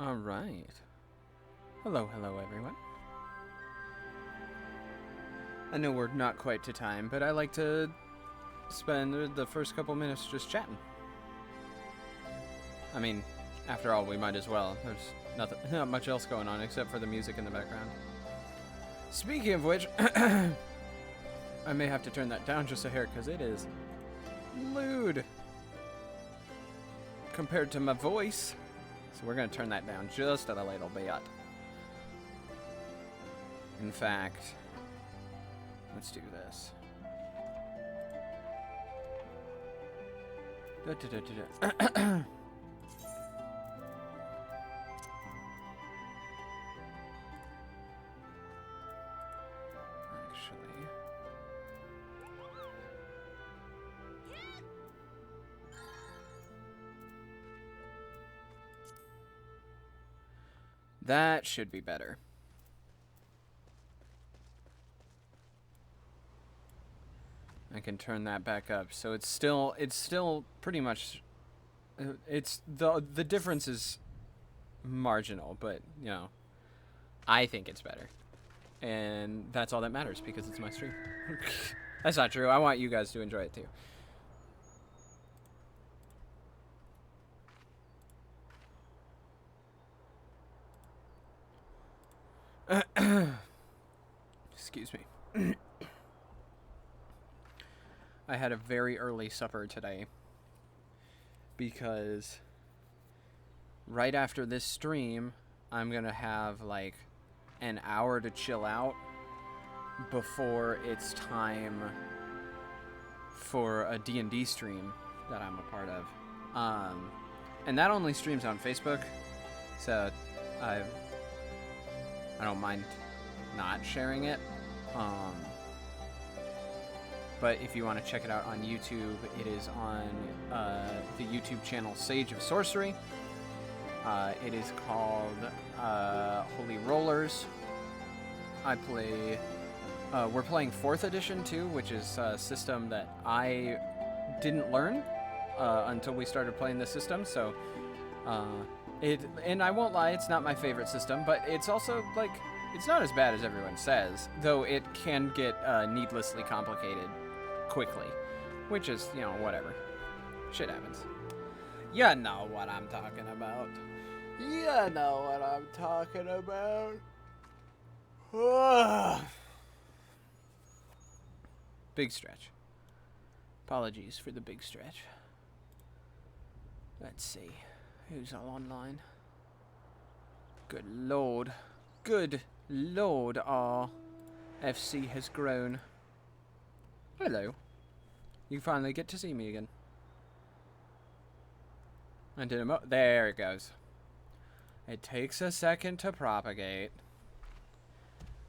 Alright. Hello, everyone. I know we're not quite to time, but I like to spend the first couple minutes just chatting. I mean, after all, we might as well. There's not much else going on except for the music in the background. Speaking of which, I may have to turn that down just a hair because it is lewd compared to my voice. So we're going to turn that down just a little bit. In fact, let's do this. Actually, that should be better. I can turn that back up. So it's still pretty much it's the difference is marginal, but you know, I think it's better. And that's all that matters because it's my stream. That's not true. I want you guys to enjoy it too. Excuse me. I had a very early supper today because right after this stream, I'm gonna have like an hour to chill out before it's time for a D&D stream that I'm a part of. And that only streams on Facebook, so I don't mind not sharing it. But if you want to check it out on YouTube, it is on the YouTube channel Sage of Sorcery. It is called Holy Rollers. We're playing 4th edition too, which is a system that I didn't learn until we started playing the system. So, and I won't lie, it's not my favorite system, but it's also like, it's not as bad as everyone says, though it can get needlessly complicated quickly, which is, you know, whatever. Shit happens. You know what I'm talking about. You know what I'm talking about. Big stretch. Apologies for the big stretch. Let's see. Who's all online? Good lord. Good lord, our FC has grown. Hello. You finally get to see me again. And in a there it goes. It takes a second to propagate.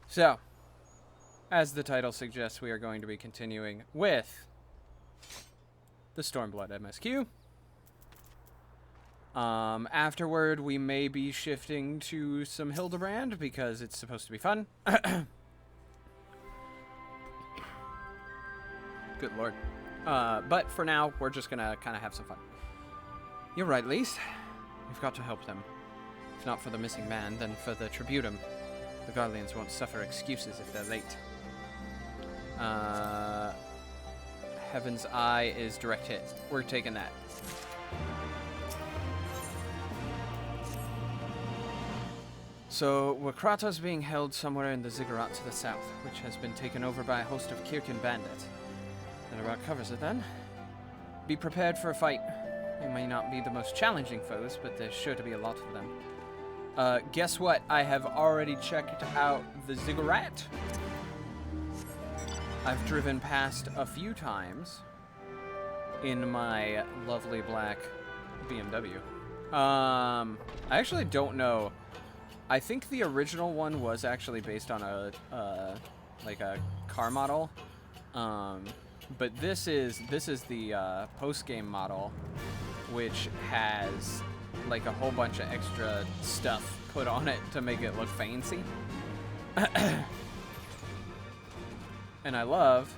So, as the title suggests, we are going to be continuing with the Stormblood MSQ. Afterward, we may be shifting to some Hildebrand because it's supposed to be fun. Good lord. But for now, we're just gonna kind of have some fun. You're right, Lise. We've got to help them. If not for the missing man, then for the tributum. The Guardians won't suffer excuses if they're late. Heaven's Eye is direct hit. We're taking that. So, Wakrata's being held somewhere in the ziggurat to the south, which has been taken over by a host of Kirkin bandits. That about covers it then. Be prepared for a fight. They may not be the most challenging foes, but there's sure to be a lot of them. Guess what? I have already checked out the ziggurat. I've driven past a few times in my lovely black BMW. I actually don't know. I think the original one was actually based on a like a car model. But this is the post-game model, which has like a whole bunch of extra stuff put on it to make it look fancy. And I love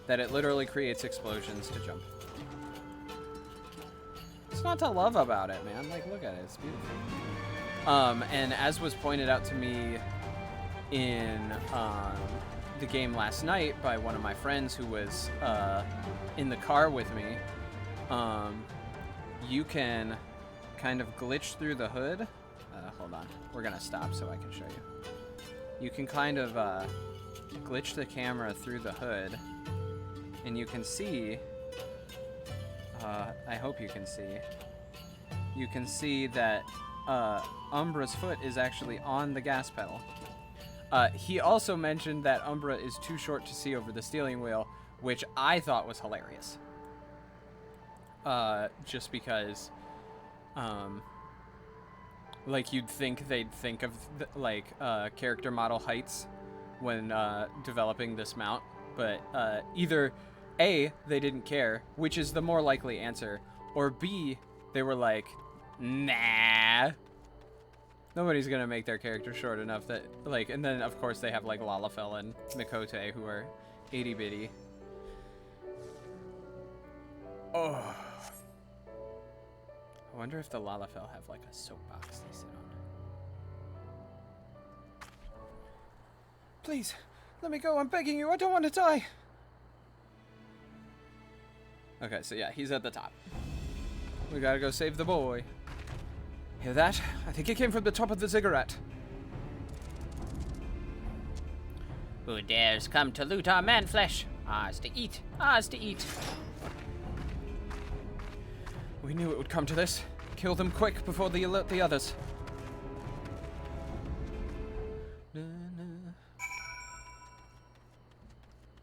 that it literally creates explosions to jump. What's not to love about it, man? Like, look at it. It's beautiful. And as was pointed out to me in the game last night by one of my friends who was in the car with me, you can kind of glitch through the hood. Hold on. We're going to stop so I can show you. You can kind of glitch the camera through the hood, and you can see... I hope you can see. You can see that Umbra's foot is actually on the gas pedal. He also mentioned that Umbra is too short to see over the steering wheel, which I thought was hilarious. Just because, like, you'd think they'd think of, character model heights when developing this mount, but either A, they didn't care, which is the more likely answer, or B, they were like, nah. Nobody's gonna make their character short enough that, like, and then, of course, they have, like, Lalafell and Mikote, who are itty-bitty. Oh. I wonder if the Lalafell have, like, a soapbox they sit on. Please, let me go. I'm begging you. I don't want to die. Okay, so yeah, he's at the top. We gotta go save the boy. Hear that? I think it came from the top of the ziggurat. Who dares come to loot our man-flesh? Ours to eat. Ours to eat. We knew it would come to this. Kill them quick before they alert the others.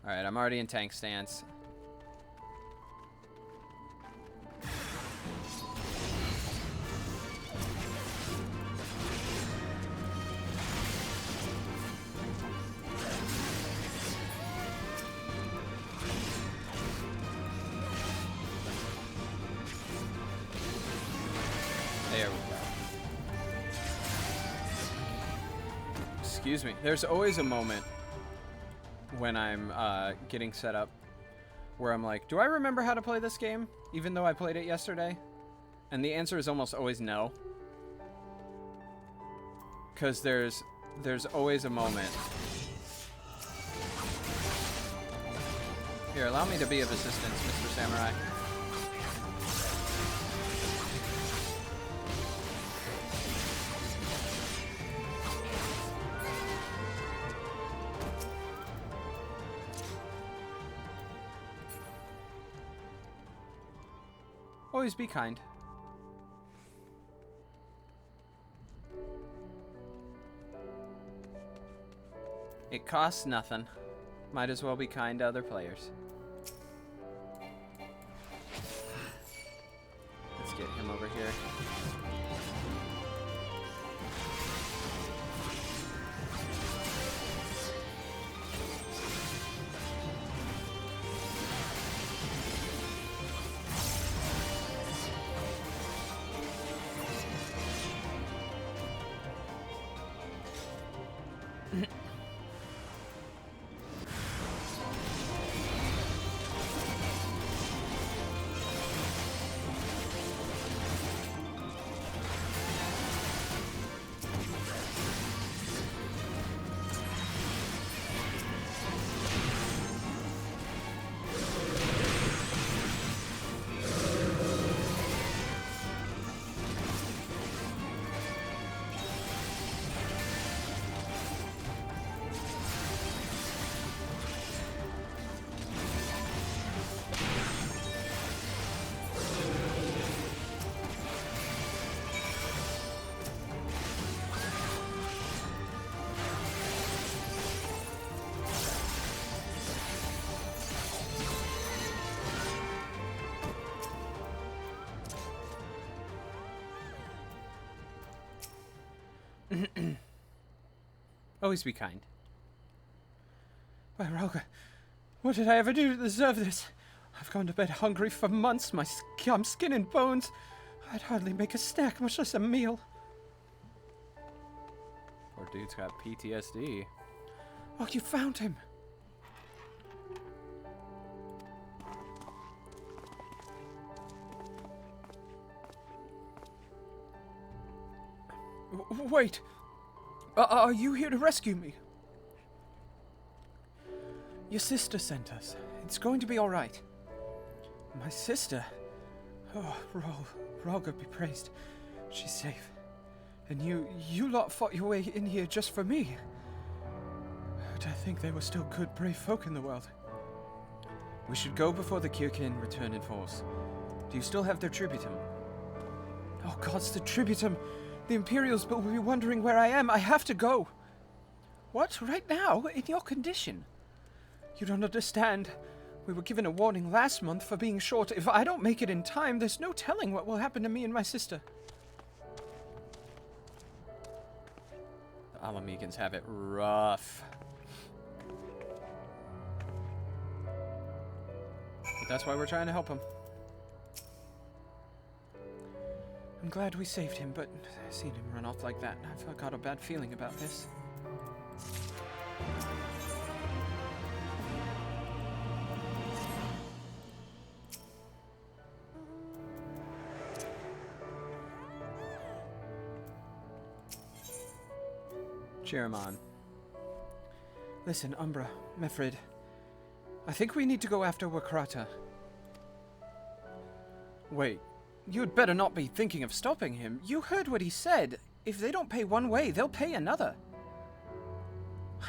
Alright, I'm already in tank stance. There we go. Excuse me. There's always a moment when I'm getting set up where I'm like, do I remember how to play this game? Even though I played it yesterday? And the answer is almost always no. Because there's always a moment. Here, allow me to be of assistance, Mr. Samurai. Always be kind. It costs nothing. Might as well be kind to other players. Let's get him over here. Always be kind. Why, Rauga, what did I ever do to deserve this? I've gone to bed hungry for months. I'm skin and bones. I'd hardly make a snack, much less a meal. Poor dude's got PTSD. Oh, you found him. Wait! Are you here to rescue me? Your sister sent us. It's going to be all right. My sister? Oh, Ralga be praised. She's safe. And you lot fought your way in here just for me. To think there were still good, brave folk in the world. We should go before the Kirkin return in force. Do you still have their tributum? Oh gods, the tributum! The Imperials will be wondering where I am. I have to go. What? Right now? In your condition? You don't understand. We were given a warning last month for being short. If I don't make it in time, there's no telling what will happen to me and my sister. The Alamegans have it rough. But that's why we're trying to help him. I'm glad we saved him, but seeing him run off like that, I've got a bad feeling about this. Cheer him on. Listen, Umbra, Mefrid. I think we need to go after Wakrata. Wait, you'd better not be thinking of stopping him. You heard what he said. If they don't pay one way, they'll pay another.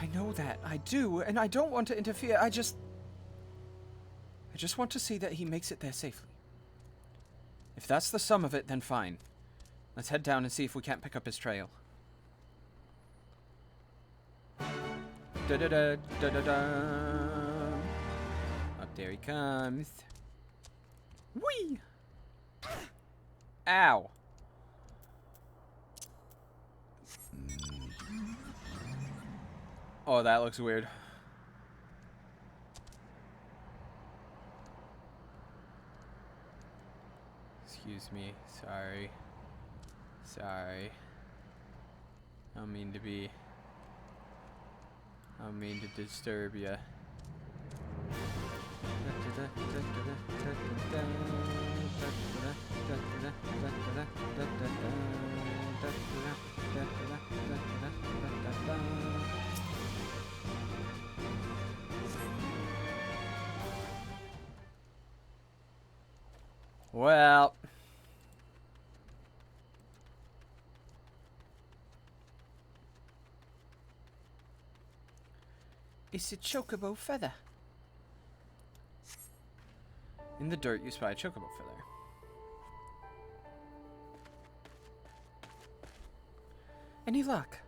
I know that. I do, and I don't want to interfere. I just want to see that he makes it there safely. If that's the sum of it, then fine. Let's head down and see if we can't pick up his trail. Da-da-da, da-da-da. Up there he comes. Whee! Ow. Oh, that looks weird. Excuse me. Sorry. Sorry. I don't mean to be... I don't mean to disturb ya. Well... It's a chocobo feather. In the dirt, you spy a chocobo feather. Any luck?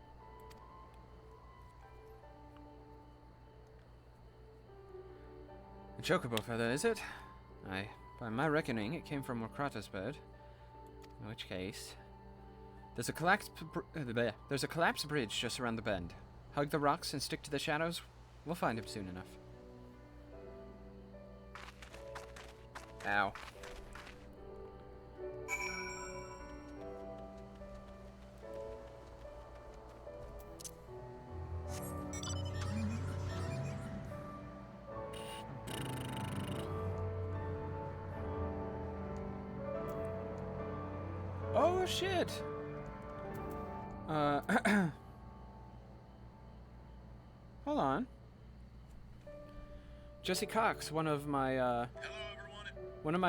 A chocobo feather, is it? Aye. By my reckoning, it came from Wakrata's bird. In which case... There's a collapsed bridge just around the bend. Hug the rocks and stick to the shadows. We'll find him soon enough. Ow. Oh shit. Hold on. Jesse Cox, one of my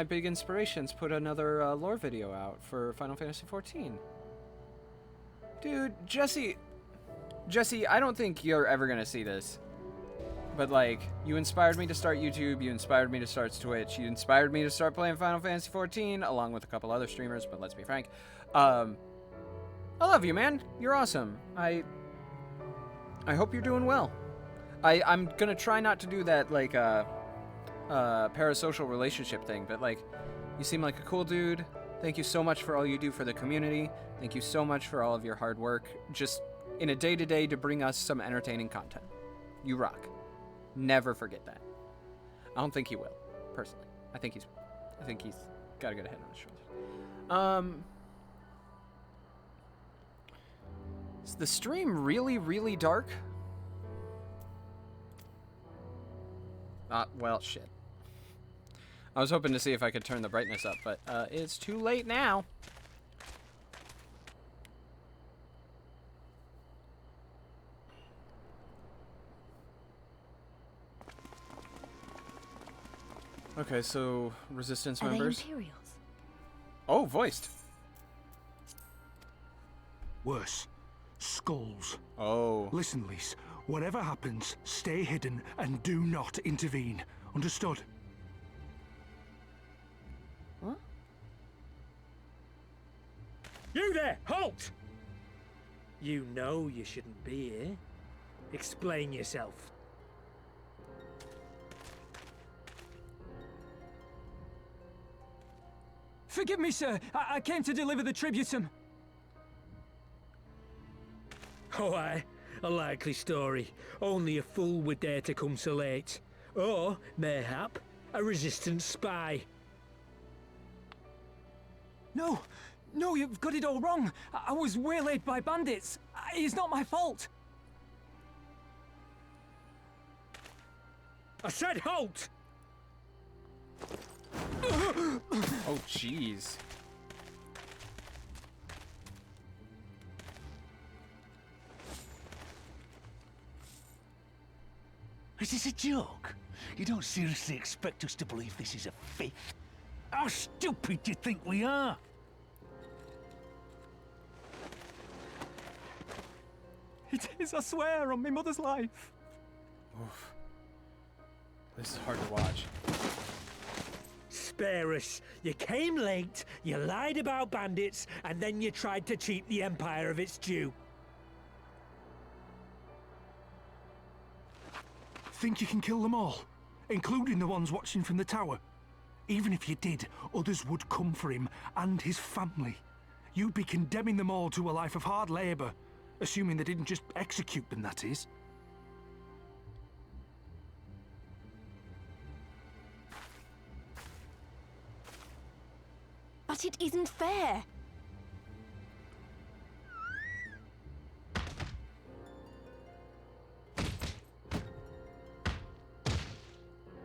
big inspirations, put another lore video out for Final Fantasy XIV. Dude, Jesse, I don't think you're ever gonna see this. But like, you inspired me to start YouTube, you inspired me to start Twitch, you inspired me to start playing Final Fantasy XIV, along with a couple other streamers, but let's be frank. I love you, man. You're awesome. I hope you're doing well. I'm gonna try not to do that, like, parasocial relationship thing, but, like, you seem like a cool dude. Thank you so much for all you do for the community. Thank you so much for all of your hard work, just in a day-to-day to bring us some entertaining content. You rock. Never forget that. I don't think he will, personally. I think he's got a good head on his shoulders. Is the stream really, really dark? Well, shit. I was hoping to see if I could turn the brightness up, but it's too late now. Okay, so resistance Are members. they Imperials? Oh, voiced. Worse. Skulls. Oh. Listen, Lise. Whatever happens, stay hidden and do not intervene. Understood? What? You there! Halt! You know you shouldn't be here. Explain yourself. Forgive me, sir. I came to deliver the tributum. Oh, aye. A likely story. Only a fool would dare to come so late. Or, mayhap, a resistance spy. No, no, you've got it all wrong. I was waylaid by bandits. It's not my fault. I said halt! Oh, jeez. Is this a joke? You don't seriously expect us to believe this is a fake? How stupid do you think we are? It is, I swear, on my mother's life. Oof. This is hard to watch. Spare us. You came late, you lied about bandits, and then you tried to cheat the Empire of its due. Think you can kill them all? Including the ones watching from the tower? Even if you did, others would come for him and his family. You'd be condemning them all to a life of hard labor. Assuming they didn't just execute them, that is. But it isn't fair.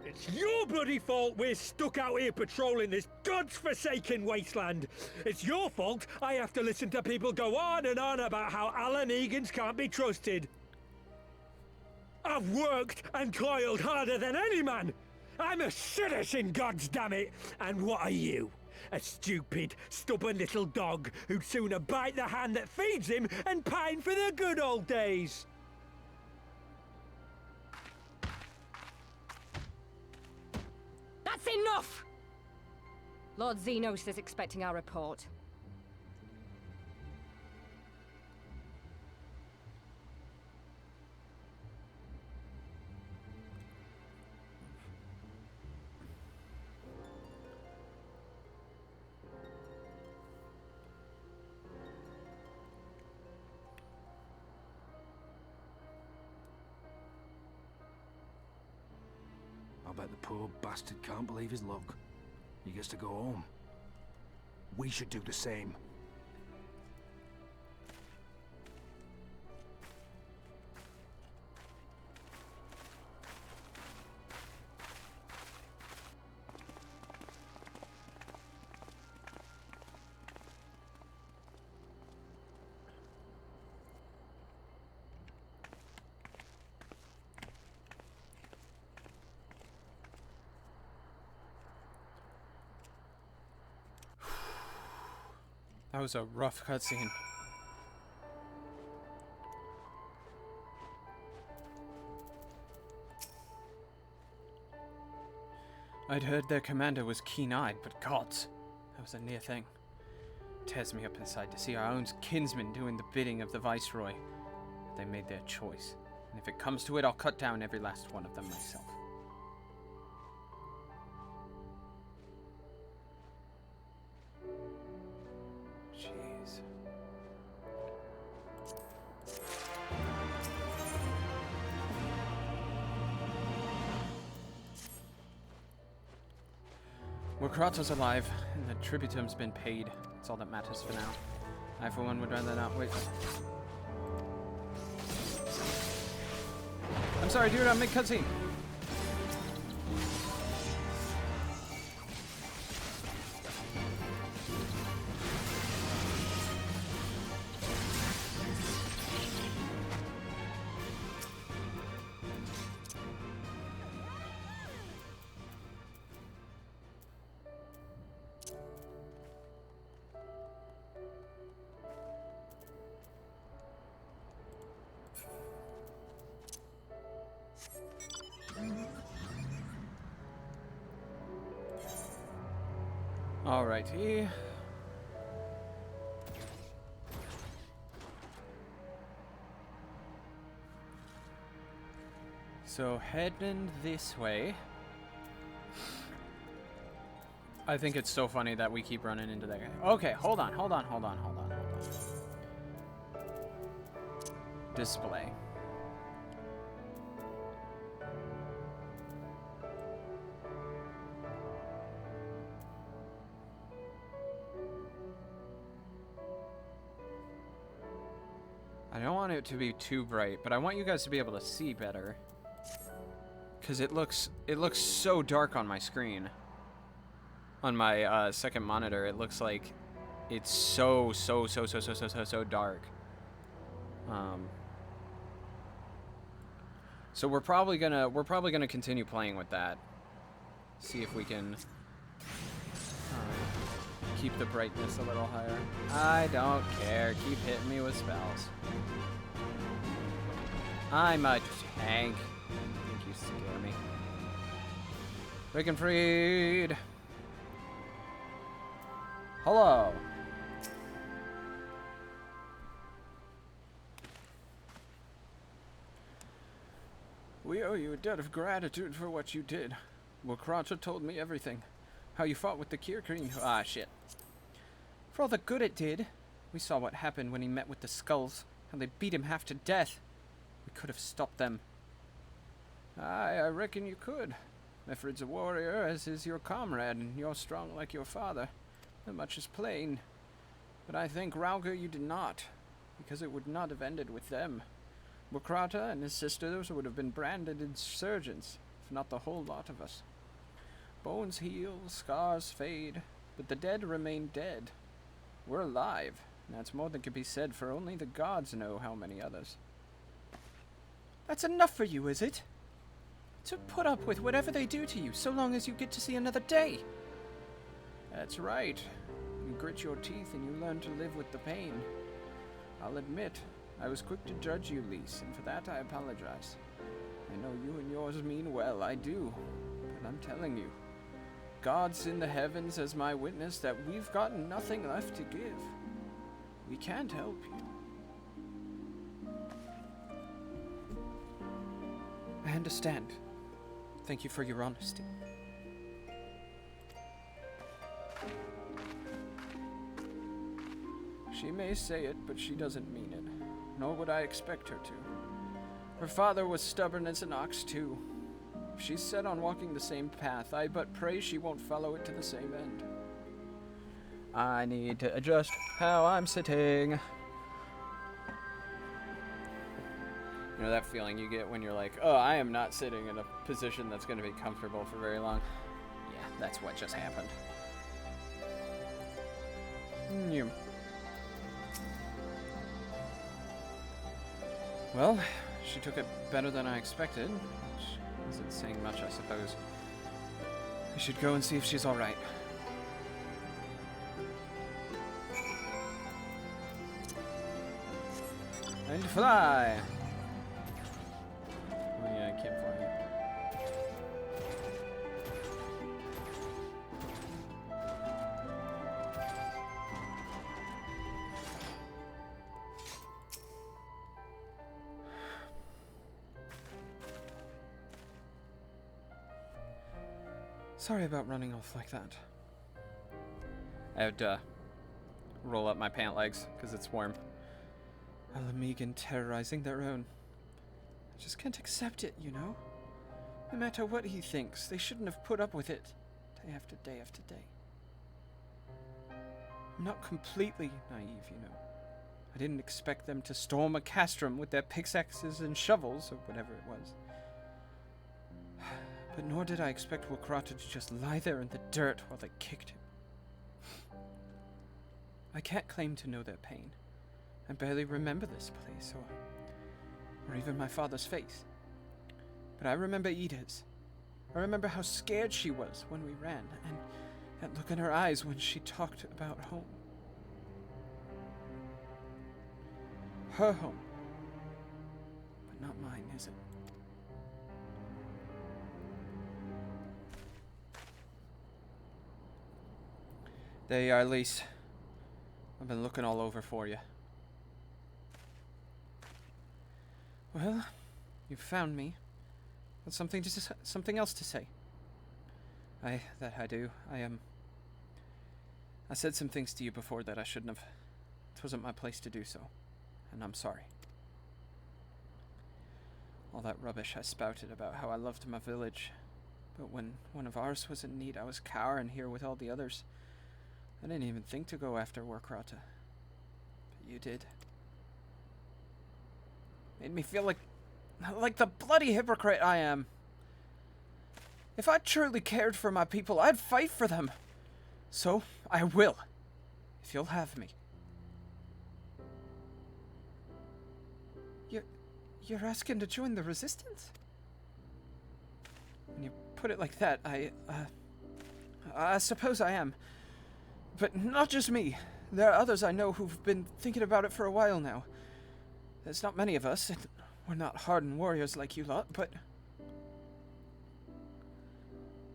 It's your bloody fault we're stuck out here patrolling this godforsaken wasteland. It's your fault I have to listen to people go on and on about how Alan Egans can't be trusted. I've worked and toiled harder than any man. I'm a citizen, goddammit. And what are you? A stupid, stubborn little dog who'd sooner bite the hand that feeds him and pine for the good old days. That's enough! Lord Xenos is expecting our report. I bet the poor bastard can't believe his luck. He gets to go home. We should do the same. That was a rough cutscene. I'd heard their commander was keen-eyed, but gods, that was a near thing. Tears me up inside to see our own kinsmen doing the bidding of the Viceroy. They made their choice, and if it comes to it, I'll cut down every last one of them myself. Jeez. Well, Krato's alive, and the tributum's been paid. That's all that matters for now. I, for one, would rather not wait. I'm sorry, dude, I'm mid-cutscene. Alrighty. So heading this way. I think it's so funny that we keep running into that guy. Okay, hold on. Display. I don't want it to be too bright, but I want you guys to be able to see better. Because it looks so dark on my screen. On my second monitor, it looks like it's so dark. So we're probably gonna continue playing with that. See if we can keep the brightness a little higher. I don't care. Keep hitting me with spells. I'm a tank. I think you scare me. Rick and Freed. Hello. We owe you a debt of gratitude for what you did. Wakrata told me everything. How you fought with the Kirkreen. Ah, shit. For all the good it did. We saw what happened when he met with the skulls. How they beat him half to death. We could have stopped them. Aye, I reckon you could. Mefred's a warrior, as is your comrade, and you're strong like your father. Not much is plain. But I think, Rauger, you did not, because it would not have ended with them. Wakrata and his sisters would have been branded insurgents, if not the whole lot of us. Bones heal, scars fade, but the dead remain dead. We're alive, and that's more than can be said, for only the gods know how many others. That's enough for you, is it? To put up with whatever they do to you, so long as you get to see another day. That's right. You grit your teeth and you learn to live with the pain. I'll admit, I was quick to judge you, Lise, and for that I apologize. I know you and yours mean well, I do. But I'm telling you, God's in the heavens as my witness that we've got nothing left to give. We can't help you. I understand. Thank you for your honesty. She may say it, but she doesn't mean it. Nor would I expect her to. Her father was stubborn as an ox, too. If she's set on walking the same path, I but pray she won't follow it to the same end. I need to adjust how I'm sitting. You know that feeling you get when you're like, oh, I am not sitting in a position that's going to be comfortable for very long? Yeah, that's what just happened. Well, she took it better than I expected, which isn't saying much, I suppose. We should go and see if she's alright. And fly! Oh yeah, I can't fly. Sorry about running off like that. I had to roll up my pant legs because it's warm. Alamegan terrorizing their own. I just can't accept it, you know? No matter what he thinks, they shouldn't have put up with it day after day after day. I'm not completely naive, you know. I didn't expect them to storm a castrum with their pickaxes and shovels, or whatever it was. But nor did I expect Wakrata to just lie there in the dirt while they kicked him. I can't claim to know their pain. I barely remember this place, or even my father's face. But I remember Ida's. I remember how scared she was when we ran, and that look in her eyes when she talked about home. Her home. But not mine, is it? There you are, Lise. I've been looking all over for you. Well, you found me. That's something else to say. I do. I said some things to you before that I shouldn't have. It wasn't my place to do so, and I'm sorry. All that rubbish I spouted about how I loved my village, but when one of ours was in need, I was cowering here with all the others. I didn't even think to go after Warkrata. But you did. Made me feel like the bloody hypocrite I am. If I truly cared for my people, I'd fight for them. So, I will. If you'll have me. You're asking to join the Resistance? When you put it like that, I suppose I am. But not just me. There are others I know who've been thinking about it for a while now. There's not many of us, and we're not hardened warriors like you lot, but...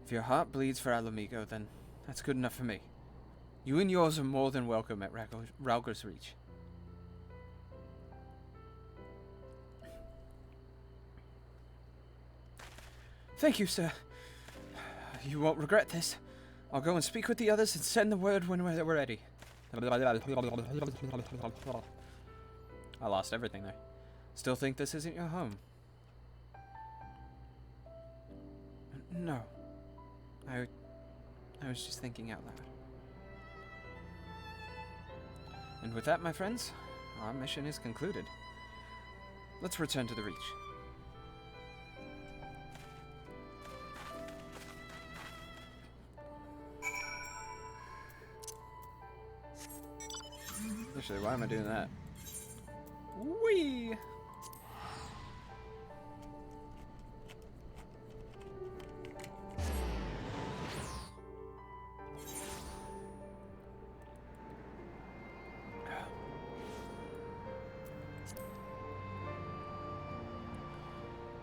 If your heart bleeds for Alamigo, then that's good enough for me. You and yours are more than welcome at Rauger's Reach. Thank you, sir. You won't regret this. I'll go and speak with the others and send the word when we're ready. I lost everything there. Still think this isn't your home? No. I was just thinking out loud. And with that, my friends, our mission is concluded. Let's return to the Reach. Actually, why am I doing that? Whee!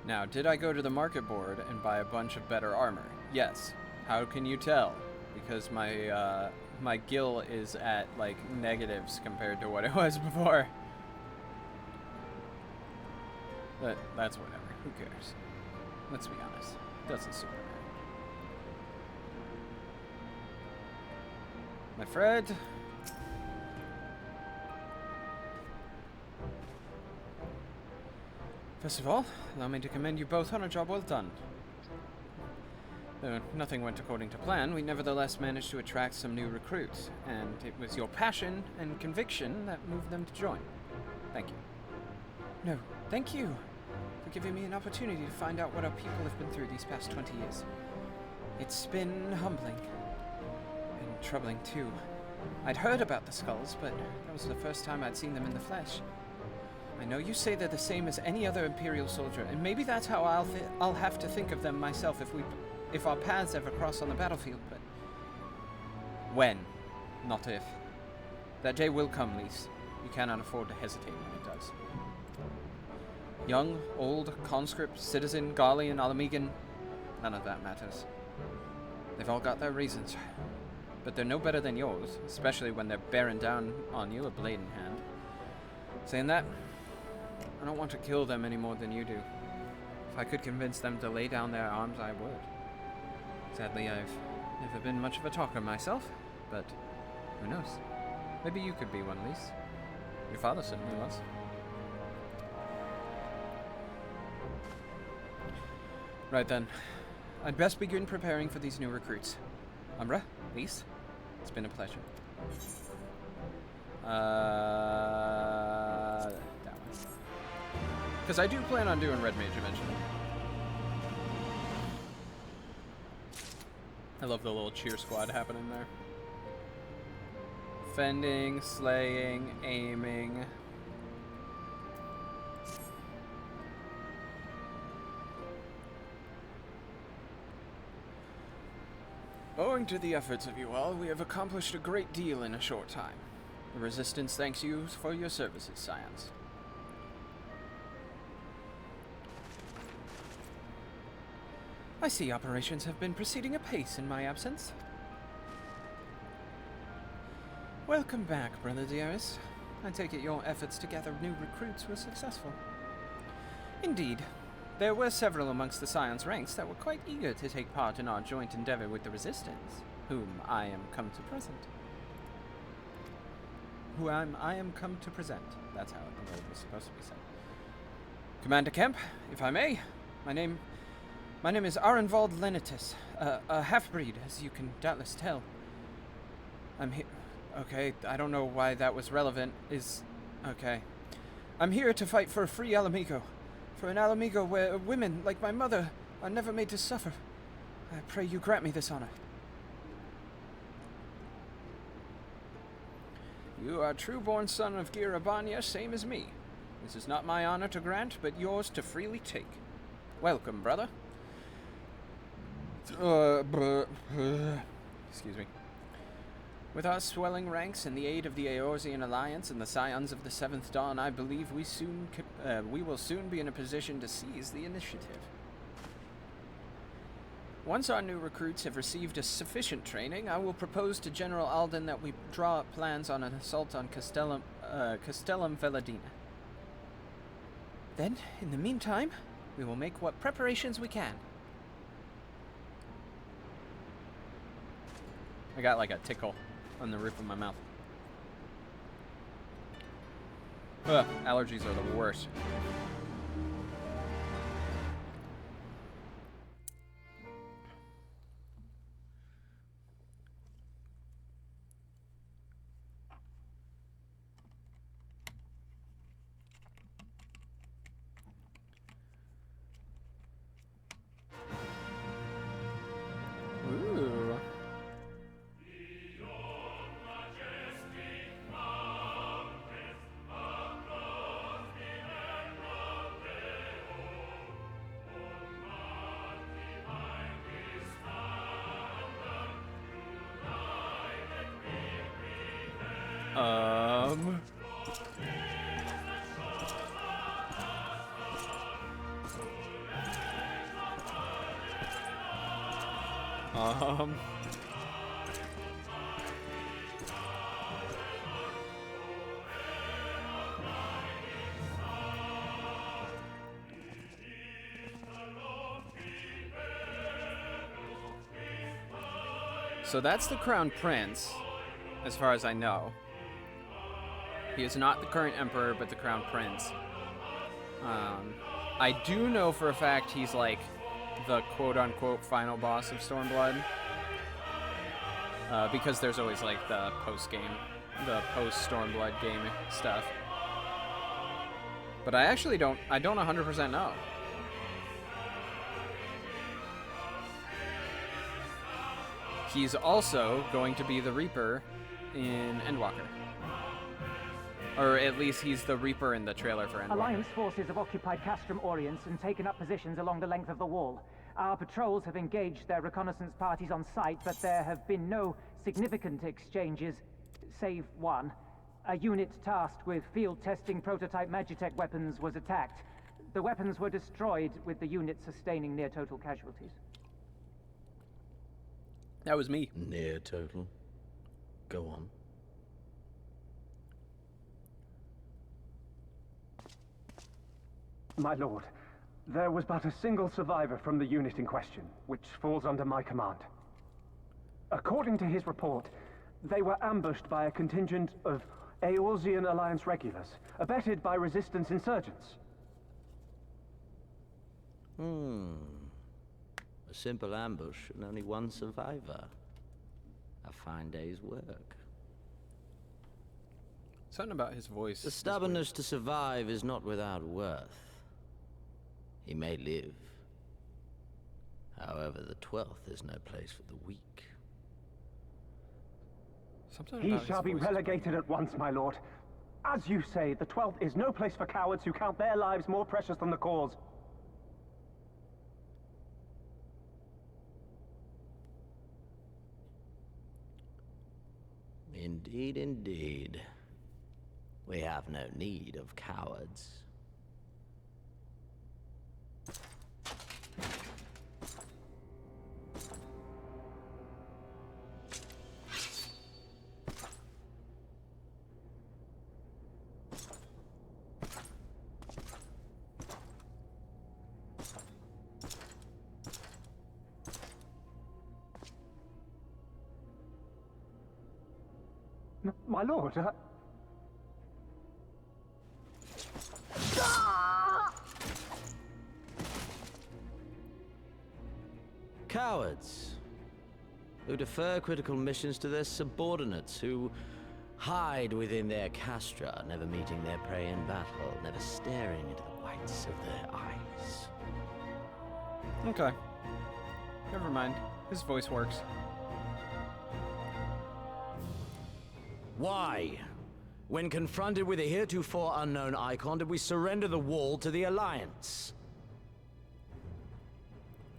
Now, did I go to the market board and buy a bunch of better armor? Yes. How can you tell? Because my my gil is at like negatives compared to what it was before. But that's whatever. Who cares? Let's be honest. Doesn't super matter. My Fred. First of all, allow me to commend you both on a job well done. Though nothing went according to plan, we nevertheless managed to attract some new recruits, and it was your passion and conviction that moved them to join. Thank you. No, thank you for giving me an opportunity to find out what our people have been through these past 20 years. It's been humbling. And troubling, too. I'd heard about the skulls, but that was the first time I'd seen them in the flesh. I know you say they're the same as any other Imperial soldier, and maybe that's how I'll have to think of them myself if our paths ever cross on the battlefield, but... When, not if. That day will come, Lise. You cannot afford to hesitate when it does. Young, old, conscript, citizen, Garlean, Alamegan, none of that matters. They've all got their reasons. But they're no better than yours, especially when they're bearing down on you, a blade in hand. Saying that, I don't want to kill them any more than you do. If I could convince them to lay down their arms, I would. Sadly, I've never been much of a talker myself, but who knows? Maybe you could be one, Lise. Your father certainly was. Right then. I'd best begin preparing for these new recruits. Umbra, Lise, it's been a pleasure. That one. Because I do plan on doing Red Mage eventually. I love the little cheer squad happening there. Fending, slaying, aiming. Owing to the efforts of you all, we have accomplished a great deal in a short time. The Resistance thanks you for your services, Scions. I see operations have been proceeding apace in my absence. Welcome back, brother dearest. I take it your efforts to gather new recruits were successful. Indeed. There were several amongst the Scion's ranks that were quite eager to take part in our joint endeavor with the Resistance, whom I am come to present. I am come to present. That's how the word was supposed to be said. Commander Kemp, if I may, my name is Arenvald Lenitus, a half-breed, as you can doubtless tell. I'm here. Okay, I don't know why that was relevant. Okay. I'm here to fight for a free Alamigo. For an Alamigo where women, like my mother, are never made to suffer. I pray you grant me this honor. You are a true-born son of Girabanya, same as me. This is not my honor to grant, but yours to freely take. Welcome, brother. Excuse me. With our swelling ranks and the aid of the Eorzean Alliance and the Scions of the Seventh Dawn, I believe we will soon be in a position to seize the initiative. Once our new recruits have received a sufficient training, I will propose to General Alden that we draw up plans on an assault on Castellum Veladina. Then, in the meantime, we will make what preparations we can. I got like a tickle on the roof of my mouth. Ugh, allergies are the worst. Ooh. Um. So that's the Crown Prince, as far as I know. He is not the current Emperor, but the Crown Prince. I do know for a fact he's like the quote-unquote final boss of Stormblood. Because there's always like the post-game, the post-Stormblood game stuff. But I actually don't 100% know. He's also going to be the Reaper in Endwalker. Or at least he's the Reaper in the trailer for Endwalker. Alliance forces have occupied Castrum Orients and taken up positions along the length of the wall. Our patrols have engaged their reconnaissance parties on site, but there have been no significant exchanges, save one. A unit tasked with field testing prototype Magitech weapons was attacked. The weapons were destroyed, with the unit sustaining near total casualties. That was me. Near total. Go on. My lord, there was but a single survivor from the unit in question, which falls under my command. According to his report, they were ambushed by a contingent of Eorzean Alliance regulars, abetted by resistance insurgents. A simple ambush and only one survivor. A fine day's work. Something about his voice. The stubbornness to survive is not without worth. He may live. However, the 12th is no place for the weak. He shall be relegated at once, my lord. As you say, the 12th is no place for cowards who count their lives more precious than the cause. Indeed, indeed. We have no need of cowards. My lord, Cowards who defer critical missions to their subordinates, who hide within their castra, never meeting their prey in battle, never staring into the whites of their eyes. Okay. Never mind. His voice works. Why, when confronted with a heretofore unknown icon, did we surrender the wall to the Alliance?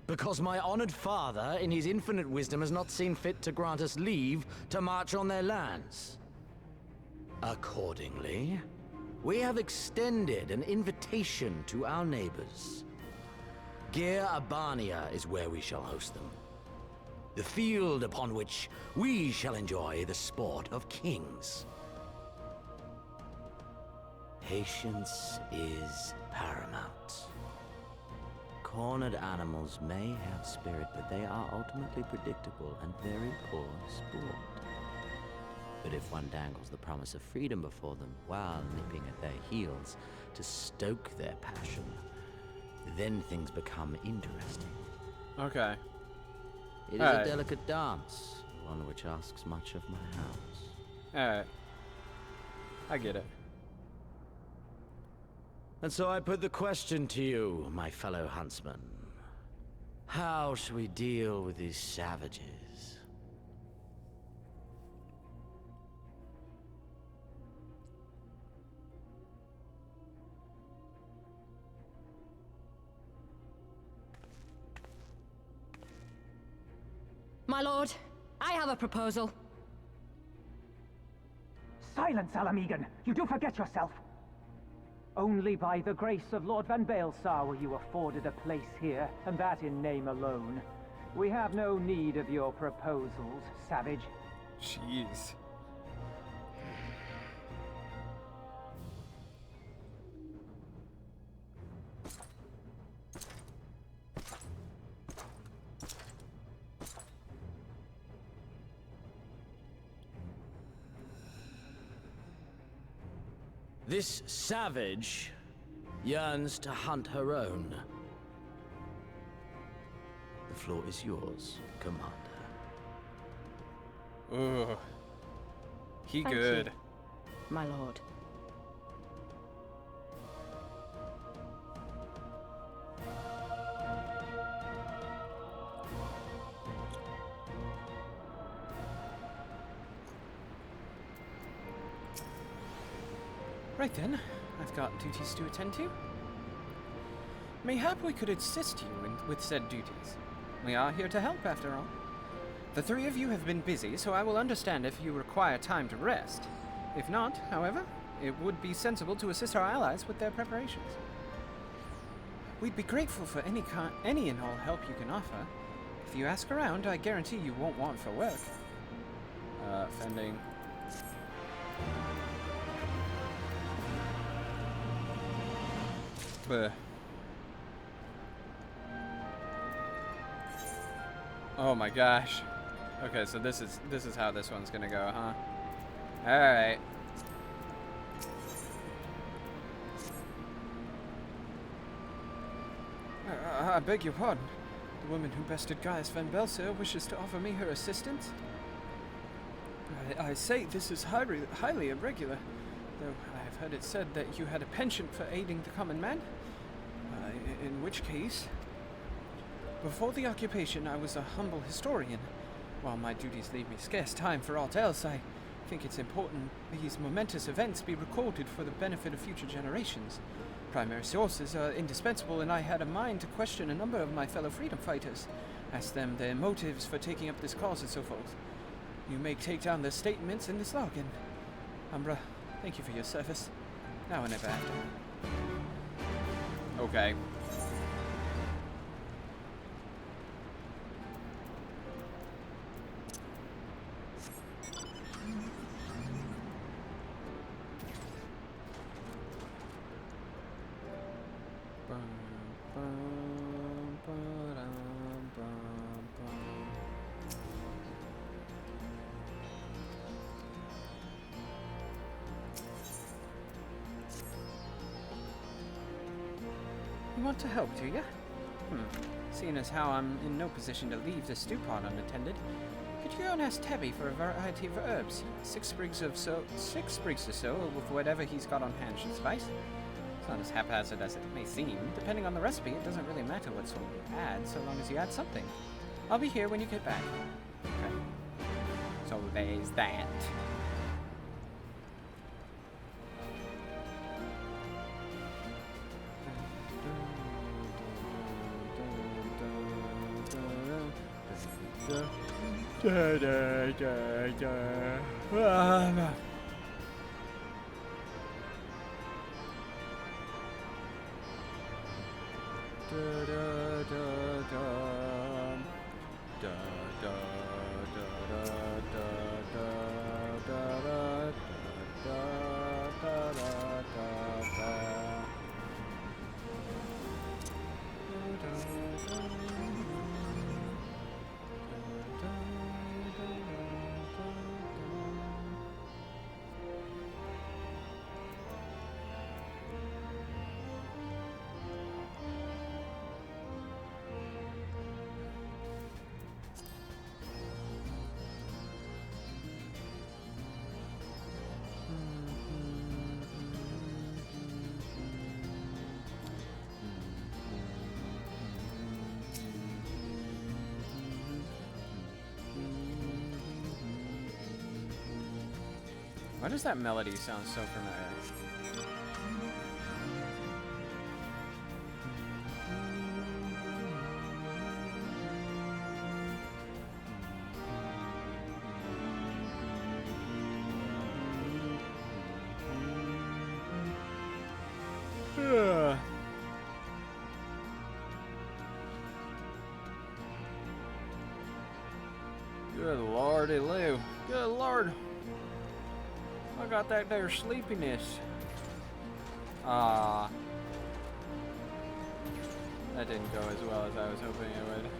Because my honored father, in his infinite wisdom, has not seen fit to grant us leave to march on their lands. Accordingly, we have extended an invitation to our neighbors. Gir Abania is where we shall host them. The field upon which we shall enjoy the sport of kings. Patience is paramount. Cornered animals may have spirit, but they are ultimately predictable and very poor sport. But if one dangles the promise of freedom before them while nipping at their heels to stoke their passion, then things become interesting. Okay. It is a delicate dance, one which asks much of my house. Alright. I get it. And so I put the question to you, my fellow huntsman. How shall we deal with these savages? My lord, I have a proposal. Silence, Alamegan! You do forget yourself! Only by the grace of Lord Van Baelsar were you afforded a place here, and that in name alone. We have no need of your proposals, savage. Jeez. This savage yearns to hunt her own. The floor is yours, Commander. Ooh. He Thank good. you, my lord. Right then, I've got duties to attend to. Mayhap we could assist you with said duties. We are here to help, after all. The three of you have been busy, so I will understand if you require time to rest. If not, however, it would be sensible to assist our allies with their preparations. We'd be grateful for any and all help you can offer. If you ask around, I guarantee you won't want for work. Fending. Bleh. Oh my gosh. Okay, so this is how this one's gonna go, huh? Alright. I beg your pardon. The woman who bested Gaius Van Belser wishes to offer me her assistance. I say this is highly irregular, though I have heard it said that you had a penchant for aiding the common man. In which case, before the occupation I was a humble historian. While my duties leave me scarce time for aught else, I think it's important these momentous events be recorded for the benefit of future generations. Primary sources are indispensable, and I had a mind to question a number of my fellow freedom fighters, ask them their motives for taking up this cause and so forth. You may take down their statements in this log, and Umbra, thank you for your service. Now and ever after. Okay. want to help, do you? Seeing as how I'm in no position to leave the stew pot unattended, could you go and ask Tabby for a variety of herbs? 6 sprigs or so with whatever he's got on hand should suffice. It's not as haphazard as it may seem. Depending on the recipe, it doesn't really matter what sort you add, so long as you add something. I'll be here when you get back. Okay. So there's that. Why does that melody sound so familiar? Good lordy Lou. Good lord. I got that there sleepiness. Ah. That didn't go as well as I was hoping it would.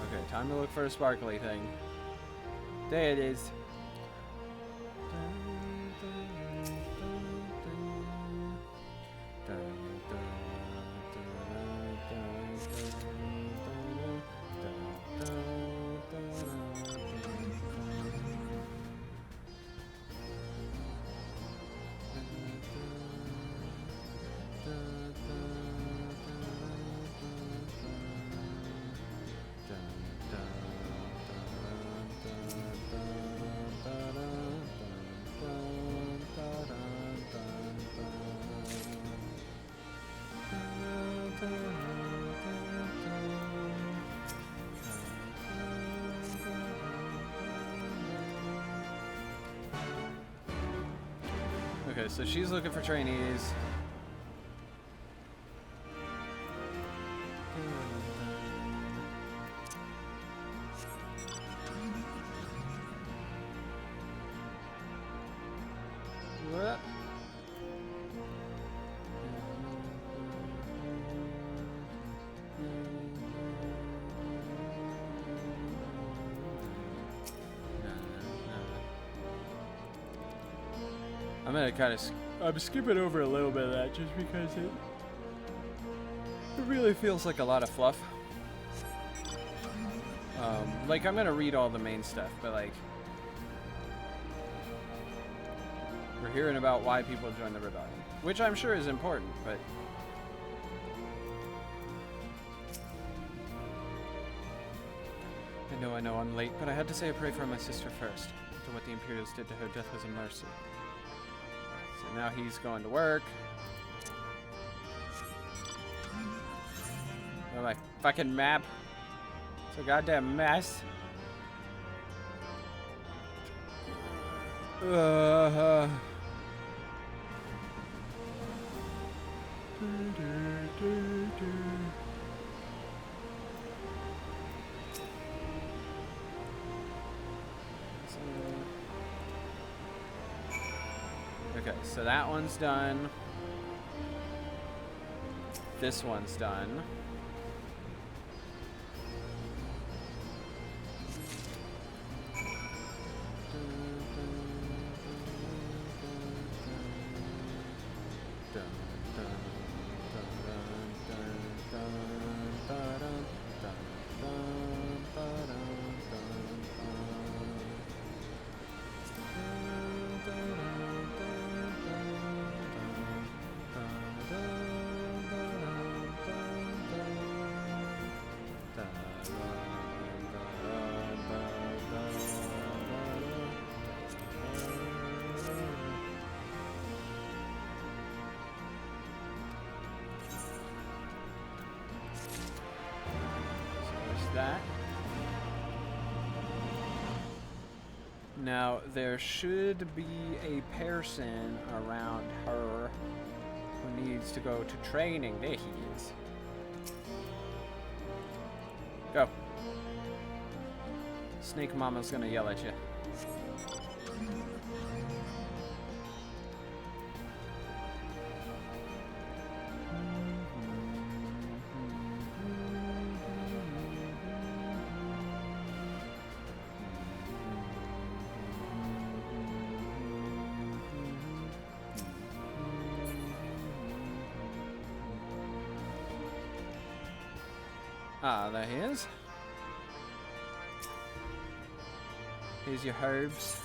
Okay, time to look for a sparkly thing. There it is. Okay, so she's looking for trainees. What? I'm gonna I'm skipping over a little bit of that just because it really feels like a lot of fluff. Like I'm gonna read all the main stuff, but like we're hearing about why people join the rebellion, which I'm sure is important, but I know I'm late, but I had to say a prayer for my sister first. After what the Imperials did to her, death was a mercy. now he's going to work. Oh, my fucking map. It's a goddamn mess. Okay, so that one's done. This one's done. That. Now, there should be a person around her who needs to go to training. There he is. Go. Snake Mama's gonna yell at you. Ah, there he is. Here's your herbs.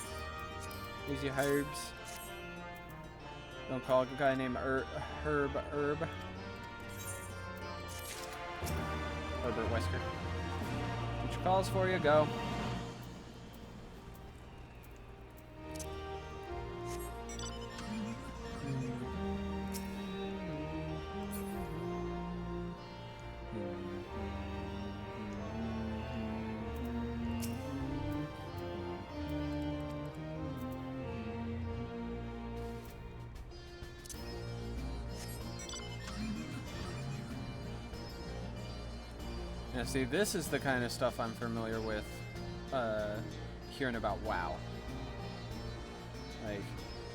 Here's your herbs. Don't call a guy named Herb. Herbert Wesker. Which calls for you, go. Now see, this is the kind of stuff I'm familiar with, hearing about WoW. Like,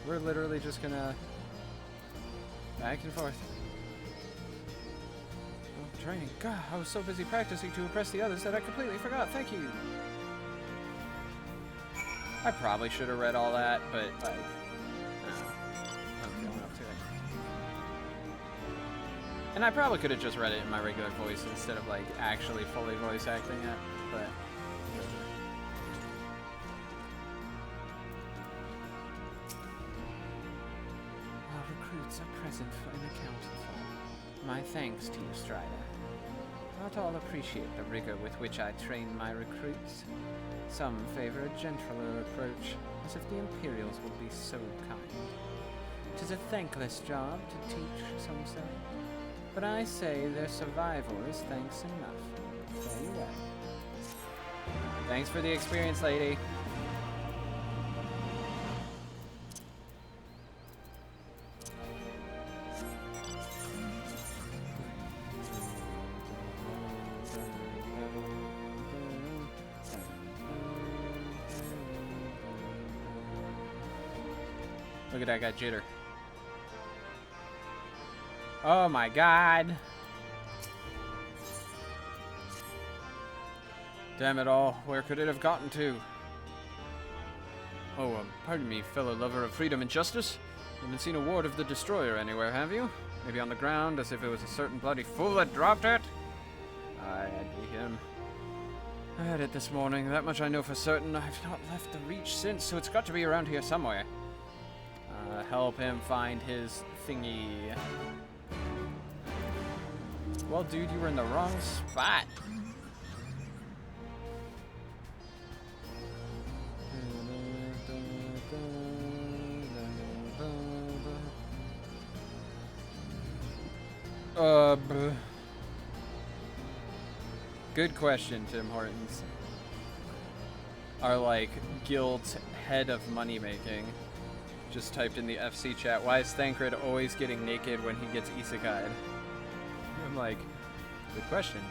we're literally just gonna back and forth. Oh, training. God, I was so busy practicing to impress the others that I completely forgot. Thank you. I probably should have read all that, but like, I'm feeling up to it. And I probably could have just read it in my regular voice instead of like actually fully voice acting it, but our recruits are present for an accounting for. My thanks to you, Strider. Not all appreciate the rigor with which I train my recruits. Some favor a gentler approach, as if the Imperials would be so kind. 'Tis a thankless job to teach, some say. But I say their survival is thanks enough. Very well. Thanks for the experience, lady. Look at that guy jitter. Oh my god. Damn it all, where could it have gotten to? Oh, pardon me, fellow lover of freedom and justice. You haven't seen a ward of the Destroyer anywhere, have you? Maybe on the ground, as if it was a certain bloody fool that dropped it? Aye, I'd be him. I had it this morning, that much I know for certain. I've not left the Reach since, so it's got to be around here somewhere. Help him find his thingy. Well, dude, you were in the wrong spot. Good question, Tim Hortons. Our, like, guild's head of money making just typed in the FC chat, why is Thancred always getting naked when he gets isekai'd? I'm like, good question.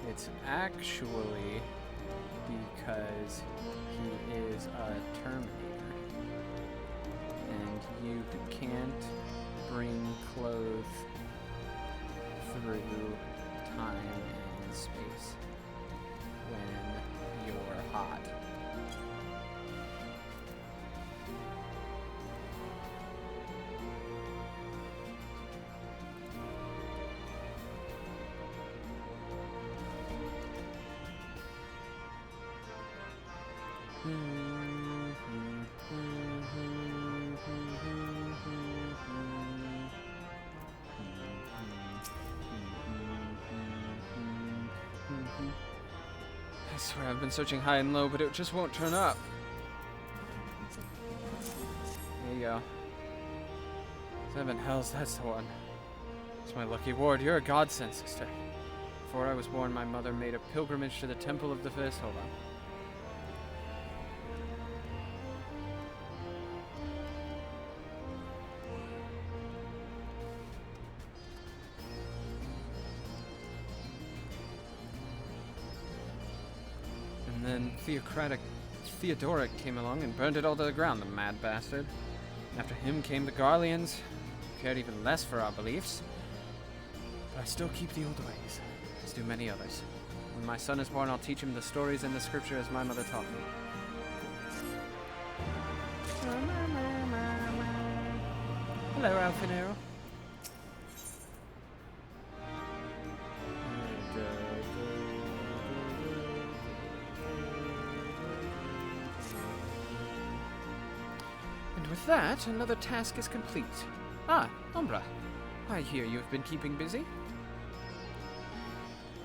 It's actually because he is a Terminator, and you can't bring clothes through time and space when you're hot. I swear I've been searching high and low, but it just won't turn up. There you go. 7 hells, that's the one. It's my lucky ward. You're a godsend, sister. Before I was born, my mother made a pilgrimage to the Temple of the Fist. Hold on. And then Theodoric came along and burned it all to the ground, the mad bastard. After him came the Garleans, who cared even less for our beliefs. But I still keep the old ways, as do many others. When my son is born, I'll teach him the stories in the scripture as my mother taught me. Hello, Alfinero. With that, another task is complete. Ah, Umbra. I hear you have been keeping busy.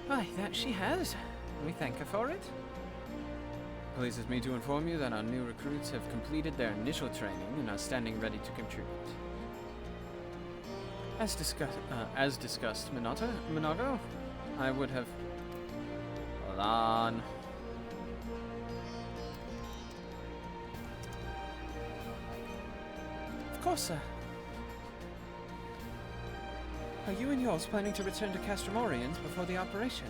Aye, that she has. We thank her for it. Pleases me to inform you that our new recruits have completed their initial training and are standing ready to contribute. As discussed, Minago, I would have... Hold on. Of course, sir. Are you and yours planning to return to Castrum Oriens before the operation?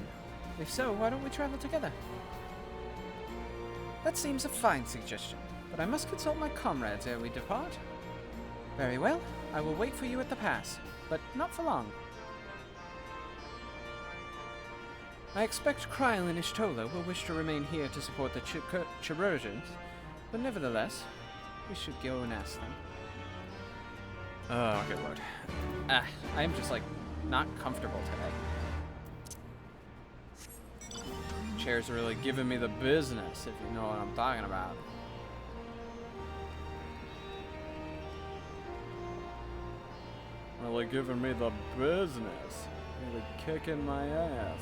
If so, why don't we travel together? That seems a fine suggestion, but I must consult my comrades ere we depart. Very well, I will wait for you at the pass, but not for long. I expect Coil and Ishtola will wish to remain here to support the chirurgeons, but nevertheless, we should go and ask them. Oh, good lord. I am just, like, not comfortable today. Chair's really giving me the business, if you know what I'm talking about. Really giving me the business. Really kicking my ass.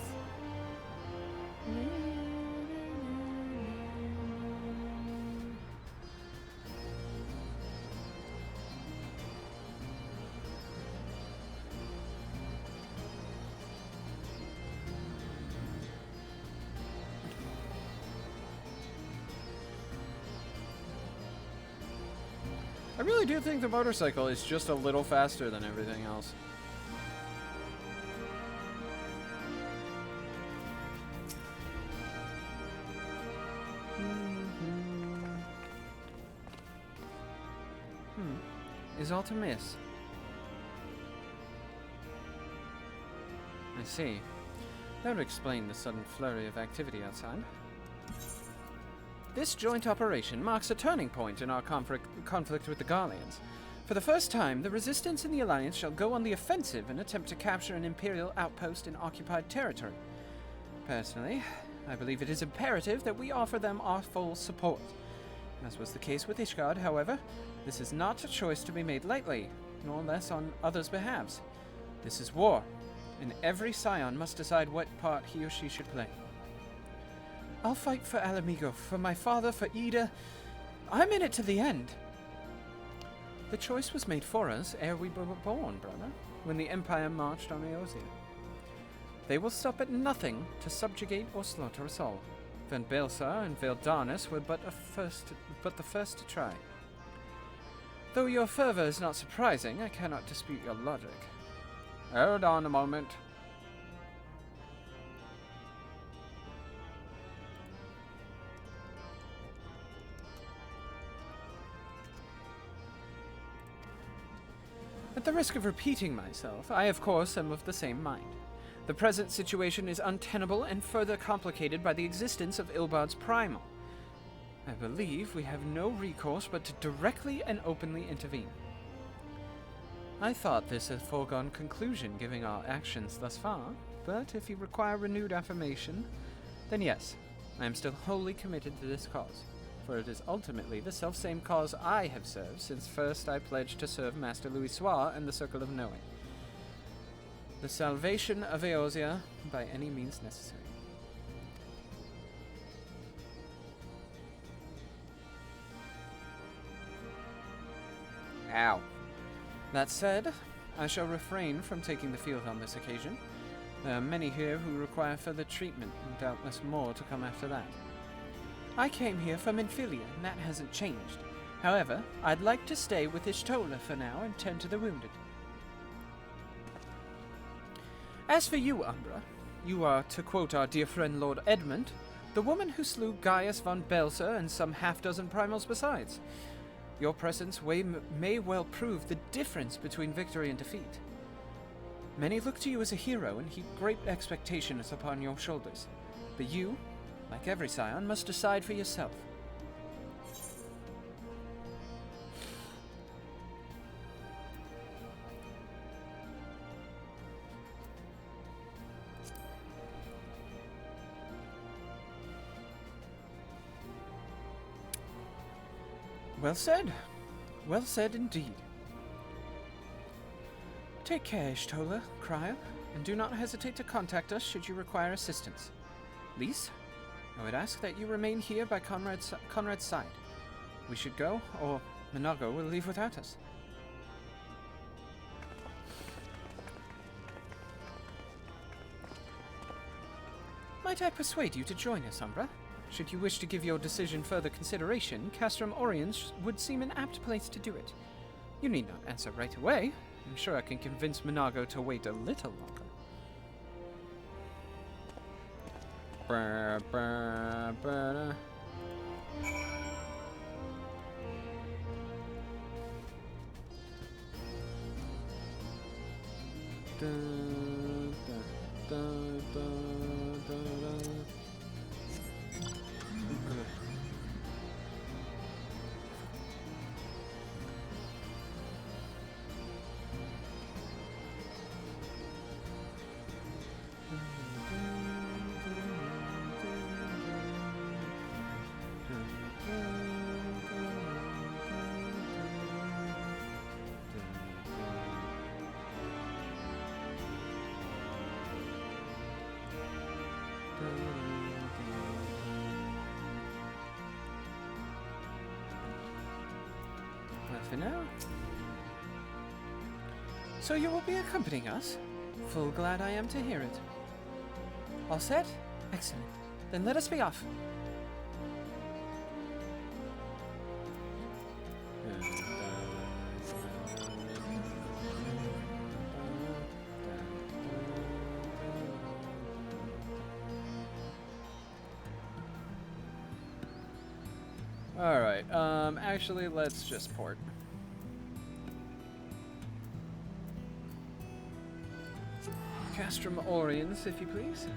I really do think the motorcycle is just a little faster than everything else. Is all to miss. I see. That would explain the sudden flurry of activity outside. This joint operation marks a turning point in our conflict with the Garleans. For the first time, the Resistance and the Alliance shall go on the offensive and attempt to capture an Imperial outpost in occupied territory. Personally, I believe it is imperative that we offer them our full support. As was the case with Ishgard, however, this is not a choice to be made lightly, nor less on others' behalves. This is war, and every scion must decide what part he or she should play. I'll fight for Alamigo, for my father, for Ida. I'm in it to the end. The choice was made for us ere we were born, brother, when the Empire marched on Eosia. They will stop at nothing to subjugate or slaughter us all. Van Baelsar and Veldarnus were but the first to try. Though your fervor is not surprising, I cannot dispute your logic. Hold on a moment. At the risk of repeating myself, I of course am of the same mind. The present situation is untenable and further complicated by the existence of Ilbard's Primal. I believe we have no recourse but to directly and openly intervene. I thought this a foregone conclusion given our actions thus far, but if you require renewed affirmation, then yes, I am still wholly committed to this cause, for it is ultimately the selfsame cause I have served since first I pledged to serve Master Louis Soir and the Circle of Knowing. The salvation of Eosia by any means necessary. Ow. That said, I shall refrain from taking the field on this occasion. There are many here who require further treatment, and doubtless more to come after that. I came here from Infilia, and that hasn't changed. However, I'd like to stay with Ishtola for now and tend to the wounded. As for you, Umbra, you are, to quote our dear friend Lord Edmund, the woman who slew Gaius von Belser and some half-dozen primals besides. Your presence may well prove the difference between victory and defeat. Many look to you as a hero and heap great expectations upon your shoulders. But you, like every scion, must decide for yourself. Well said. Well said indeed. Take care, Ishtola, Cryo, and do not hesitate to contact us should you require assistance. Lise, I would ask that you remain here by Conrad's side. We should go, or Minago will leave without us. Might I persuade you to join us, Umbra? Should you wish to give your decision further consideration, Castrum Oriens would seem an apt place to do it. You need not answer right away. I'm sure I can convince Minago to wait a little longer. Brr, brr, brr. Da, da, da, da, da, da. For now. So you will be accompanying us? Full glad I am to hear it. All set? Excellent. Then let us be off. Alright, actually, let's just port. Castrum Oriens, if you please.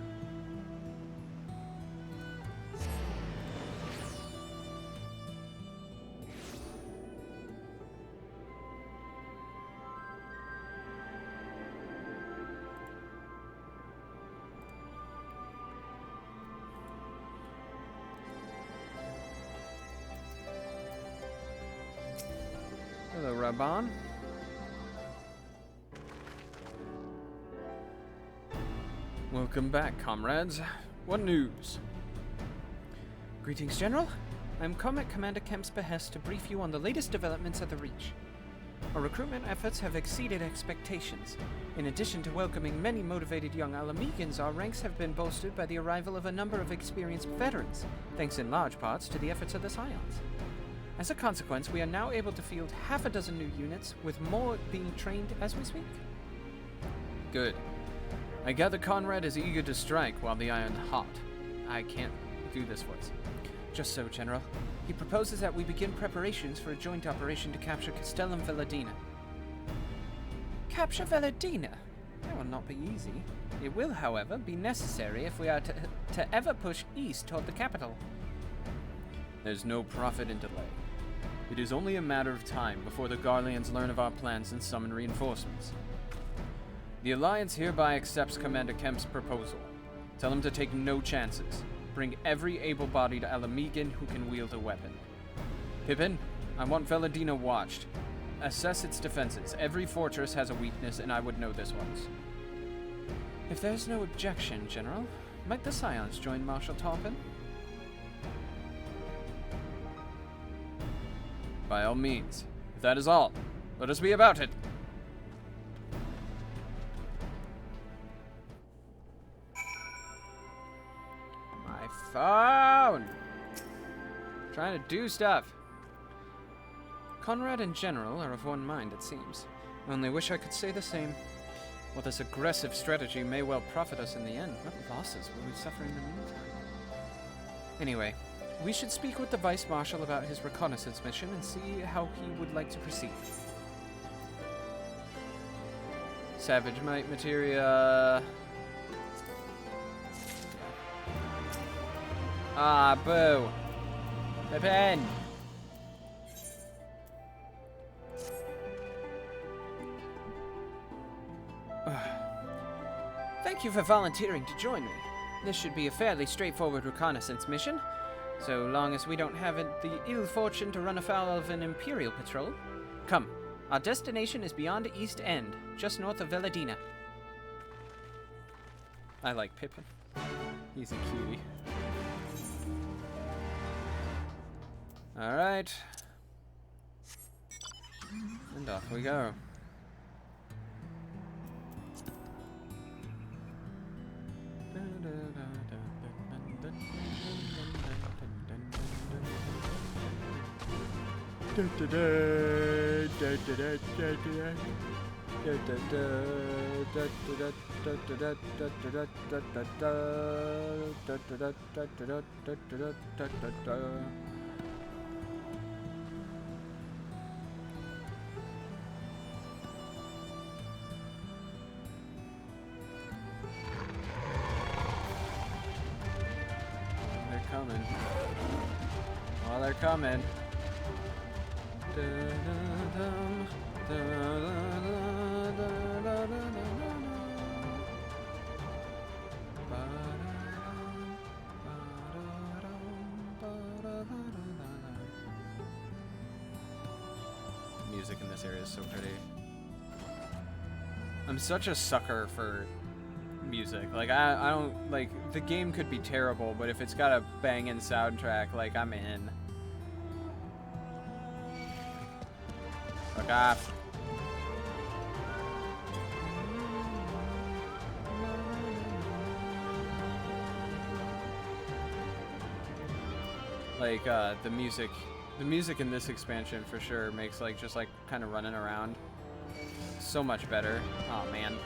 Carbon. Welcome back, comrades. What news? Greetings, General. I'm come at Commander Kemp's behest to brief you on the latest developments at the Reach. Our recruitment efforts have exceeded expectations. In addition to welcoming many motivated young Alamegans, our ranks have been bolstered by the arrival of a number of experienced veterans, thanks in large parts to the efforts of the Scions. As a consequence, we are now able to field half a dozen new units, with more being trained as we speak. Good. I gather Conrad is eager to strike while the iron's hot. I can't do this voice. Just so, General. He proposes that we begin preparations for a joint operation to capture Castellum Velladina. Capture Velladina? That will not be easy. It will, however, be necessary if we are to ever push east toward the capital. There's no profit in delay. It is only a matter of time before the Garleans learn of our plans and summon reinforcements. The Alliance hereby accepts Commander Kemp's proposal. Tell him to take no chances. Bring every able-bodied Alamegan who can wield a weapon. Pippin, I want Velladina watched. Assess its defenses. Every fortress has a weakness, and I would know this one's. If there's no objection, General, might the Scions join Marshal Tarpon? By all means. If that is all, let us be about it. My phone! Trying to do stuff. Conrad and General are of one mind, it seems. I only wish I could say the same. While this aggressive strategy may well profit us in the end, what losses will we suffer in the meantime? Anyway, we should speak with the Vice Marshal about his reconnaissance mission and see how he would like to proceed. Savage Might materia. Ah, boo. Pippin! Thank you for volunteering to join me. This should be a fairly straightforward reconnaissance mission, so long as we don't have the ill fortune to run afoul of an Imperial patrol. Come, our destination is beyond East End, just north of Velladina. I like Pippin. He's a cutie. Alright. And off we go. They're coming. While they're coming. Music in this area is so pretty. I'm such a sucker for music. Like, I don't, like, the game could be terrible, but if it's got a banging soundtrack, like, I'm in. Fuck off. Like, the music in this expansion for sure makes, like, just, like, kind of running around so much better. Oh, man.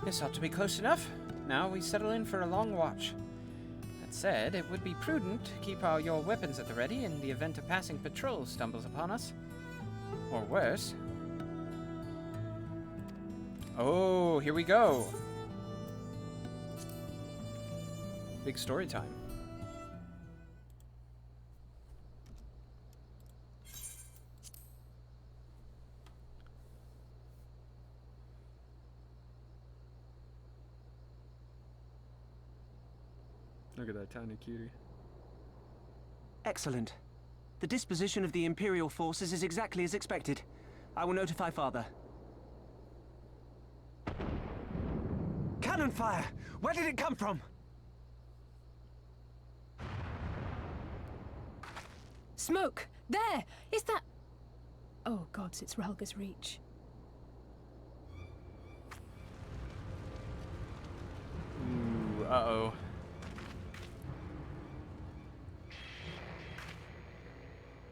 This ought to be close enough. Now we settle in for a long watch. That said, it would be prudent to keep your weapons at the ready in the event a passing patrol stumbles upon us. Or worse. Oh, here we go. Big story time. Look at that tiny cutie. Excellent. The disposition of the Imperial forces is exactly as expected. I will notify Father. Cannon fire! Where did it come from? Smoke! There! Is that... Oh gods, it's Relga's Reach. Ooh, uh-oh.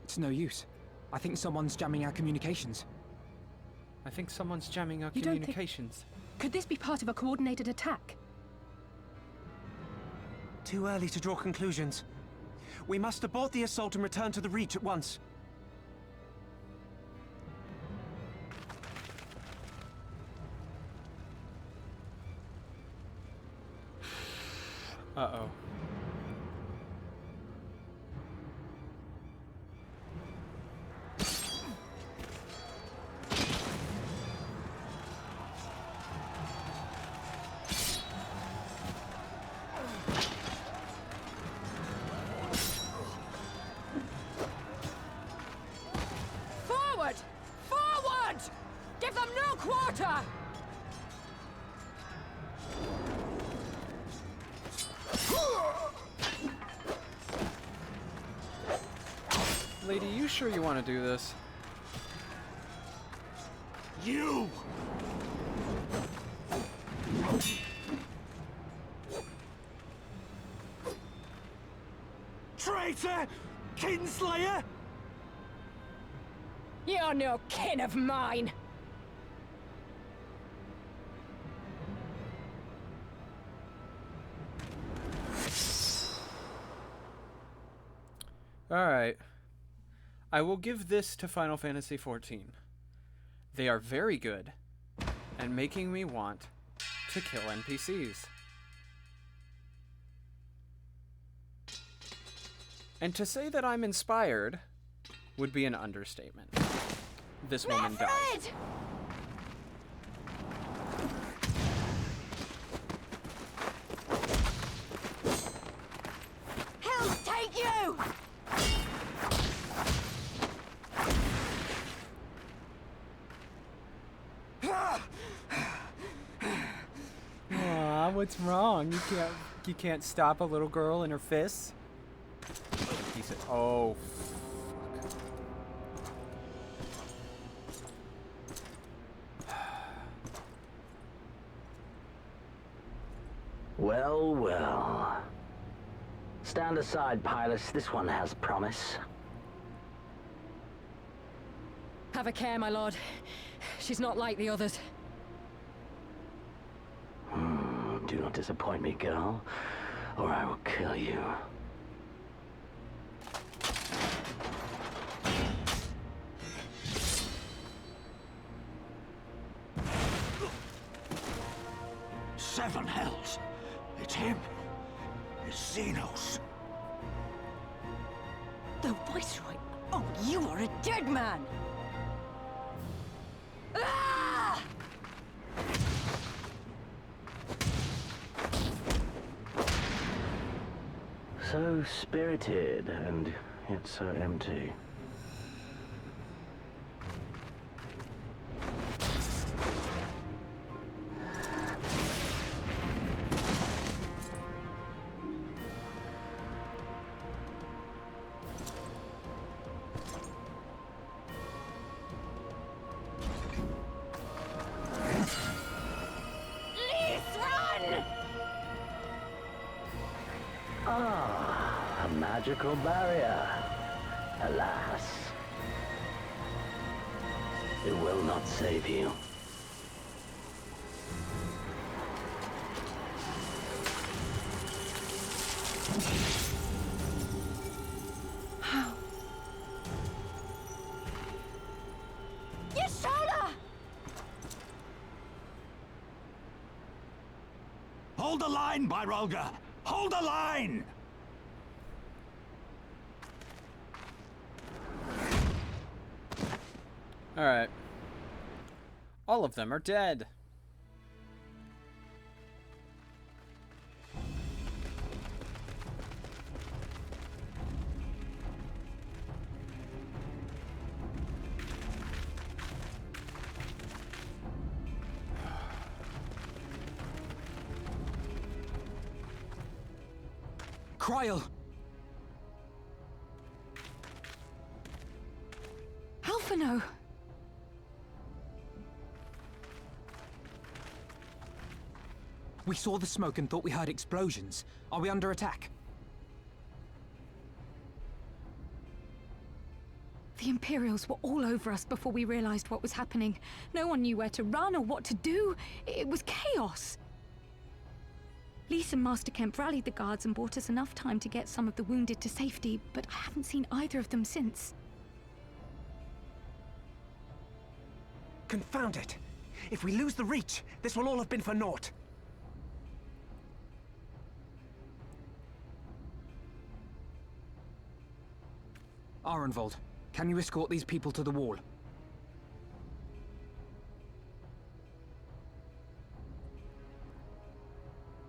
It's no use. I think someone's jamming our communications. I think someone's jamming our You don't think- communications. Could this be part of a coordinated attack? Too early to draw conclusions. We must abort the assault and return to the Reach at once. Uh-oh. Forward! Forward! Give them no quarter! Lady, you sure you want to do this? You! Traitor! Kinslayer! You're no kin of mine! Alright. I will give this to Final Fantasy XIV. They are very good at making me want to kill NPCs. And to say that I'm inspired would be an understatement. This woman does. Hell take you! Aw, what's wrong? You can't stop a little girl in her fists? He said, oh, Well, well. Stand aside, Pilus. This one has promise. Have a care, my lord. She's not like the others. Do not disappoint me, girl, or I will kill you. Seven hells! It's him! It's Xenos! The Viceroy! Oh, you are a dead man! Ah! So spirited, and yet so empty. Ah, a magical barrier. Alas. It will not save you. How? Your shoulder! Hold the line, Byrolga! Hold the line! Alright. All of them are dead. Coil! Alphino! We saw the smoke and thought we heard explosions. Are we under attack? The Imperials were all over us before we realized what was happening. No one knew where to run or what to do. It was chaos. Lise and Master Kemp rallied the guards and bought us enough time to get some of the wounded to safety, but I haven't seen either of them since. Confound it! If we lose the Reach, this will all have been for naught. Arenvold, can you escort these people to the wall?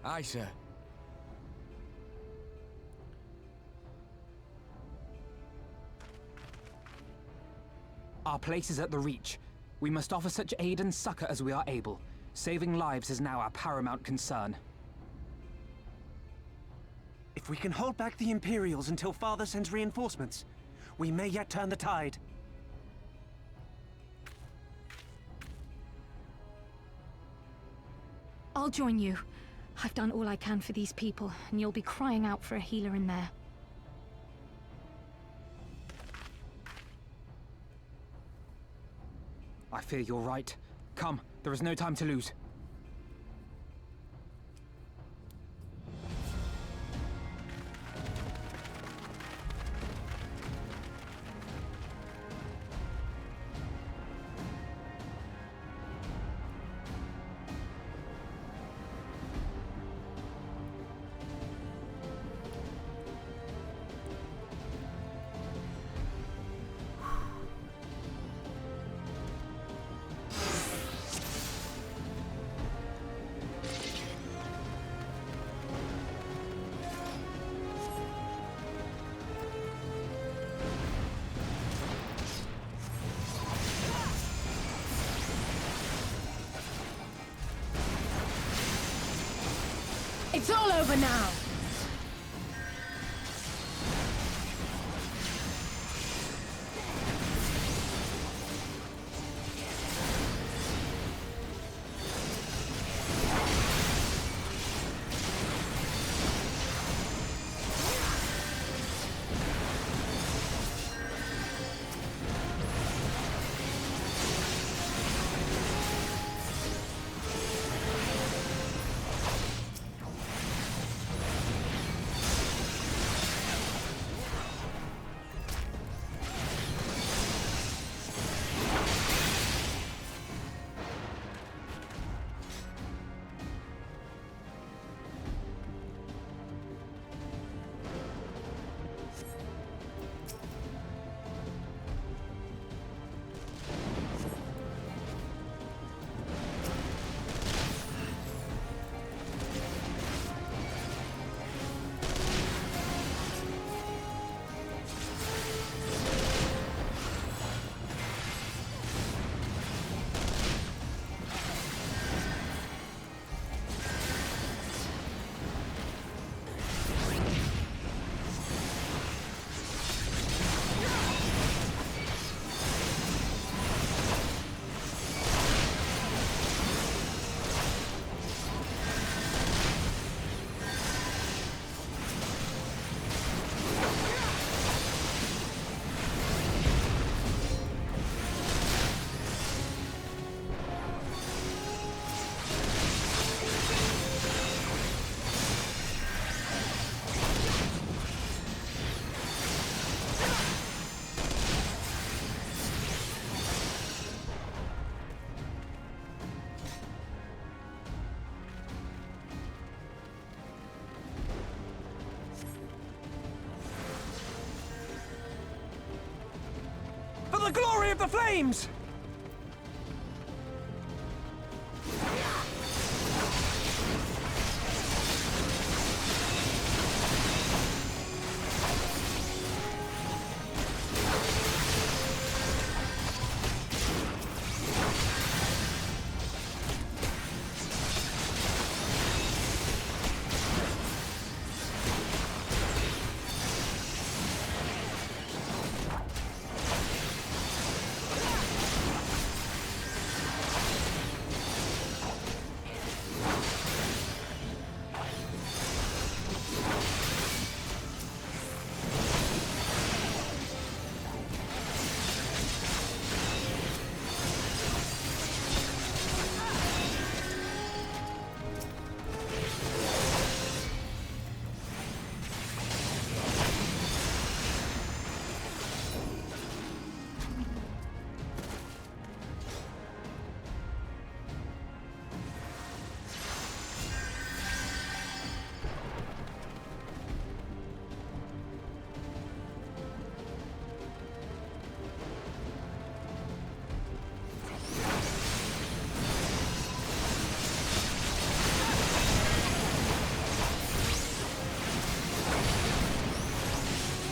Aye, sir. Our place is at the Reach. We must offer such aid and succor as we are able. Saving lives is now our paramount concern. If we can hold back the Imperials until Father sends reinforcements, we may yet turn the tide. I'll join you. I've done all I can for these people, and you'll be crying out for a healer in there. I fear you're right. Come, there is no time to lose. It's all over now! of the flames!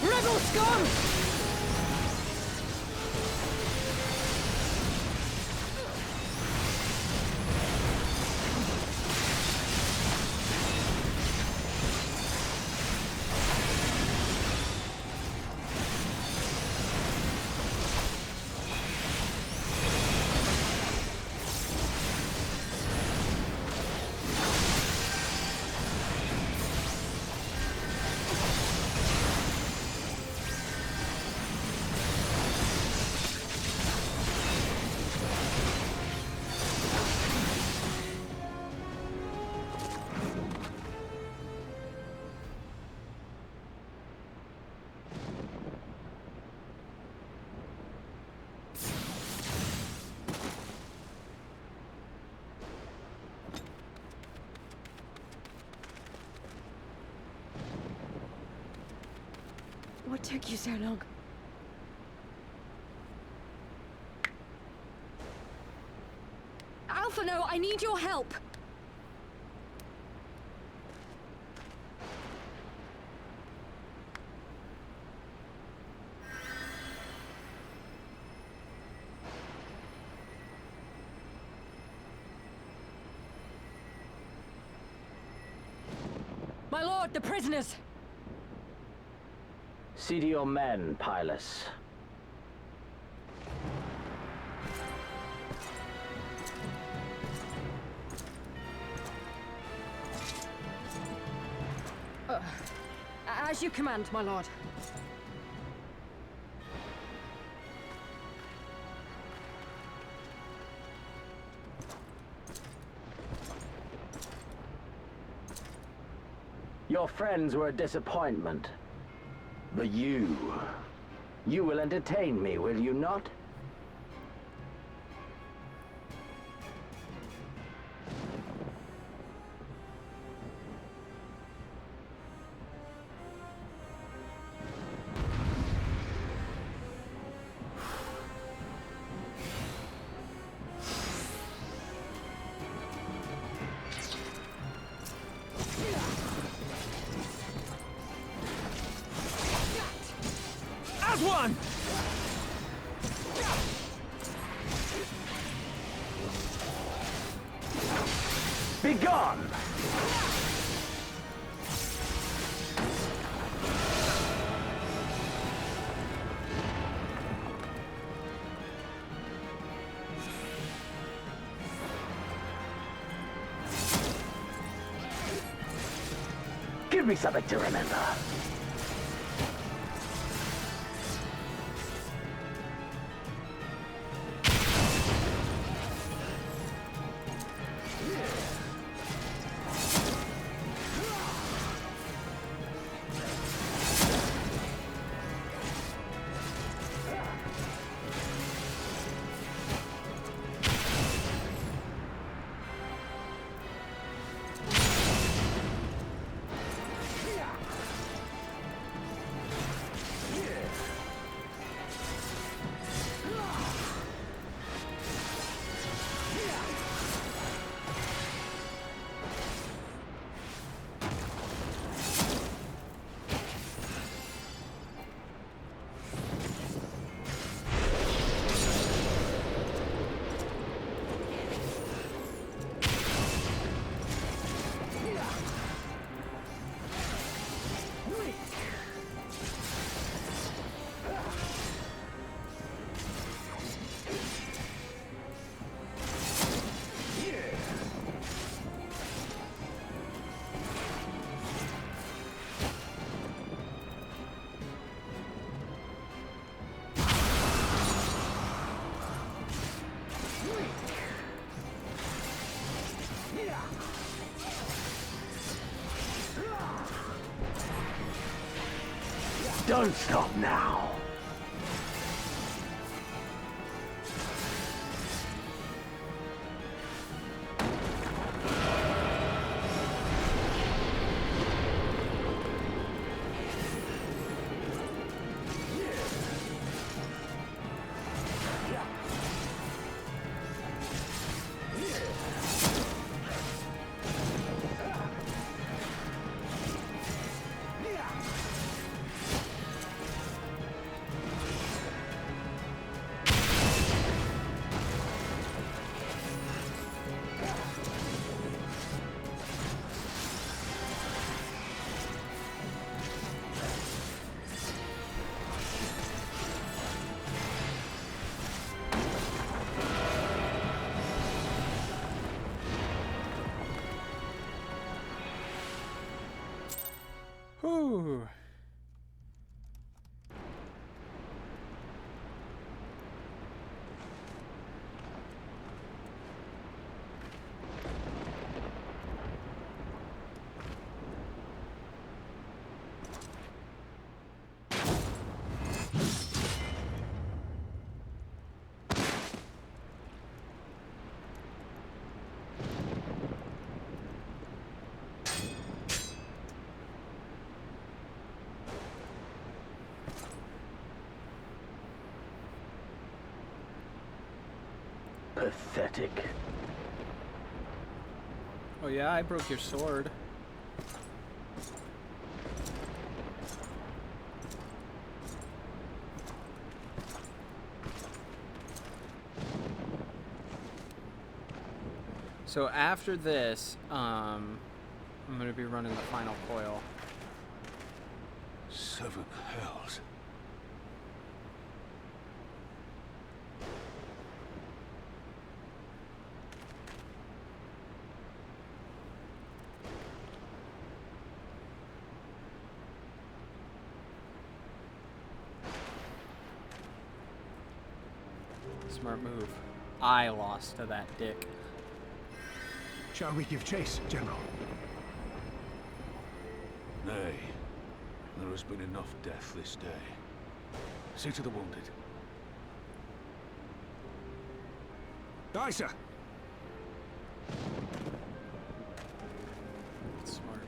Rebel scum! What took you so long? Alpha, no, I need your help! My lord, the prisoners! See to your men, Pylus. As you command, my lord. Your friends were a disappointment. But you will entertain me, will you not? As one! Be gone! Give me something to remember. Don't stop now. Whew. Pathetic. Oh yeah, I broke your sword. So after this, I'm gonna be running the final coil. 7 hells. Smart move. I lost to that dick. Shall we give chase, General? Nay. There has been enough death this day. See to the wounded. Aye, sir. Smart.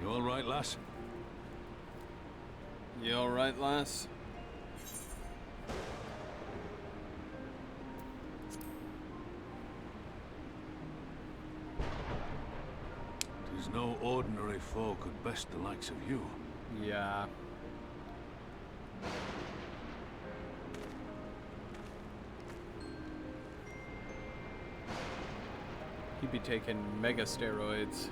You all right, lass? You alright, lass? Tis no ordinary foe could best the likes of you. Yeah. He'd be taking mega steroids.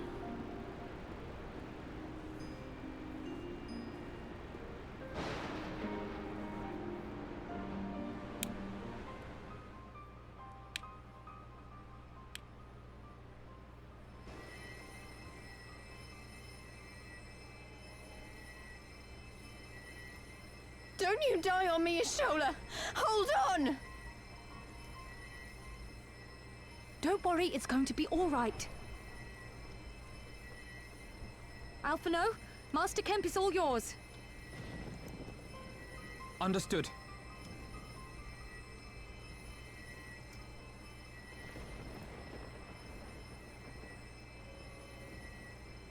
Don't you die on me, Ashola! Hold on! Don't worry, it's going to be all right. Alphino, Master Kemp is all yours. Understood.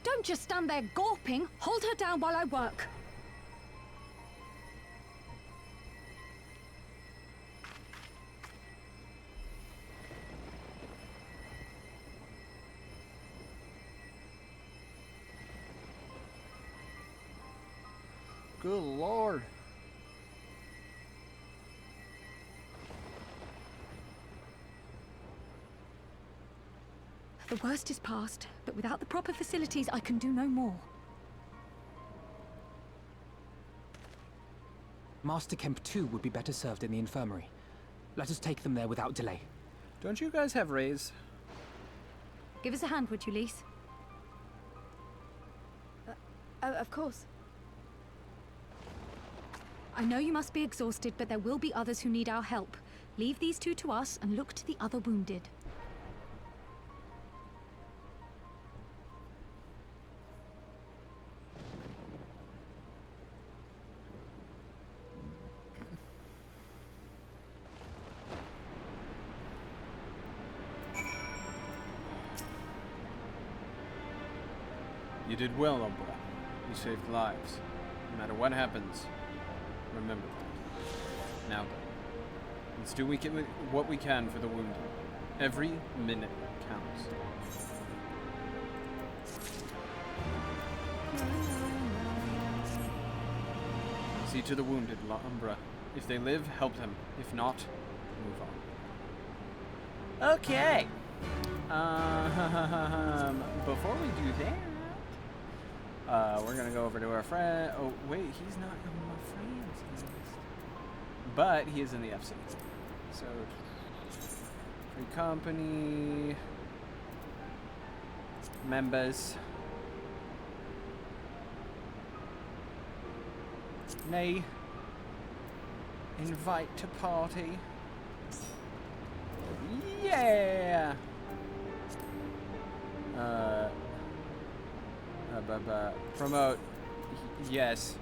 Don't just stand there gawping. Hold her down while I work. Good lord. The worst is past, but without the proper facilities, I can do no more. Master Kemp too would be better served in the infirmary. Let us take them there without delay. Don't you guys have rays? Give us a hand, would you, Lise? Of course. I know you must be exhausted, but there will be others who need our help. Leave these two to us and look to the other wounded. You did well, Umbra. You saved lives. No matter what happens, remember that. Now then, let's do what we can for the wounded. Every minute counts. See to the wounded, Umbra. If they live, help them. If not, move on. Okay. Before we do that, we're gonna go over to our friend. Oh wait, he's not in my friends list, but he is in the FC. So free company members. Nay. Invite to party. Yeah. Promote. Yes.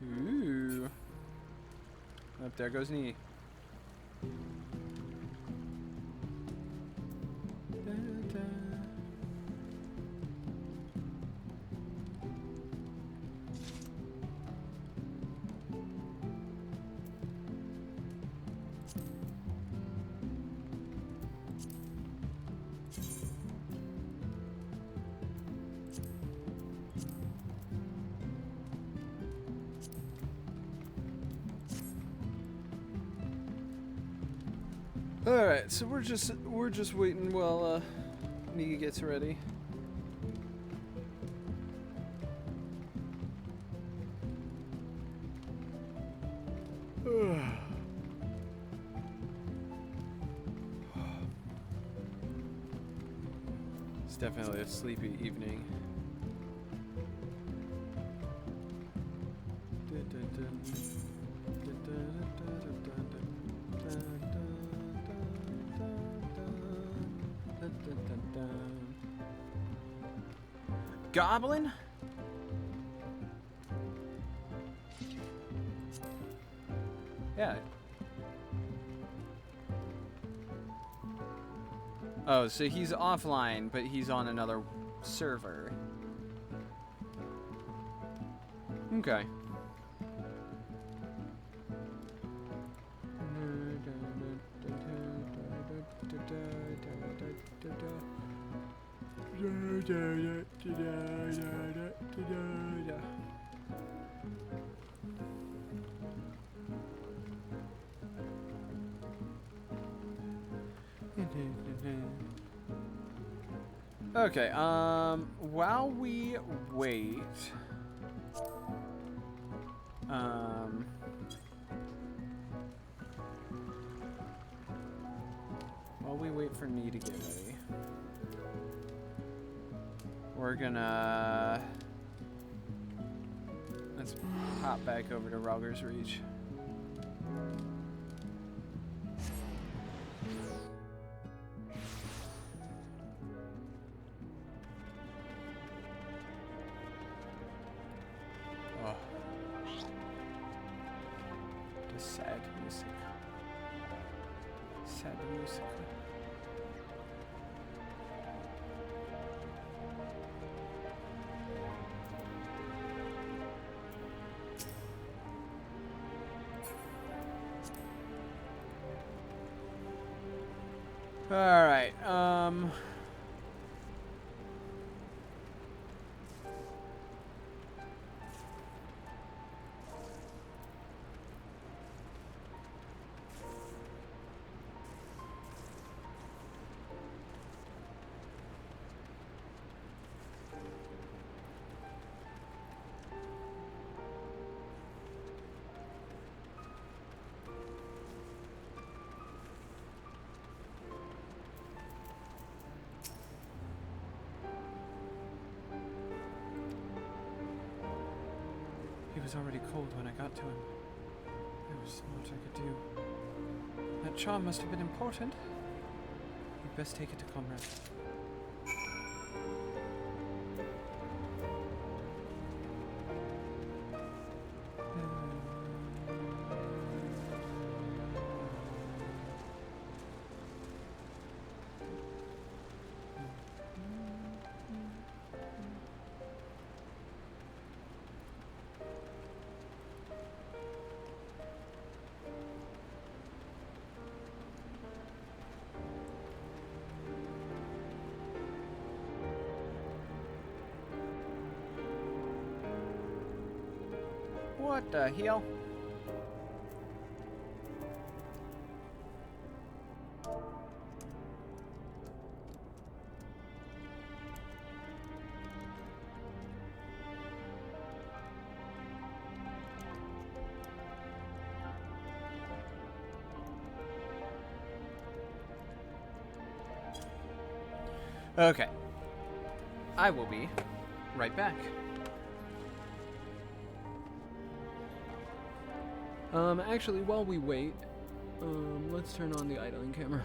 Ooh. Up there goes knee. Alright, so we're just waiting while Nika gets ready. It's definitely a sleepy evening. Goblin? Yeah. Oh, so he's offline, but he's on another server. Okay. Okay, while we wait, for me to get ready, we're gonna, let's hop back over to Rogger's Reach. Oh. The sad music. Sad music. All right. was already cold when I got to him. There was naught I could do. That charm must have been important. We'd best take it to Comrade. What the hell? Okay. I will be right back. Actually, while we wait, let's turn on the idling camera.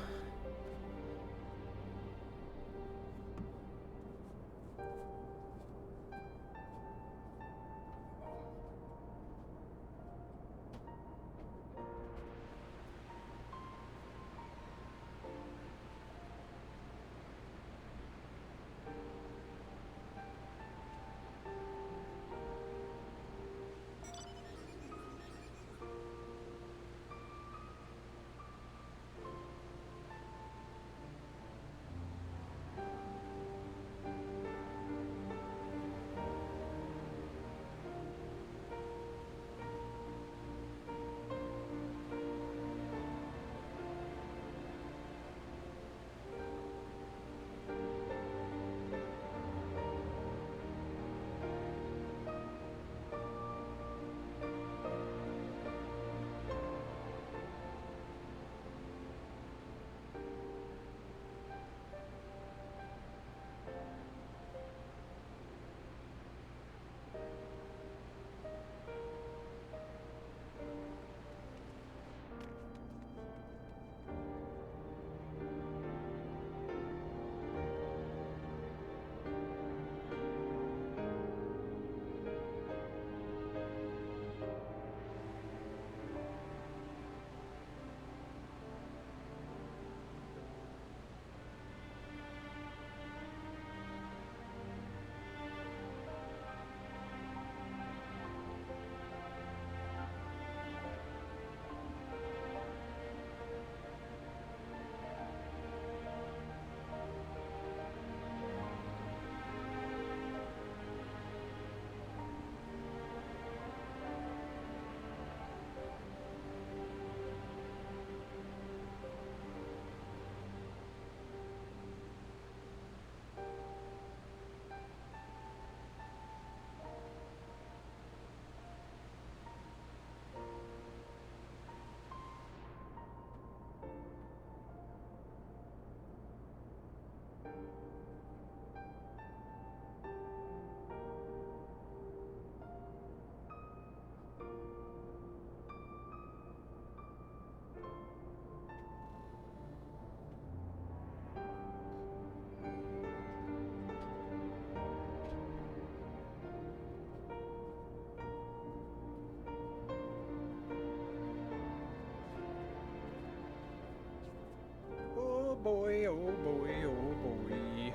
Oh boy, oh boy, oh boy.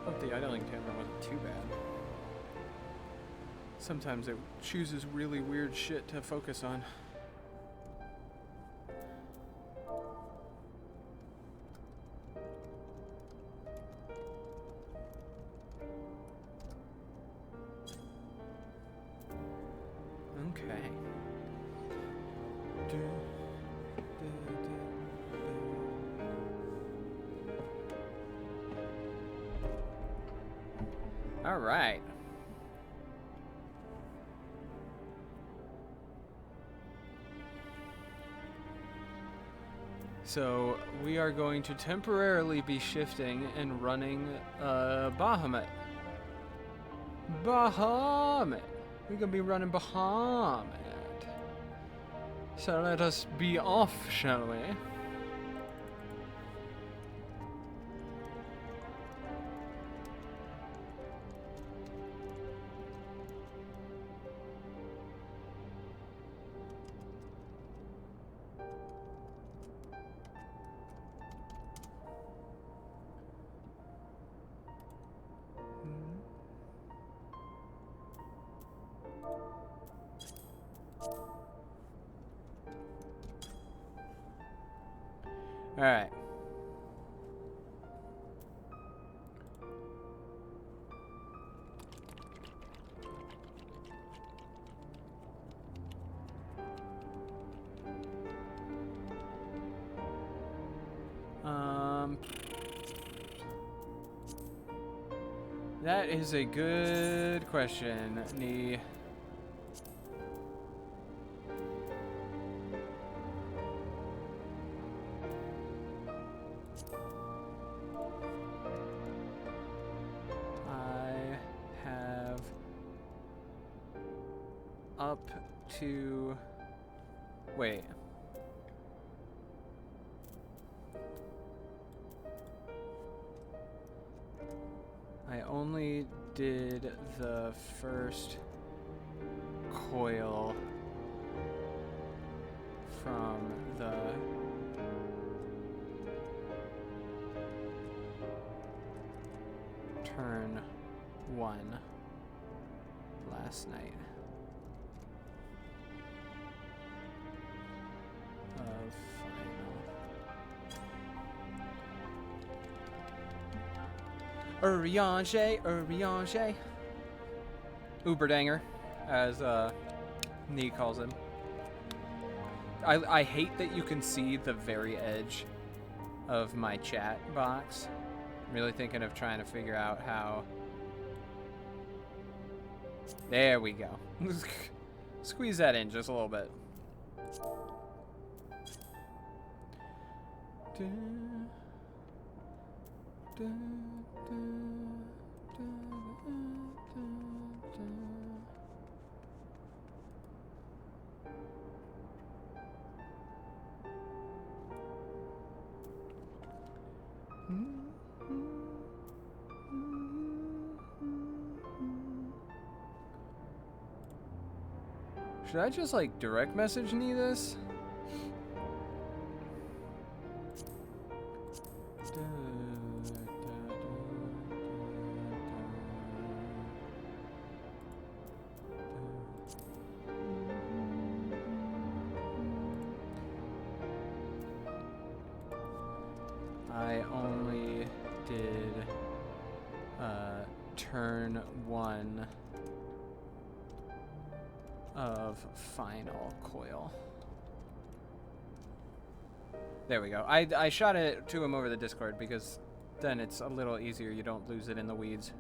Hope the idling camera wasn't too bad. Sometimes it chooses really weird shit to focus on. Okay. All right. So we are going to temporarily be shifting and running Bahamut. Bahamut! We're gonna be running Bahamut. So let us be off, shall we? All right. That is a good question, Nee. Up to... Wait. I only did the first coil from the turn 1 last night. Of final. Urianger. Uberdanger, as Nee calls him. I hate that you can see the very edge of my chat box. I'm really thinking of trying to figure out how... There we go. Squeeze that in just a little bit. Should I just like direct message Nee this? I only did turn 1 of final coil. There we go. I shot it to him over the Discord because then it's a little easier. You don't lose it in the weeds.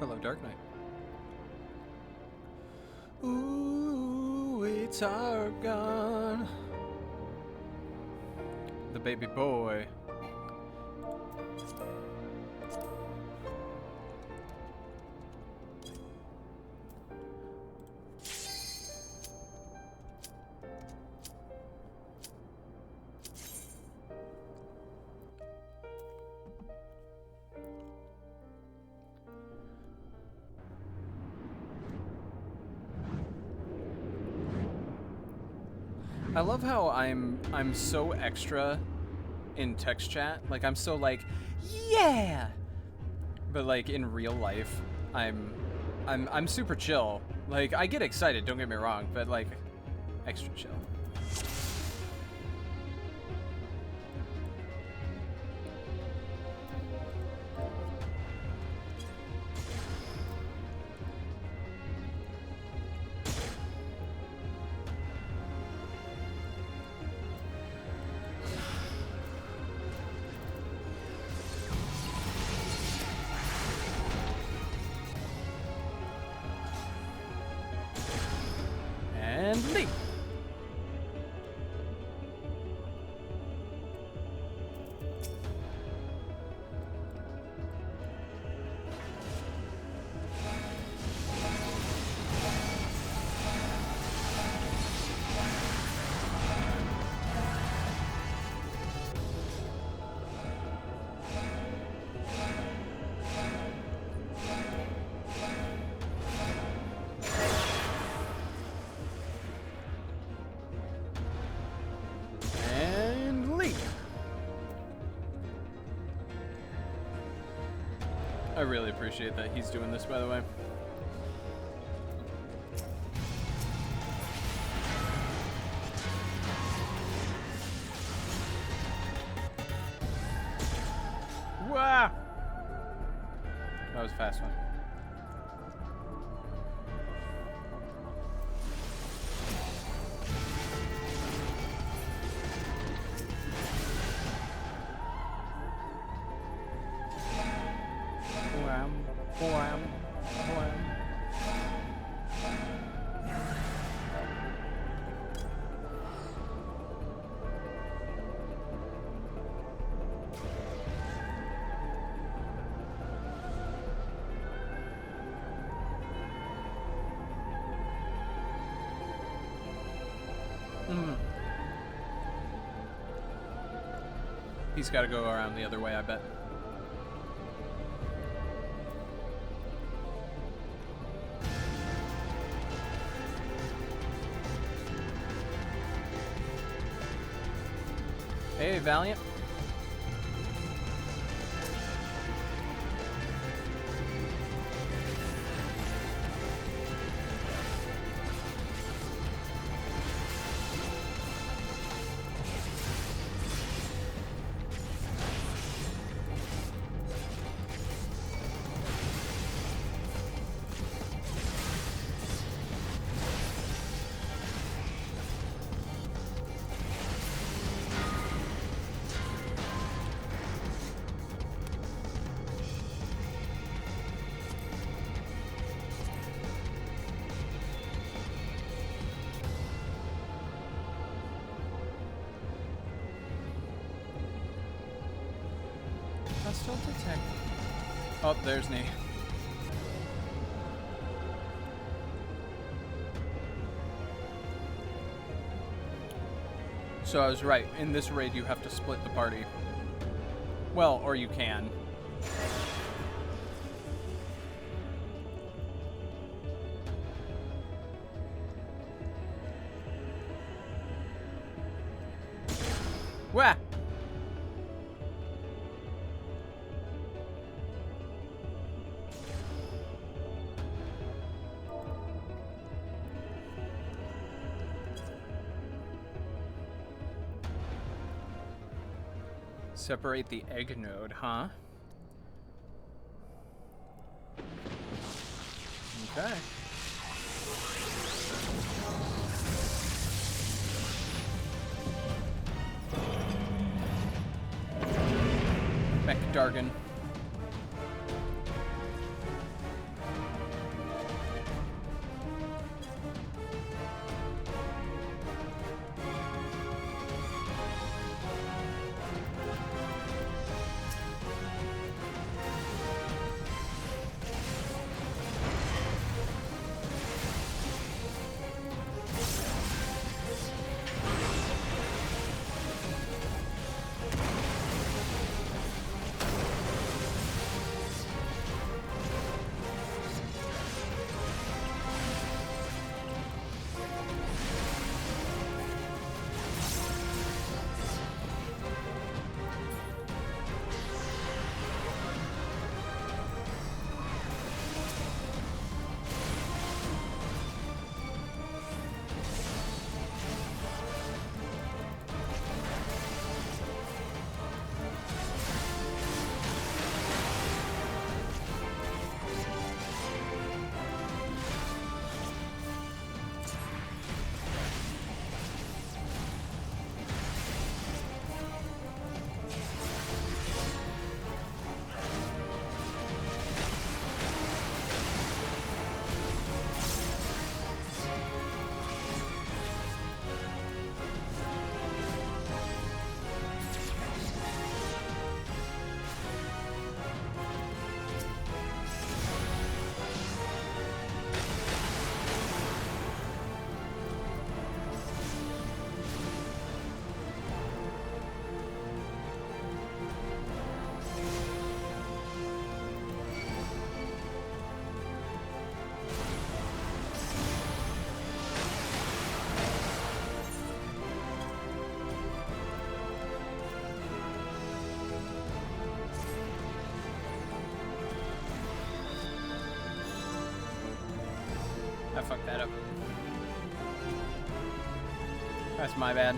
Hello, Dark Knight. Ooh, it's Argon. The baby boy. I love how I'm so extra in text chat. Like I'm so like, yeah. But like in real life, I'm super chill. Like I get excited, don't get me wrong, but like extra chill. And leap. I really appreciate that he's doing this, by the way. Wow! That was a fast one. He's got to go around the other way, I bet. Hey, Valiant. Hostile detect. Oh, there's Nee. So I was right. In this raid, you have to split the party. Well, or you can. Wah! Separate the egg node, huh? Okay. McDargan. I fucked that up. That's my bad.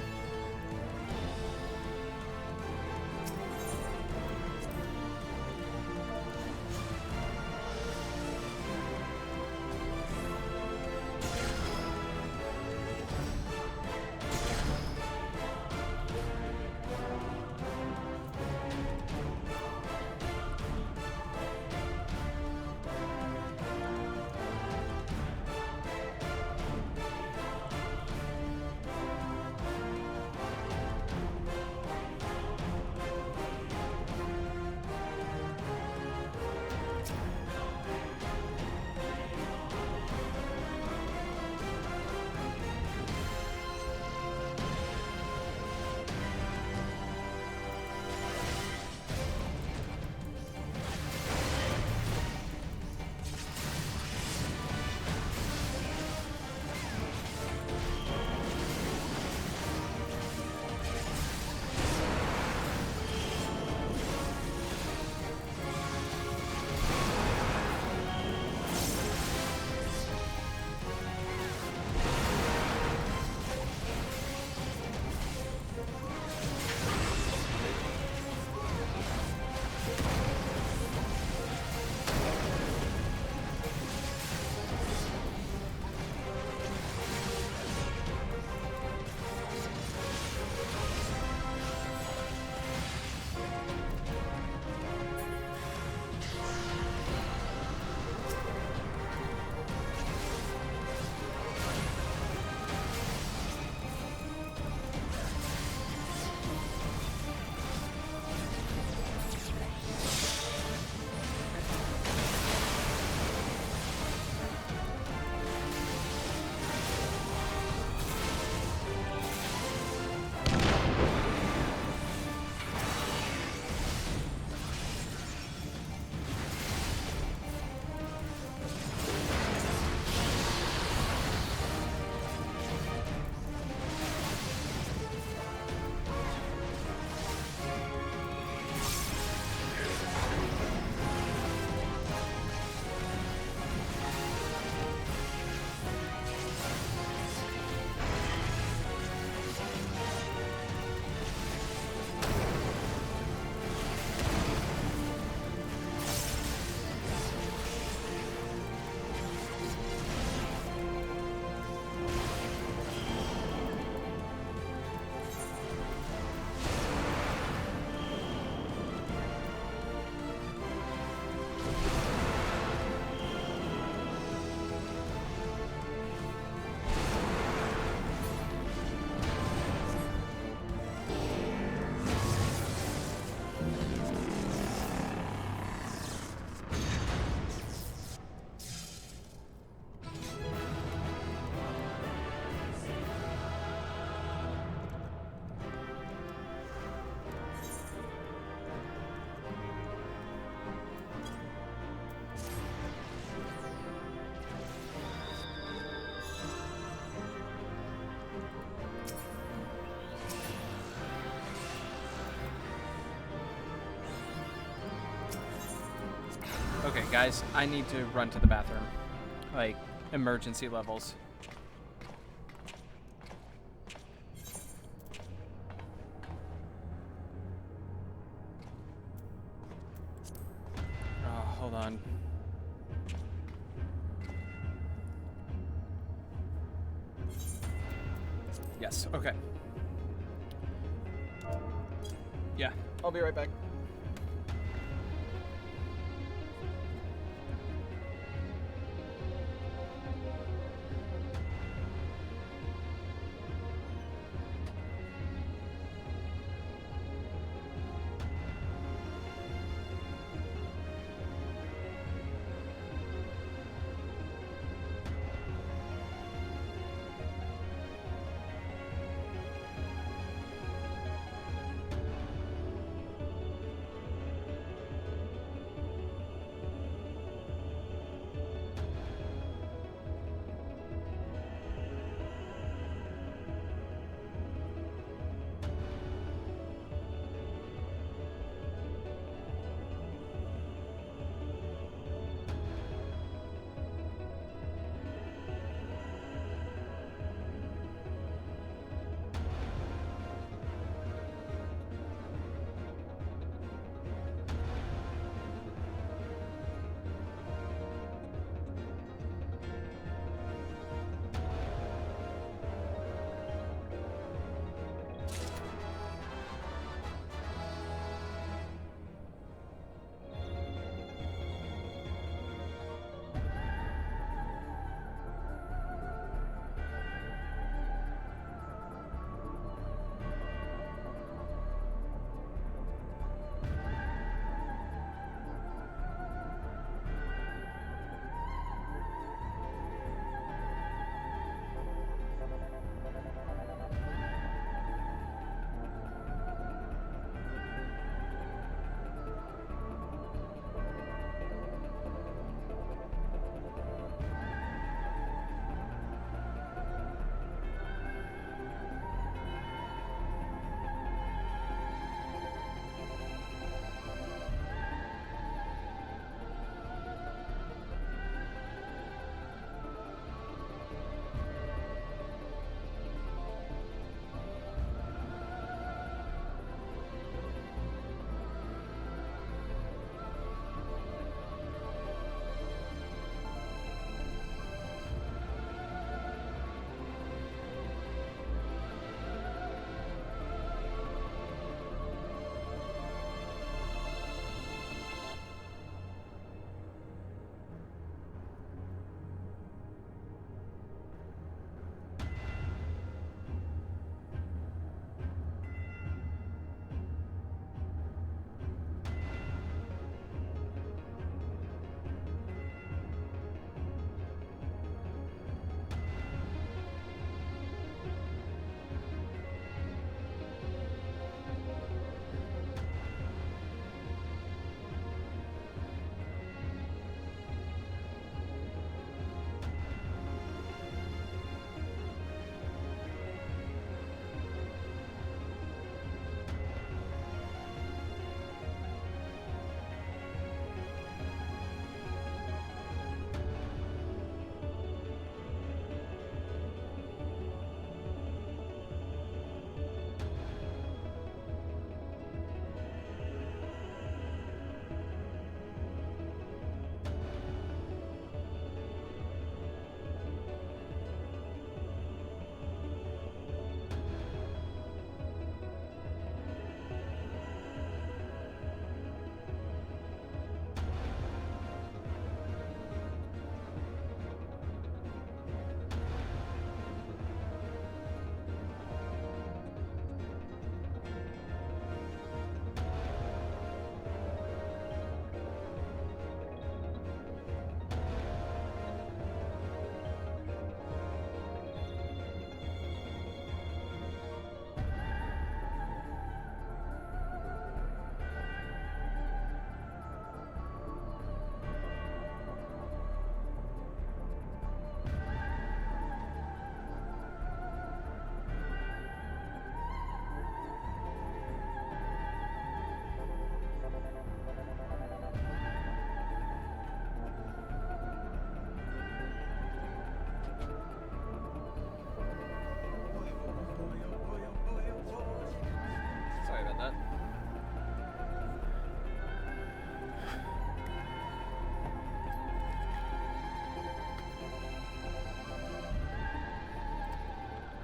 Okay, guys, I need to run to the bathroom. Like, emergency levels. Oh, hold on. Yes, okay. Yeah, I'll be right back.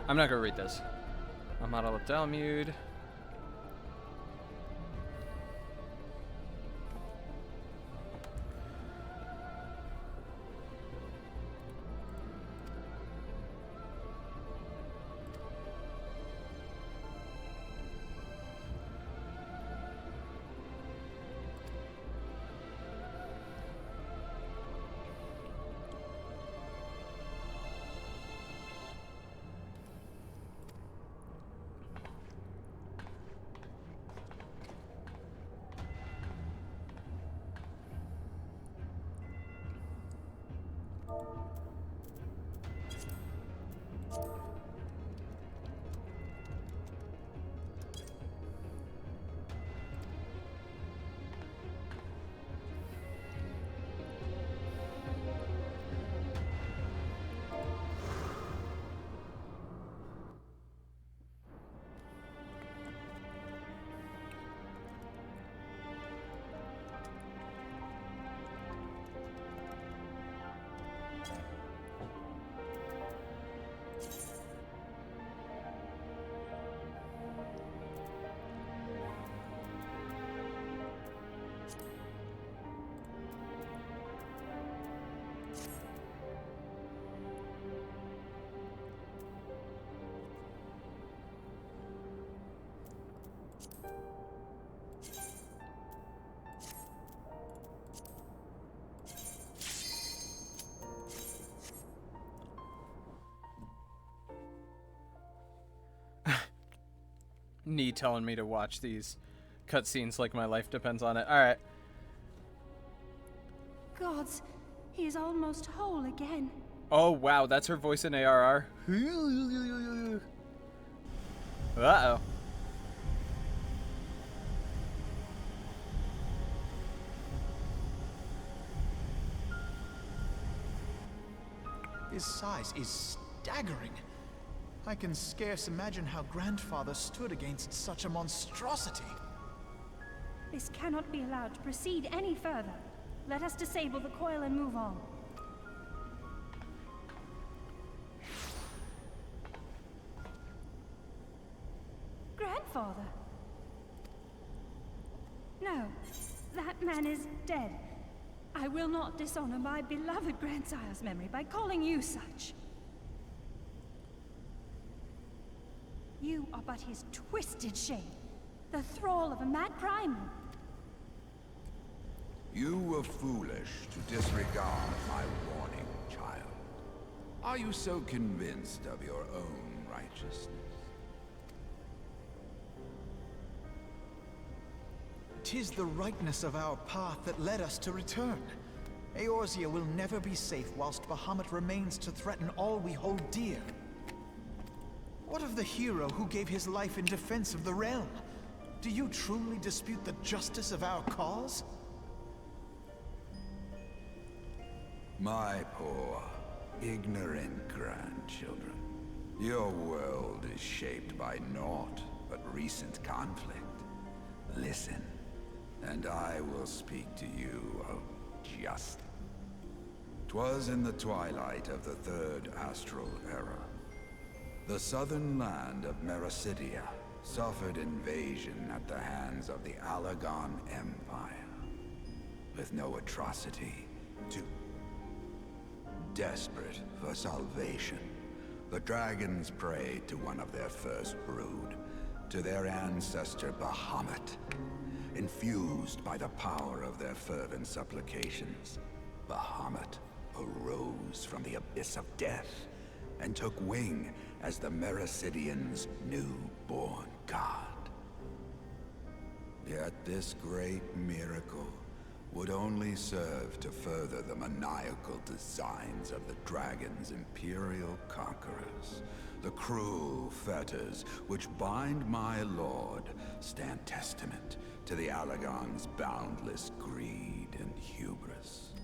I'm not gonna read this. A model of Dalmude. Nee telling me to watch these cutscenes like my life depends on it. Alright. Gods, he is almost whole again. Oh, wow, that's her voice in ARR. Uh-oh. His size is staggering. I can scarce imagine how Grandfather stood against such a monstrosity. This cannot be allowed to proceed any further. Let us disable the coil and move on. Grandfather? No, that man is dead. I will not dishonor my beloved grandsire's memory by calling you such. You are but his twisted shade, the thrall of a mad primal. You were foolish to disregard my warning, child. Are you so convinced of your own righteousness? Tis the rightness of our path that led us to return. Eorzea will never be safe whilst Bahamut remains to threaten all we hold dear. What of the hero who gave his life in defense of the realm? Do you truly dispute the justice of our cause? My poor, ignorant grandchildren. Your world is shaped by naught but recent conflict. Listen, and I will speak to you of justice. 'Twas in the twilight of the Third Astral Era. The southern land of Mericidia suffered invasion at the hands of the Alagon Empire. With no atrocity too desperate for salvation, the dragons prayed to one of their first brood, to their ancestor Bahamut. Infused by the power of their fervent supplications, Bahamut arose from the abyss of death and took wing as the Mericidians' newborn god. Yet this great miracle would only serve to further the maniacal designs of the dragon's imperial conquerors. The cruel fetters which bind my lord stand testament to the Alagon's boundless greed and hubris.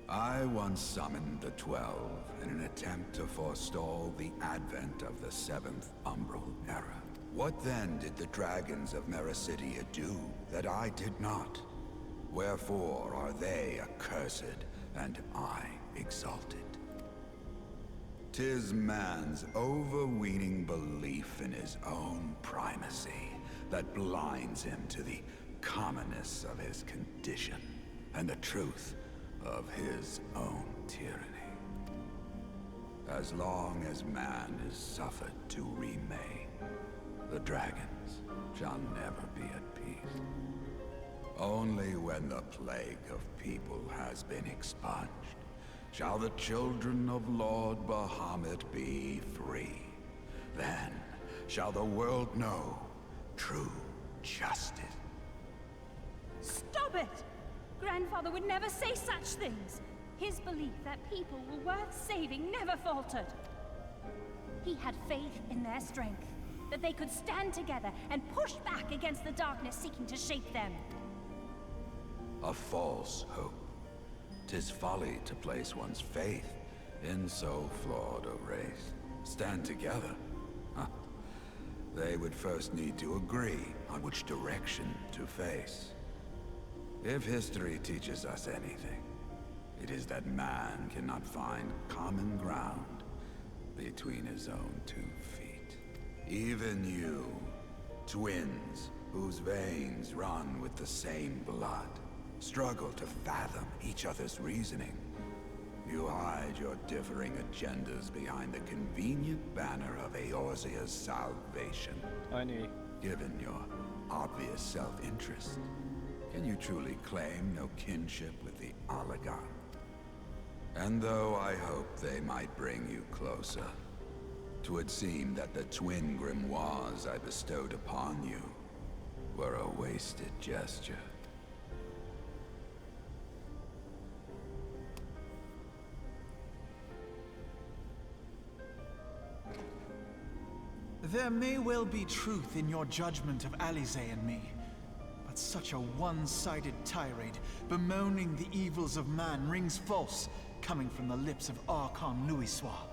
I once summoned the 12 in an attempt to forestall the advent of the 7th Umbral Era. What then did the dragons of Mericidia do that I did not? Wherefore are they accursed and I exalted? 'Tis man's overweening belief in his own primacy that blinds him to the commonness of his condition and the truth of his own tyranny. As long as man is suffered to remain, the dragons shall never be at peace. Only when the plague of people has been expunged shall the children of Lord Bahamut be free. Then shall the world know true justice. Stop it! Grandfather would never say such things. His belief that people were worth saving never faltered. He had faith in their strength, that they could stand together and push back against the darkness seeking to shape them. A false hope. 'Tis folly to place one's faith in so flawed a race. Stand together? Huh. They would first need to agree on which direction to face. If history teaches us anything, it is that man cannot find common ground between his own 2 feet. Even you, twins whose veins run with the same blood, struggle to fathom each other's reasoning. You hide your differing agendas behind the convenient banner of Eorzea's salvation. Given your obvious self-interest, can you truly claim no kinship with the Oligarch? And though I hope they might bring you closer, 'twould seem that the twin grimoires I bestowed upon you were a wasted gesture. There may well be truth in your judgment of Alize and me, but such a one-sided tirade bemoaning the evils of man rings false, coming from the lips of Archon Louisoix.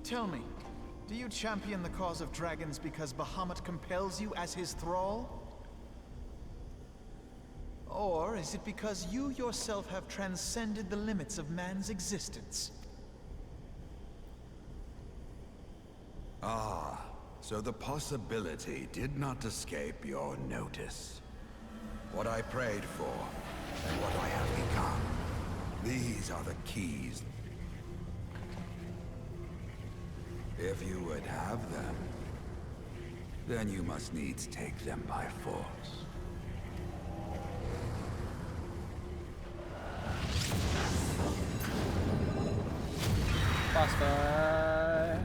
Tell me, do you champion the cause of dragons because Bahamut compels you as his thrall? Or is it because you yourself have transcended the limits of man's existence? Ah, so the possibility did not escape your notice. What I prayed for, and what I have become. These are the keys. If you would have them, then you must needs take them by force. Boss fight.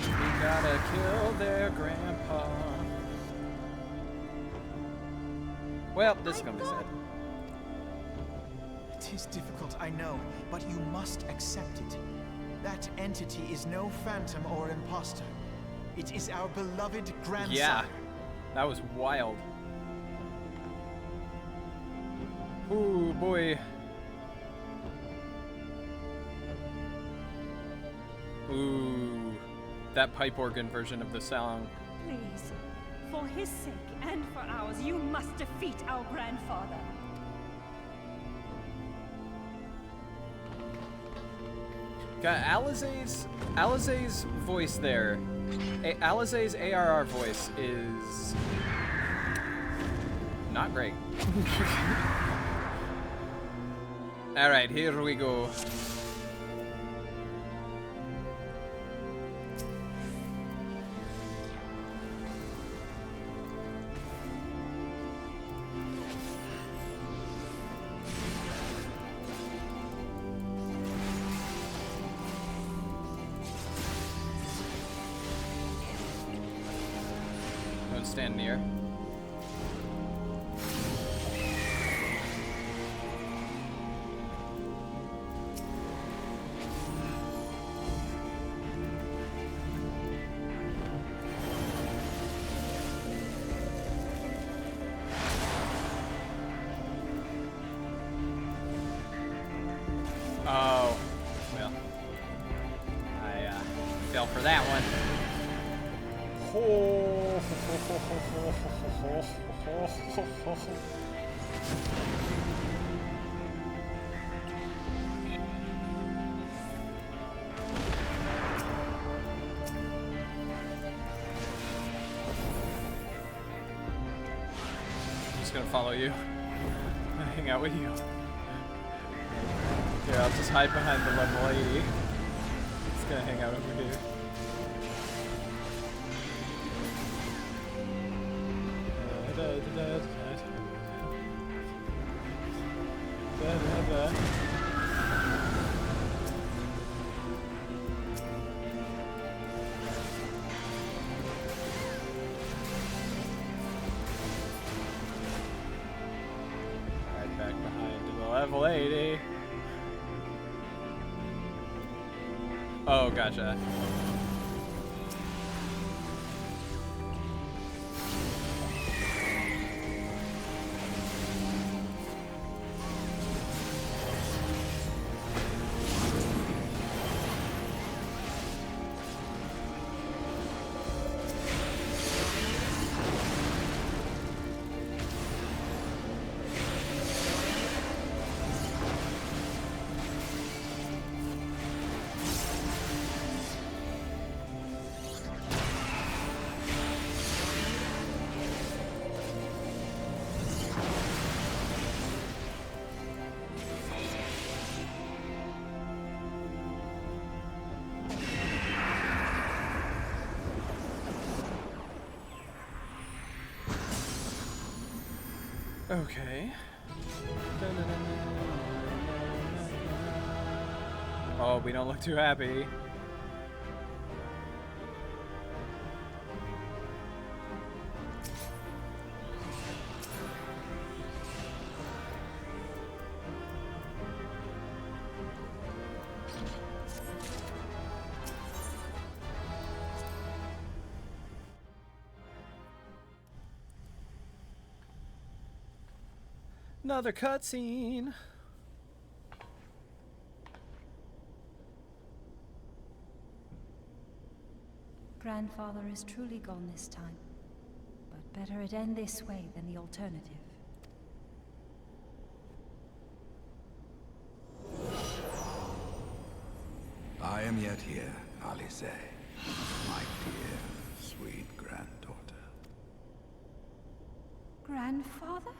We gotta kill their grandpa. Well, this is gonna be sad. It is difficult, I know, but you must accept it. That entity is no phantom or imposter. It is our beloved grandsire. Yeah, that was wild. Ooh, boy. Ooh, that pipe organ version of the song. Please, for his sake and for ours, you must defeat our grandfather. Got Alize's voice there. Alize's ARR voice is not great. All right, here we go. Don't stand near. Oh, well, I fell for that one. Just gonna follow you. Hang out with you. Here, I'll just hide behind the level 80. Just gonna hang out over here. Right back behind the level 80. Oh, gotcha. Okay. Oh, we don't look too happy. Another cutscene. Grandfather is truly gone this time. But better it end this way than the alternative. I am yet here, Alice, my dear, sweet granddaughter. Grandfather?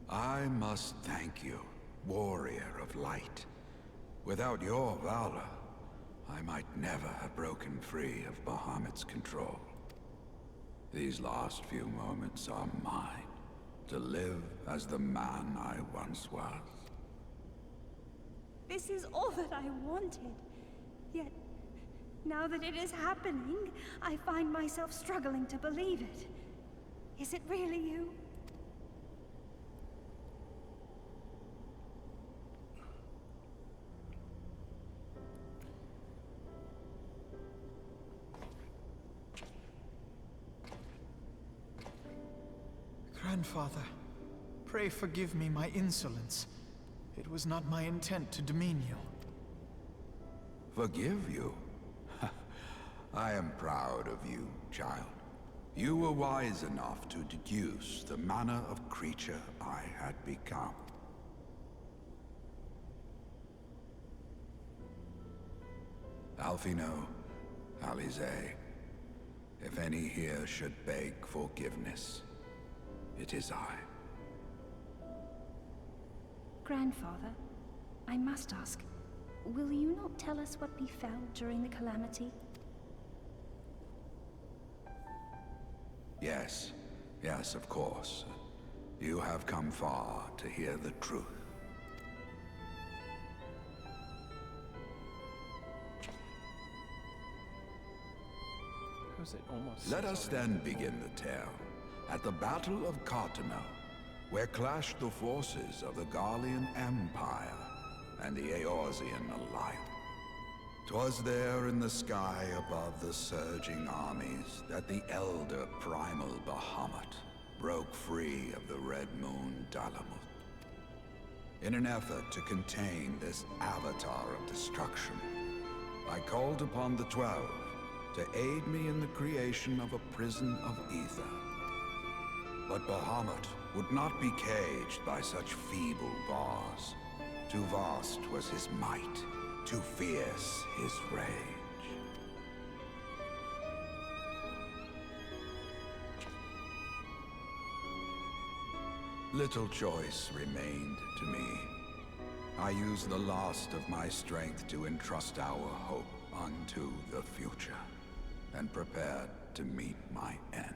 I must thank you, warrior of light. Without your valor, I might never have broken free of Bahamut's control. These last few moments are mine, to live as the man I once was. This is all that I wanted. Yet, now that it is happening, I find myself struggling to believe it. Is it really you? Grandfather, pray forgive me my insolence. It was not my intent to demean you. Forgive you? I am proud of you, child. You were wise enough to deduce the manner of creature I had become. Alfino, Alize, if any here should beg forgiveness, it is I. Grandfather, I must ask, will you not tell us what befell during the calamity? Yes, yes, of course. You have come far to hear the truth. Let us then begin the tale. At the Battle of Cartano, where clashed the forces of the Garlean Empire and the Eorzean alike. 'Twas there in the sky above the surging armies that the elder primal Bahamut broke free of the Red Moon Dalamuth. In an effort to contain this avatar of destruction, I called upon the 12 to aid me in the creation of a prison of ether. But Bahamut would not be caged by such feeble bars. Too vast was his might, too fierce his rage. Little choice remained to me. I used the last of my strength to entrust our hope unto the future, and prepared to meet my end.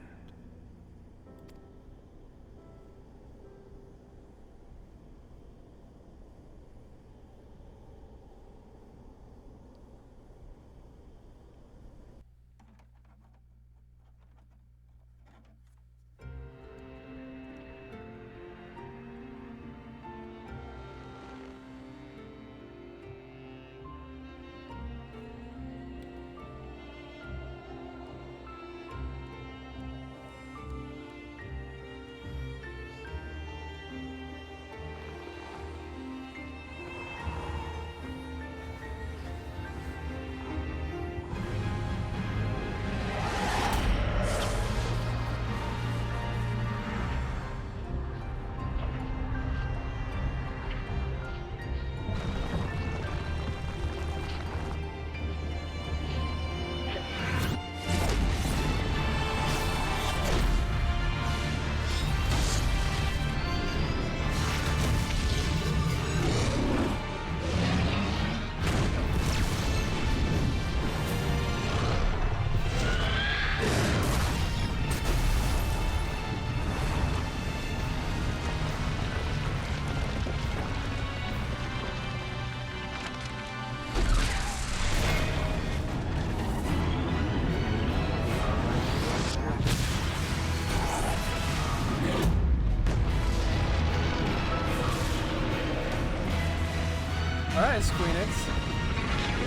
Alright, Squeenix.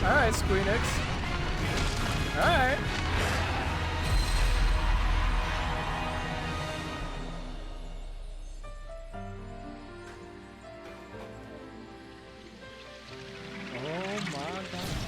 Alright, Squeenix. Alright. Oh my god.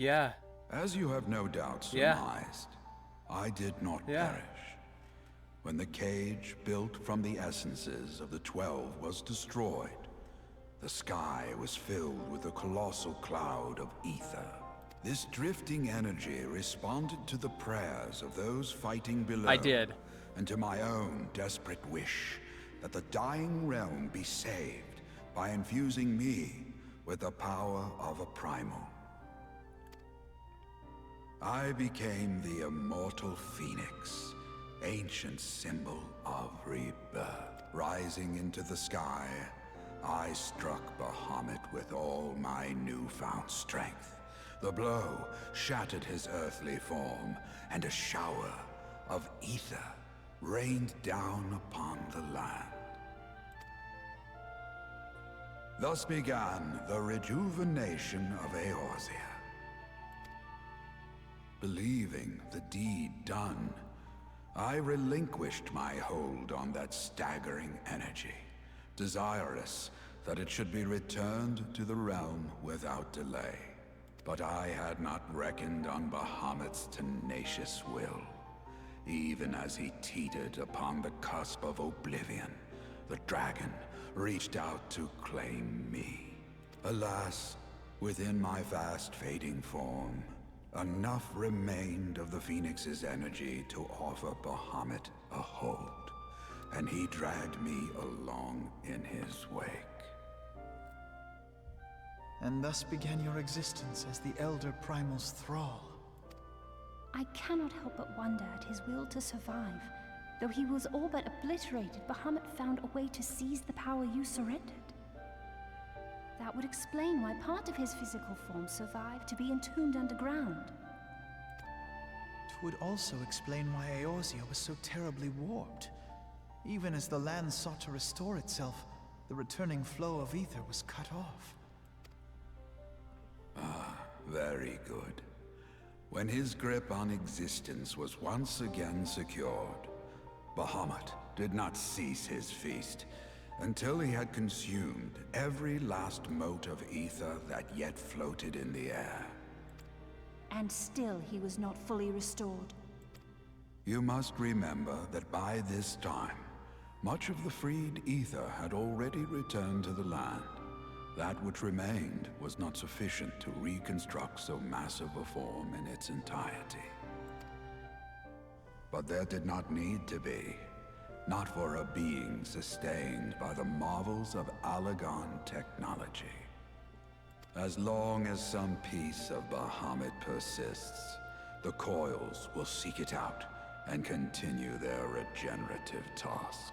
Yeah. As you have no doubt surmised, I did not perish. When the cage built from the essences of the 12 was destroyed, the sky was filled with a colossal cloud of ether. This drifting energy responded to the prayers of those fighting below. I did. And to my own desperate wish that the dying realm be saved by infusing me with the power of a primal. I became the immortal phoenix, ancient symbol of rebirth. Rising into the sky, I struck Bahamut with all my newfound strength. The blow shattered his earthly form, and a shower of ether rained down upon the land. Thus began the rejuvenation of Eorzea. Believing the deed done, I relinquished my hold on that staggering energy, desirous that it should be returned to the realm without delay. But I had not reckoned on Bahamut's tenacious will. Even as he teetered upon the cusp of oblivion, the dragon reached out to claim me. Alas, within my fast fading form, enough remained of the Phoenix's energy to offer Bahamut a hold. and he dragged me along in his wake. And thus began your existence as the Elder Primal's thrall. I cannot help but wonder at his will to survive. Though he was all but obliterated, Bahamut found a way to seize the power you surrendered. That would explain why part of his physical form survived to be entombed underground. It would also explain why Eorzea was so terribly warped. Even as the land sought to restore itself, the returning flow of ether was cut off. Ah, very good. When his grip on existence was once again secured, Bahamut did not cease his feast until he had consumed every last mote of ether that yet floated in the air. And still he was not fully restored. You must remember that by this time, much of the freed ether had already returned to the land. That which remained was not sufficient to reconstruct so massive a form in its entirety. But there did not need to be. Not for a being sustained by the marvels of Allagan technology. As long as some piece of Bahamut persists, the Coils will seek it out and continue their regenerative task.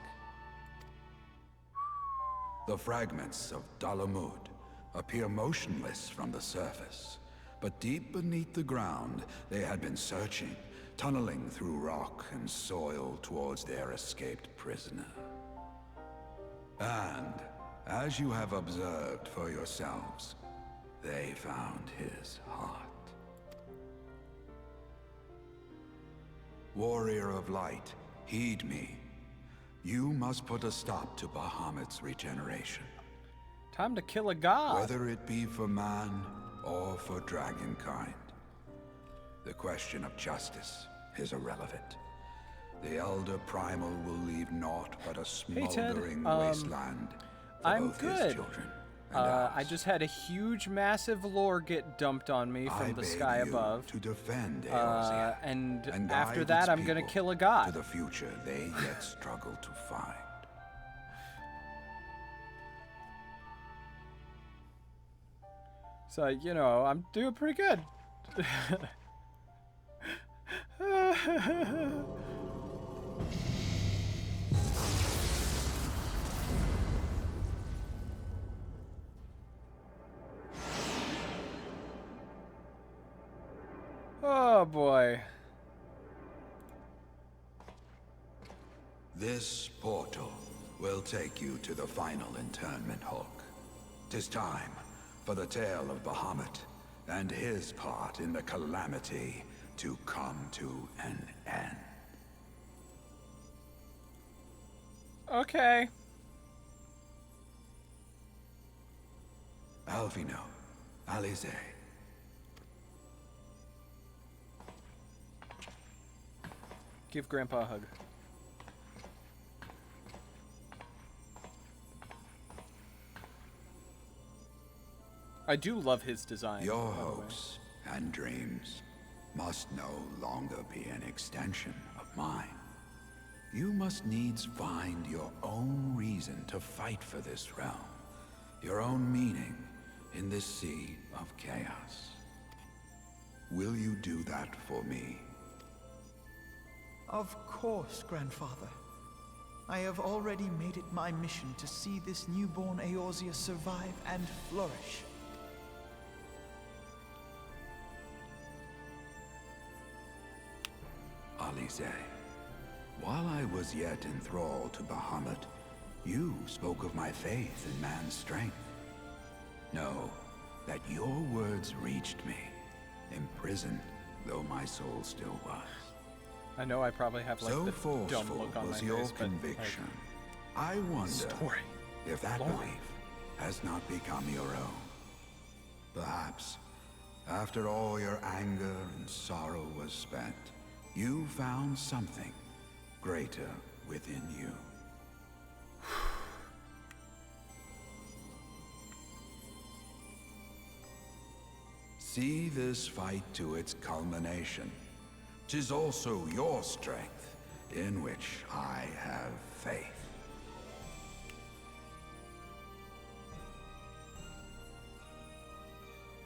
The fragments of Dalamud appear motionless from the surface, but deep beneath the ground they had been searching, tunneling through rock and soil towards their escaped prisoner. And, as you have observed for yourselves, they found his heart. Warrior of Light, heed me. You must put a stop to Bahamut's regeneration. Time to kill a god. Whether it be for man or for dragonkind. The question of justice is irrelevant. The Elder Primal will leave naught but a smoldering wasteland for I'm both good. his children and ours. I just had a huge, massive lore get dumped on me from the sky above. To defend Eorzea, and guide after its that, I'm gonna people kill a god. to the future they yet struggle to find. So, you know, I'm doing pretty good. Oh boy. This portal will take you to the final internment, Hulk. 'Tis time for the tale of Bahamut and his part in the calamity to come to an end. Okay. Alvino, Alize. Give Grandpa a hug. I do love his design. Your hopes and dreams must no longer be an extension of mine. You must needs find your own reason to fight for this realm, your own meaning in this sea of chaos. Will you do that for me? Of course, Grandfather. I have already made it my mission to see this newborn Eorzea survive and flourish. Alize, while I was yet enthralled to Bahamut, you spoke of my faith in man's strength. Know that your words reached me, imprisoned though my soul still was. I know I probably have like So the forceful dumb look on was my your face, but, conviction. like, I wonder story. if that Lore. belief has not become your own. Perhaps, after all your anger and sorrow was spent, you found something greater within you. See this fight to its culmination. 'Tis also your strength in which I have faith.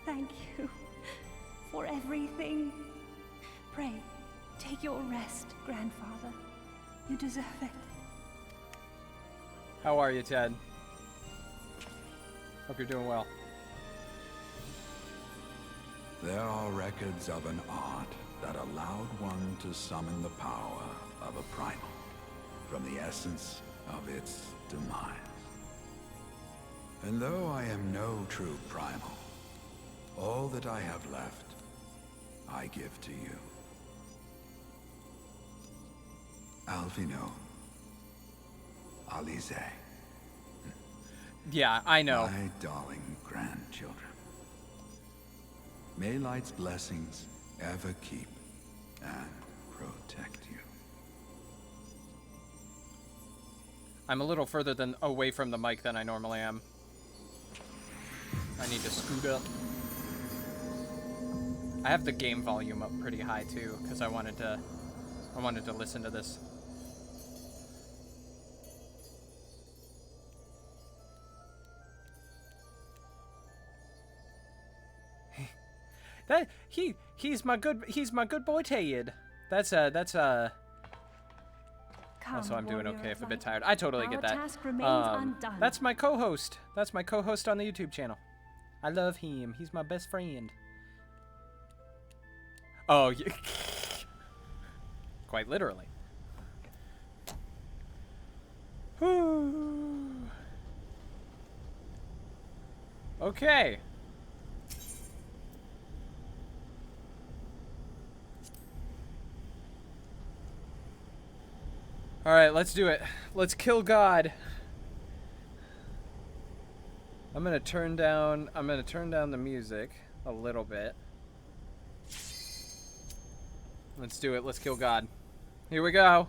Thank you for everything. Pray, take your rest, grandfather. You deserve it. How are you, Ted? Hope you're doing well. There are records of an art that allowed one to summon the power of a primal from the essence of its demise. And though I am no true primal, all that I have left, I give to you. Alvino. Alize. Yeah, I know. My darling grandchildren. May Light's blessings ever keep and protect you. I'm a little further away from the mic than I normally am. I need to scoot up. I have the game volume up pretty high too, because I wanted to listen to this. He's my good boy Ted. That's also I'm doing okay if a bit tired. I totally get that. That's my co-host. That's my co-host on the YouTube channel. I love him. He's my best friend. Oh, yeah. Quite literally. Okay. All right, let's do it. Let's kill God. I'm gonna turn down the music a little bit. Let's do it. Let's kill God. Here we go.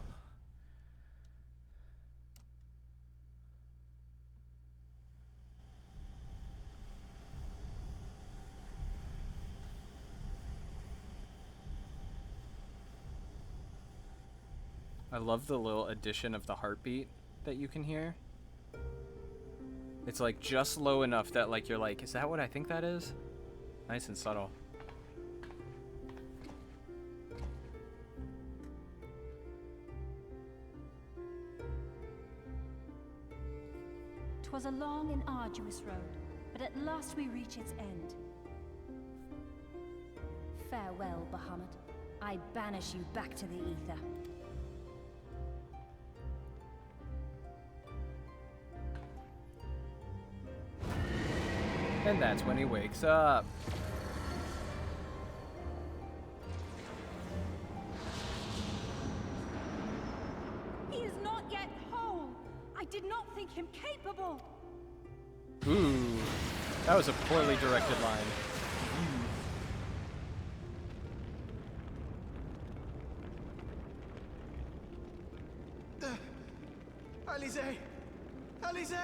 I love the little addition of the heartbeat that you can hear. It's like just low enough that like you're like, is that what I think that is? Nice and subtle. 'Twas a long and arduous road, but at last we reach its end. Farewell, Bahamut. I banish you back to the ether. And that's when he wakes up. He is not yet whole. I did not think him capable. Ooh, that was a poorly directed line. Alize! Alize!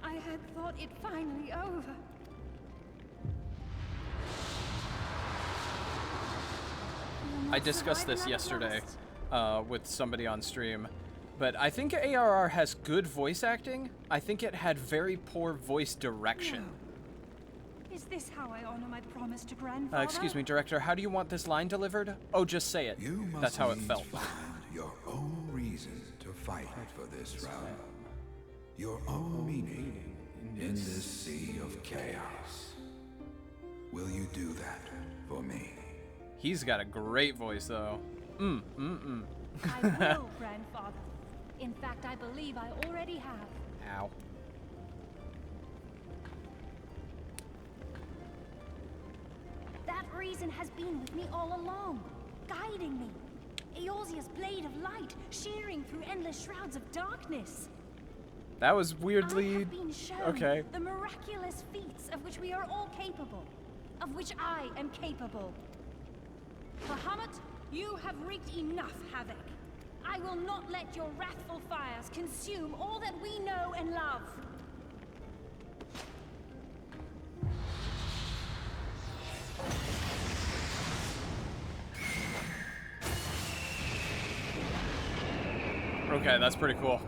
I had thought it finally over. I discussed this yesterday with somebody on stream, but I think ARR has good voice acting. I think it had very poor voice direction. No. Is this how I honor my promise to grandfather? Excuse me, director, how do you want this line delivered? Oh, just say it. That's how it felt. Find your own reason to fight for this realm. Your own meaning in this sea of chaos. Will you do that for me? He's got a great voice, though. I will, grandfather. In fact, I believe I already have. Ow. That reason has been with me all along, guiding me. Eorzea's blade of light, shearing through endless shrouds of darkness. That was weirdly... I have been shown okay. the miraculous feats of which we are all capable, of which I am capable. Bahamut, you have wreaked enough havoc. I will not let your wrathful fires consume all that we know and love. Okay, that's pretty cool.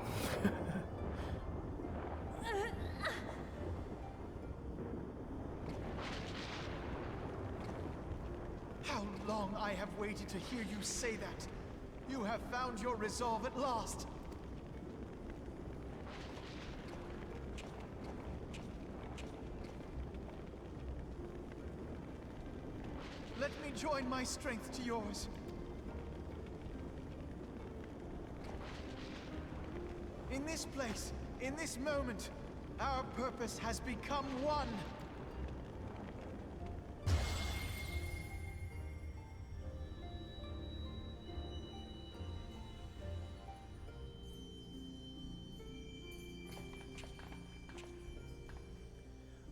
How long I have waited to hear you say that. You have found your resolve at last. Let me join my strength to yours. In this place, in this moment, our purpose has become one.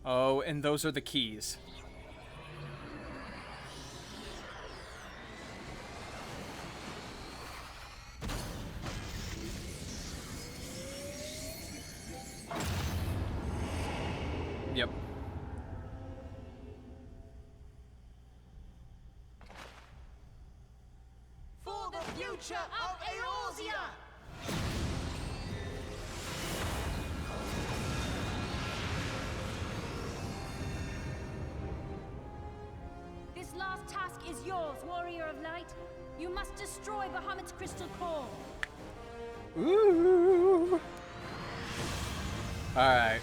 Oh, and those are the keys. Yep. For the future of Eorzea! This last task is yours, Warrior of Light. You must destroy Bahamut's crystal core. Ooh. Alright.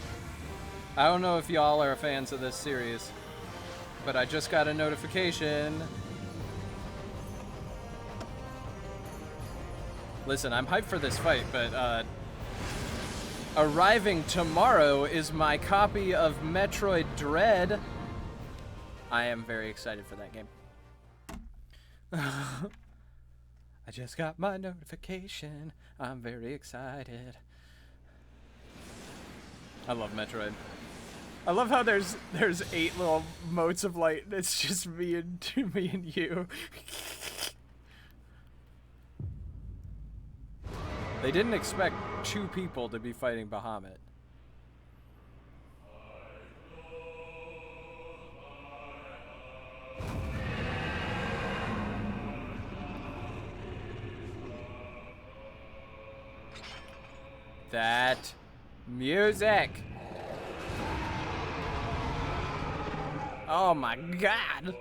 I don't know if y'all are fans of this series, but I just got a notification. Listen, I'm hyped for this fight, but arriving tomorrow is my copy of Metroid Dread. I am very excited for that game. I just got my notification. I'm very excited. I love Metroid. I love how there's 8 little motes of light. It's just me and you. They didn't expect 2 people to be fighting Bahamut. That music. Oh my god.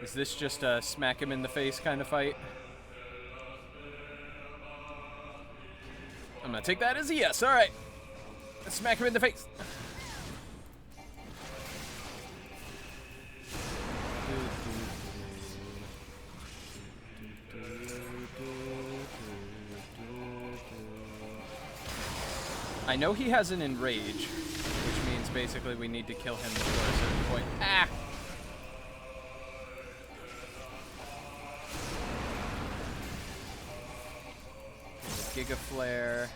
Is this just a smack him in the face kind of fight? I'm gonna take that as a yes. All right. Let's smack him in the face. I know he has an enrage, which means basically we need to kill him before a certain point. Ah! Giga Flare.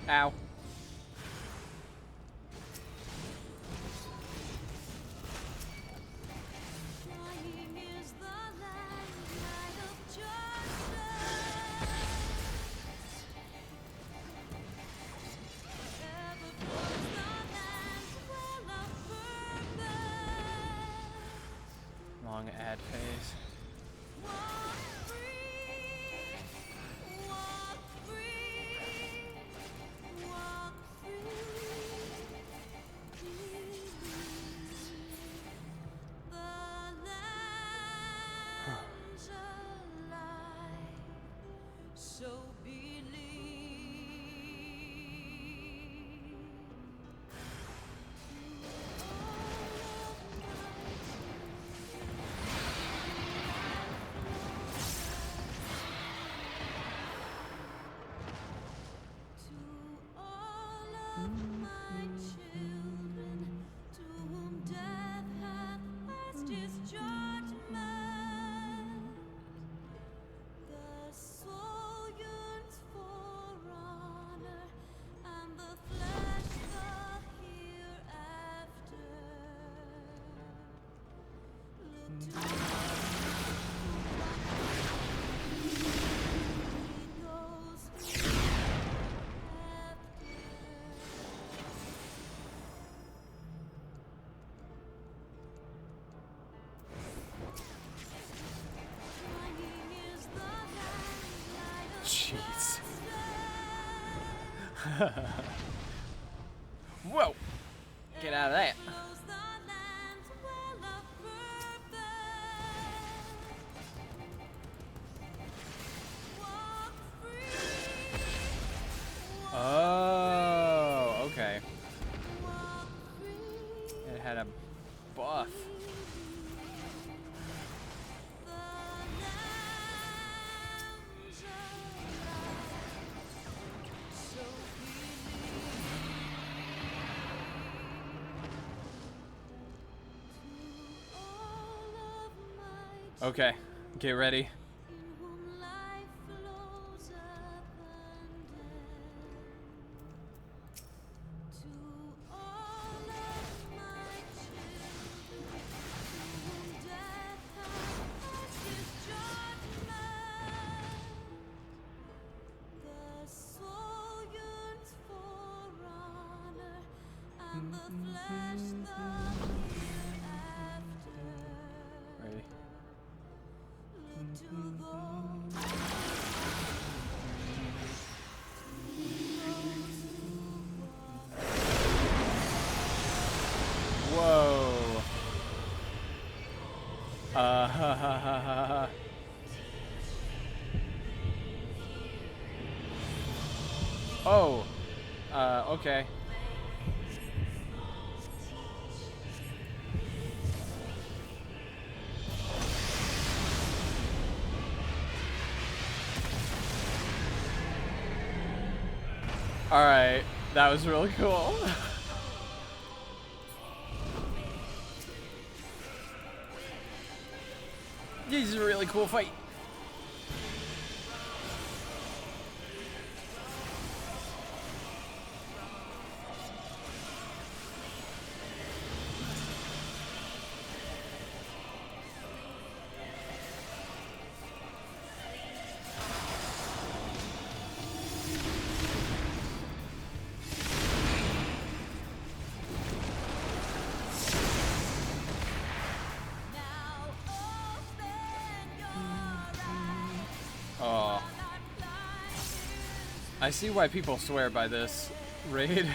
Ow. Long ad phase. Jeez. Whoa! Get out of that. Oh, okay. It had a buff. Okay, get ready. Ready? Whoa. Ha ha ha ha ha. Oh. Okay. Alright, that was really cool. This is a really cool fight. Oh. I see why people swear by this raid.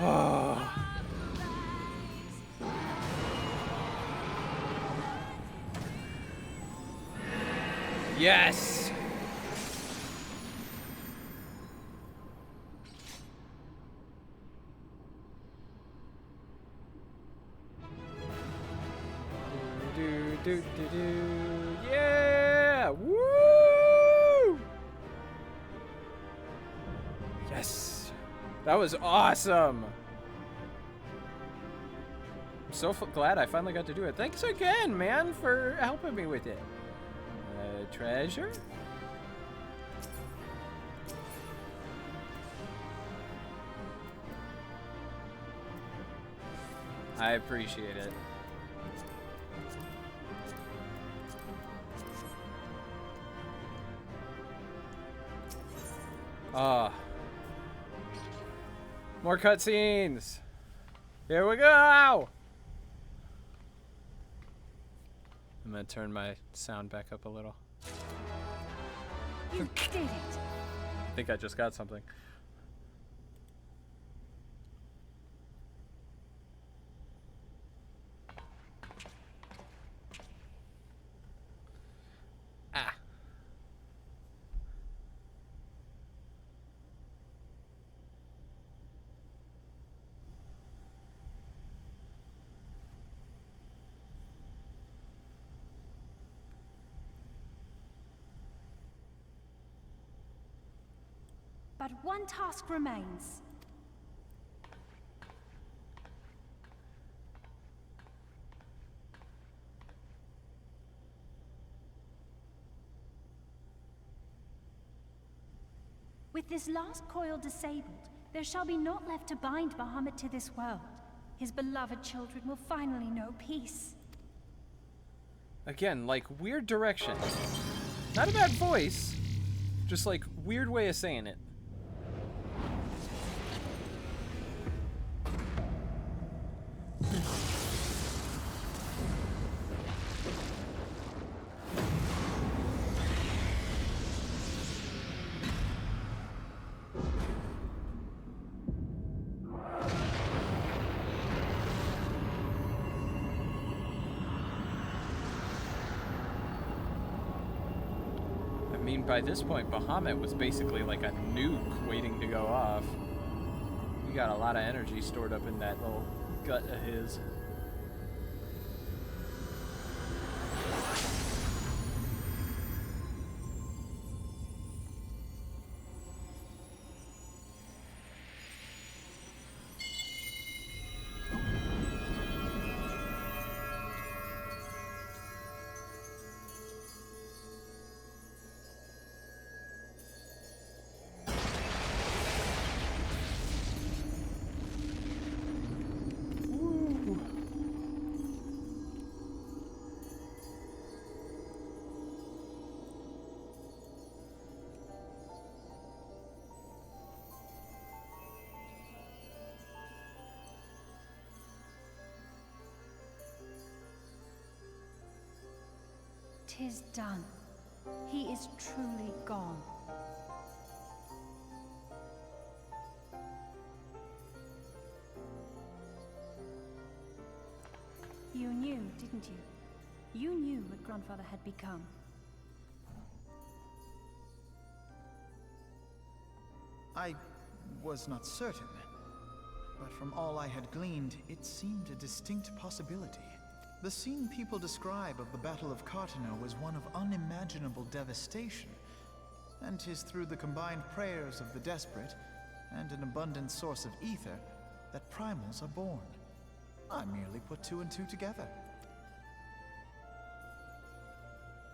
Oh. Yes! Do. Yeah! Woo! Yes! That was awesome! I'm so glad I finally got to do it. Thanks again, man, for helping me with it. Treasure? I appreciate it. Ah. More cutscenes. Here we go. I'm gonna turn my sound back up a little. You did it. I think I just got something. Ah. But one task remains. With this last coil disabled, there shall be naught left to bind Bahamut to this world. His beloved children will finally know peace. Again, like, weird direction. Not a bad voice, just like weird way of saying it. mean, by this point, Bahamut was basically like a nuke waiting to go off. He got a lot of energy stored up in that little gut of his. "'Tis done. He is truly gone." You knew, didn't you? You knew what Grandfather had become. I was not certain, but from all I had gleaned, it seemed a distinct possibility. The scene people describe of the Battle of Cartano was one of unimaginable devastation, and 'tis through the combined prayers of the desperate and an abundant source of ether that primals are born. I merely put two and two together.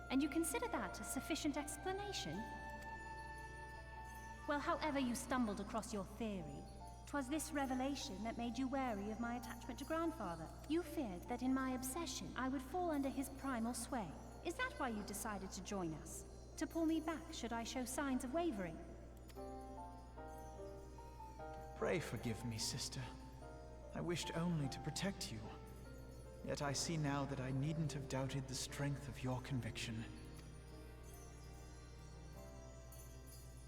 And you consider that a sufficient explanation? Well, however you stumbled across your theory, 'twas this revelation that made you wary of my attachment to Grandfather. You feared that in my obsession, I would fall under his primal sway. Is that why you decided to join us? To pull me back should I show signs of wavering? Pray forgive me, sister. I wished only to protect you. Yet I see now that I needn't have doubted the strength of your conviction.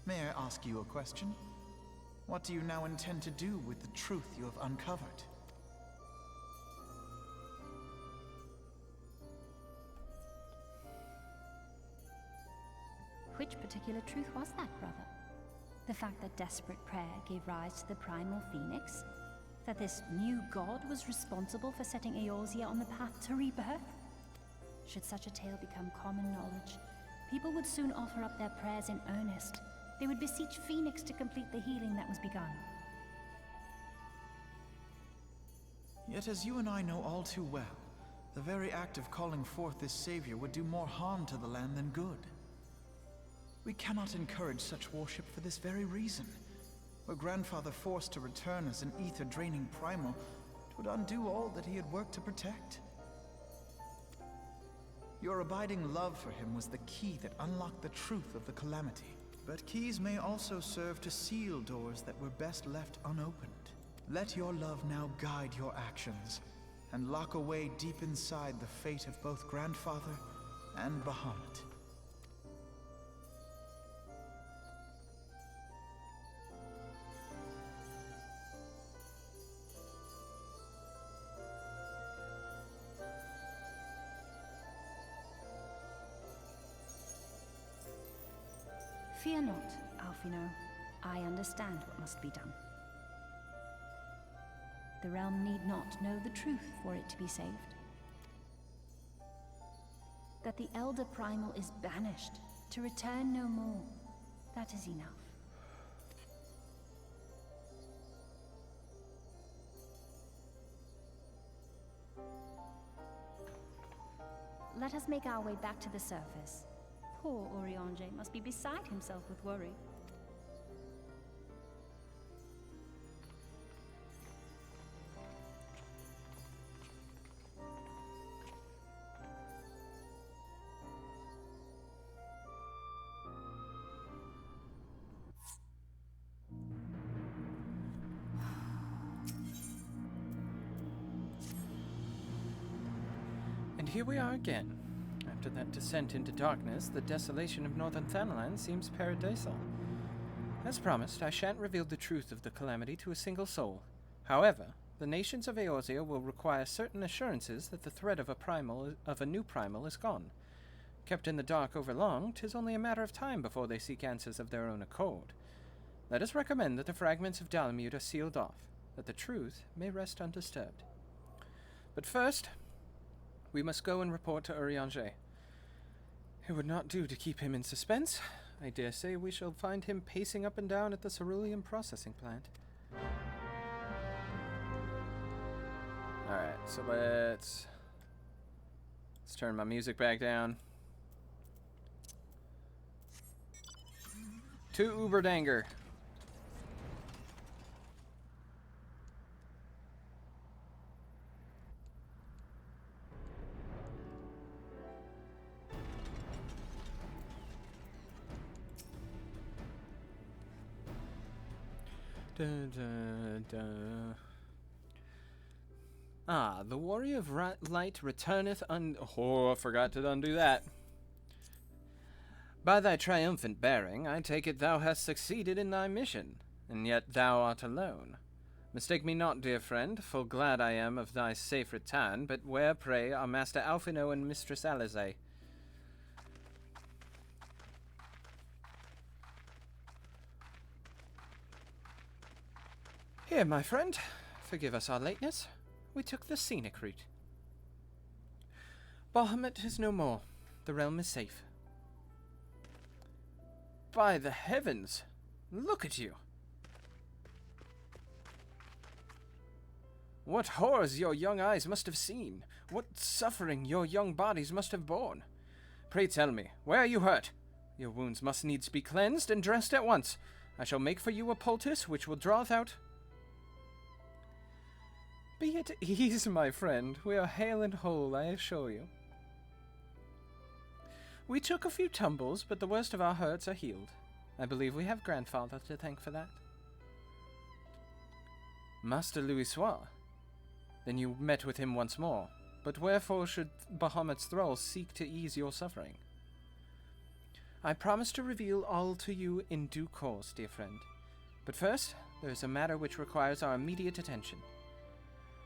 May I ask you a question? What do you now intend to do with the truth you have uncovered? Which particular truth was that, brother? The fact that desperate prayer gave rise to the primal phoenix? That this new god was responsible for setting Eorzea on the path to rebirth? Should such a tale become common knowledge, people would soon offer up their prayers in earnest. They would beseech Phoenix to complete the healing that was begun. Yet as you and I know all too well, the very act of calling forth this savior would do more harm to the land than good. We cannot encourage such worship for this very reason. Were Grandfather forced to return as an ether-draining primal, it would undo all that he had worked to protect. Your abiding love for him was the key that unlocked the truth of the calamity. But keys may also serve to seal doors that were best left unopened. Let your love now guide your actions, and lock away deep inside the fate of both Grandfather and Bahamut. Fear not, Alfino. I understand what must be done. The realm need not know the truth for it to be saved. That the Elder Primal is banished, to return no more. That is enough. Let us make our way back to the surface. Poor Urianger must be beside himself with worry. And here we are again. After that descent into darkness, the desolation of Northern Thanalan seems paradisal. As promised, I shan't reveal the truth of the calamity to a single soul. However, the nations of Eorzea will require certain assurances that the threat of a new primal is gone. Kept in the dark over long, 'tis only a matter of time before they seek answers of their own accord. Let us recommend that the fragments of Dalamute are sealed off, that the truth may rest undisturbed. But first, we must go and report to Urianger. It would not do to keep him in suspense. I dare say we shall find him pacing up and down at the cerulean processing plant. Alright, so let's turn my music back down. To Uberdanger. Ah, the warrior of light returneth Oh, I forgot to undo that. By thy triumphant bearing, I take it thou hast succeeded in thy mission, and yet thou art alone. Mistake me not, dear friend, full glad I am of thy safe return, but where, pray, are Master Alphino and Mistress Alize? Here, my friend, forgive us our lateness. We took the scenic route. Bahamut is no more. The realm is safe. By the heavens! Look at you! What horrors your young eyes must have seen! What suffering your young bodies must have borne! Pray tell me, where are you hurt? Your wounds must needs be cleansed and dressed at once. I shall make for you a poultice which will draweth out... Be at ease, my friend. We are hale and whole, I assure you. We took a few tumbles, but the worst of our hurts are healed. I believe we have grandfather to thank for that. Master Louisoix? Then you met with him once more. But wherefore should Bahamut's thralls seek to ease your suffering? I promise to reveal all to you in due course, dear friend. But first, there is a matter which requires our immediate attention.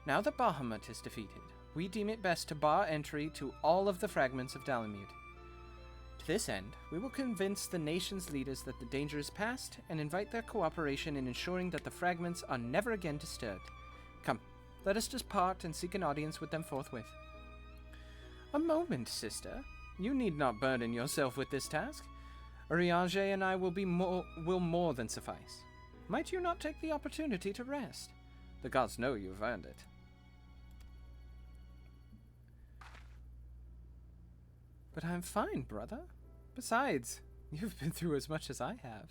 Now that Bahamut is defeated, we deem it best to bar entry to all of the fragments of Dalamute. To this end, we will convince the nation's leaders that the danger is past and invite their cooperation in ensuring that the fragments are never again disturbed. Come, let us depart and seek an audience with them forthwith. A moment, sister. You need not burden yourself with this task. Urianger and I will more than suffice. Might you not take the opportunity to rest? The gods know you've earned it. But I'm fine, brother. Besides, you've been through as much as I have.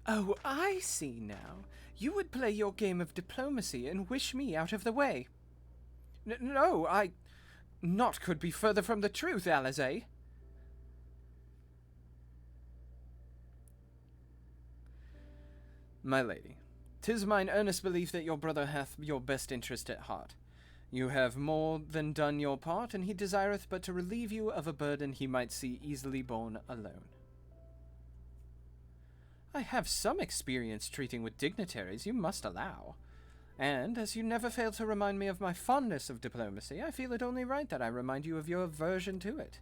Oh, I see now. You would play your game of diplomacy and wish me out of the way. No, Naught could be further from the truth, Alize. My lady, 'tis mine earnest belief that your brother hath your best interest at heart. You have more than done your part, and he desireth but to relieve you of a burden he might see easily borne alone. I have some experience treating with dignitaries, you must allow. And, as you never fail to remind me of my fondness of diplomacy, I feel it only right that I remind you of your aversion to it.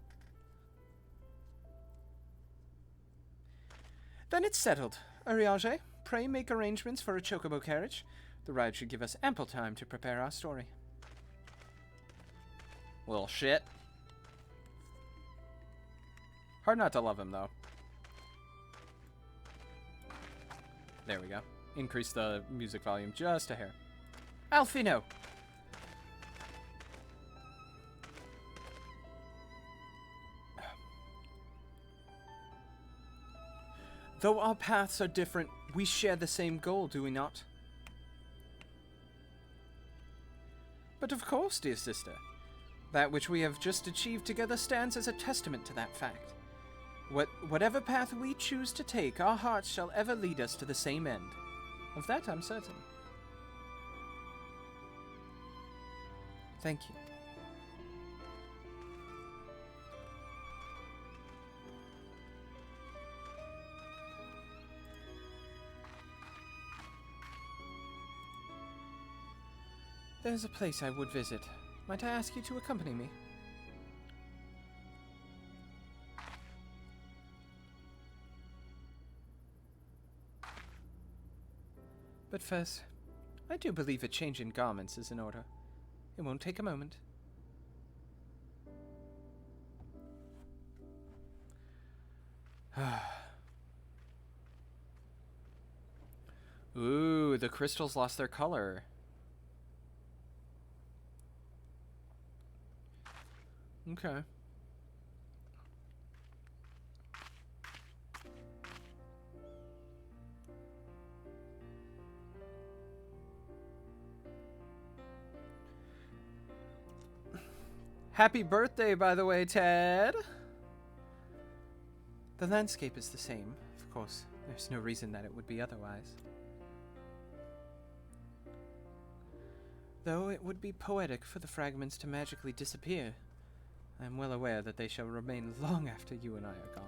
Then it's settled. Urianger, pray make arrangements for a chocobo carriage. The ride should give us ample time to prepare our story. Little shit. Hard not to love him, though. There we go. Increase the music volume just a hair. Alphino! Though our paths are different, we share the same goal, do we not? But of course, dear sister. That which we have just achieved together stands as a testament to that fact. Whatever path we choose to take, our hearts shall ever lead us to the same end. Of that I'm certain. Thank you. There's a place I would visit. Might I ask you to accompany me? But first, I do believe a change in garments is in order. It won't take a moment. Ooh, the crystals lost their color. Okay. Happy birthday, by the way, Ted! The landscape is the same. Of course, there's no reason that it would be otherwise. Though it would be poetic for the fragments to magically disappear, I am well aware that they shall remain long after you and I are gone.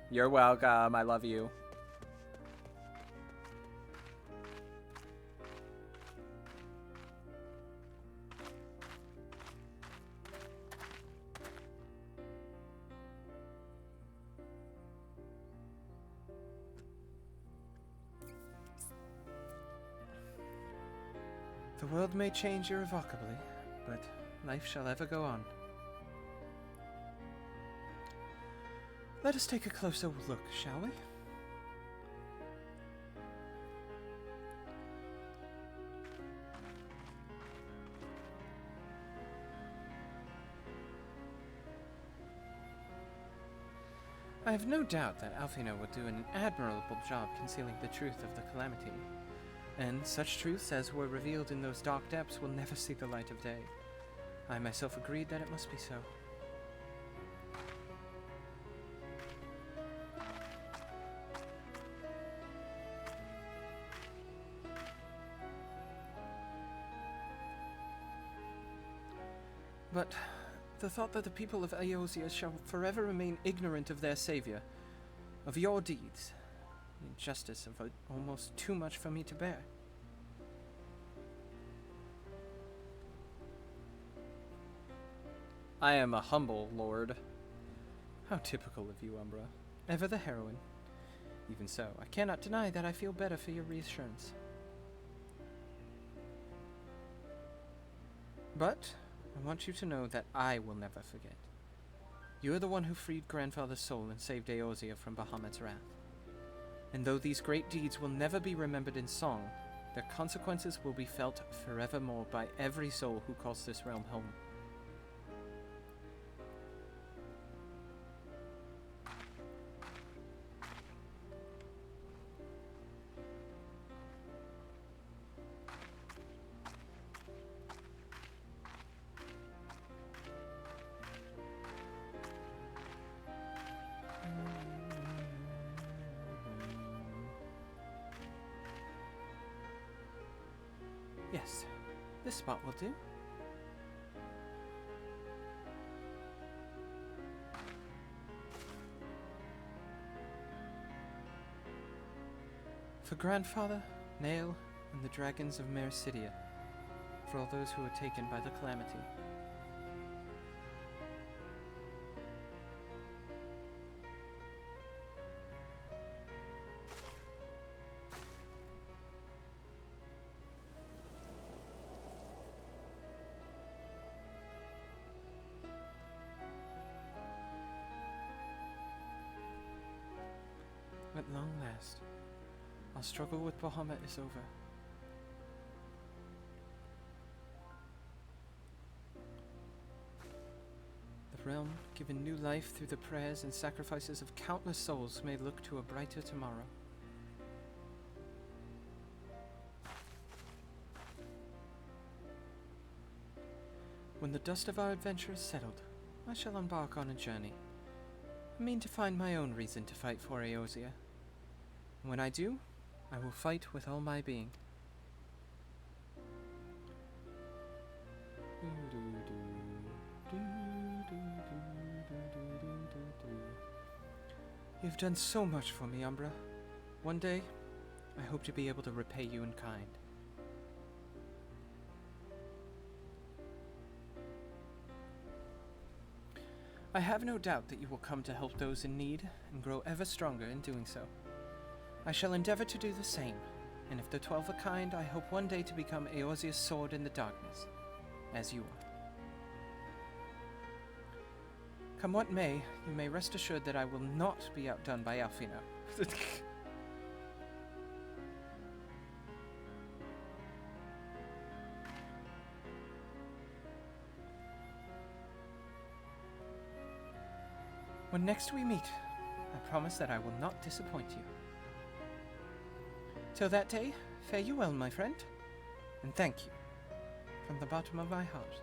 You're welcome, I love you. The world may change irrevocably, but life shall ever go on. Let us take a closer look, shall we? I have no doubt that Alfino will do an admirable job concealing the truth of the calamity. And such truths as were revealed in those dark depths will never see the light of day. I myself agreed that it must be so. But the thought that the people of Eorzea shall forever remain ignorant of their savior, of your deeds, the injustice of almost too much for me to bear. I am a humble lord. How typical of you, Umbra. Ever the heroine. Even so, I cannot deny that I feel better for your reassurance. But I want you to know that I will never forget. You are the one who freed Grandfather's soul and saved Eorzea from Bahamut's wrath. And though these great deeds will never be remembered in song, their consequences will be felt forevermore by every soul who calls this realm home. Yes, this spot will do. For Grandfather, Nail, and the dragons of Mercidia, for all those who were taken by the calamity. At long last, our struggle with Bahamut is over. The realm, given new life through the prayers and sacrifices of countless souls, may look to a brighter tomorrow. When the dust of our adventure is settled, I shall embark on a journey. I mean to find my own reason to fight for Eorzea. When I do, I will fight with all my being. You've done so much for me, Umbra. One day, I hope to be able to repay you in kind. I have no doubt that you will come to help those in need and grow ever stronger in doing so. I shall endeavor to do the same, and if the 12 are kind, I hope one day to become Eorzea's sword in the darkness, as you are. Come what may, you may rest assured that I will not be outdone by Alfino. When next we meet, I promise that I will not disappoint you. Till that day, fare you well, my friend, and thank you from the bottom of my heart.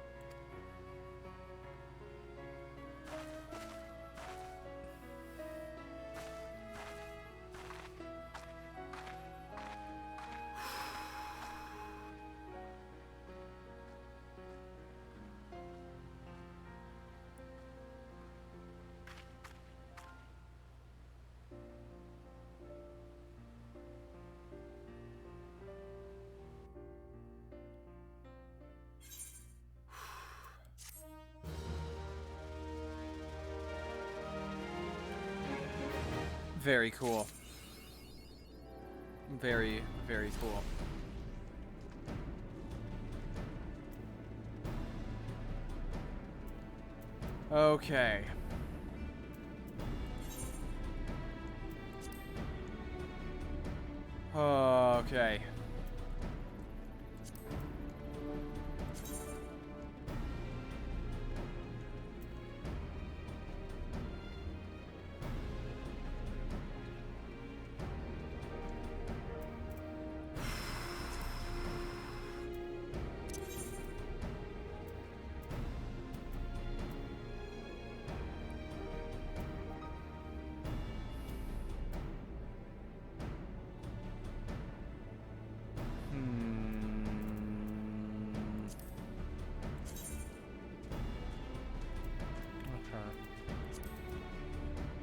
Very cool. Very, very cool. Okay. Okay.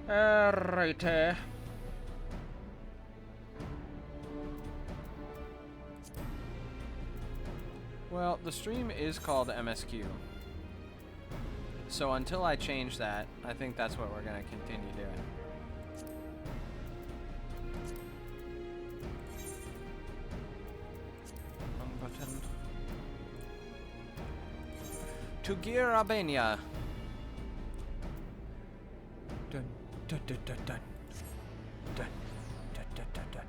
Alrighty. Well, the stream is called MSQ. So until I change that, I think that's what we're going to continue doing. Wrong button. To Gear Albania. Dun, dun, dun, dun, dun. Dun, dun, dun, dun, dun.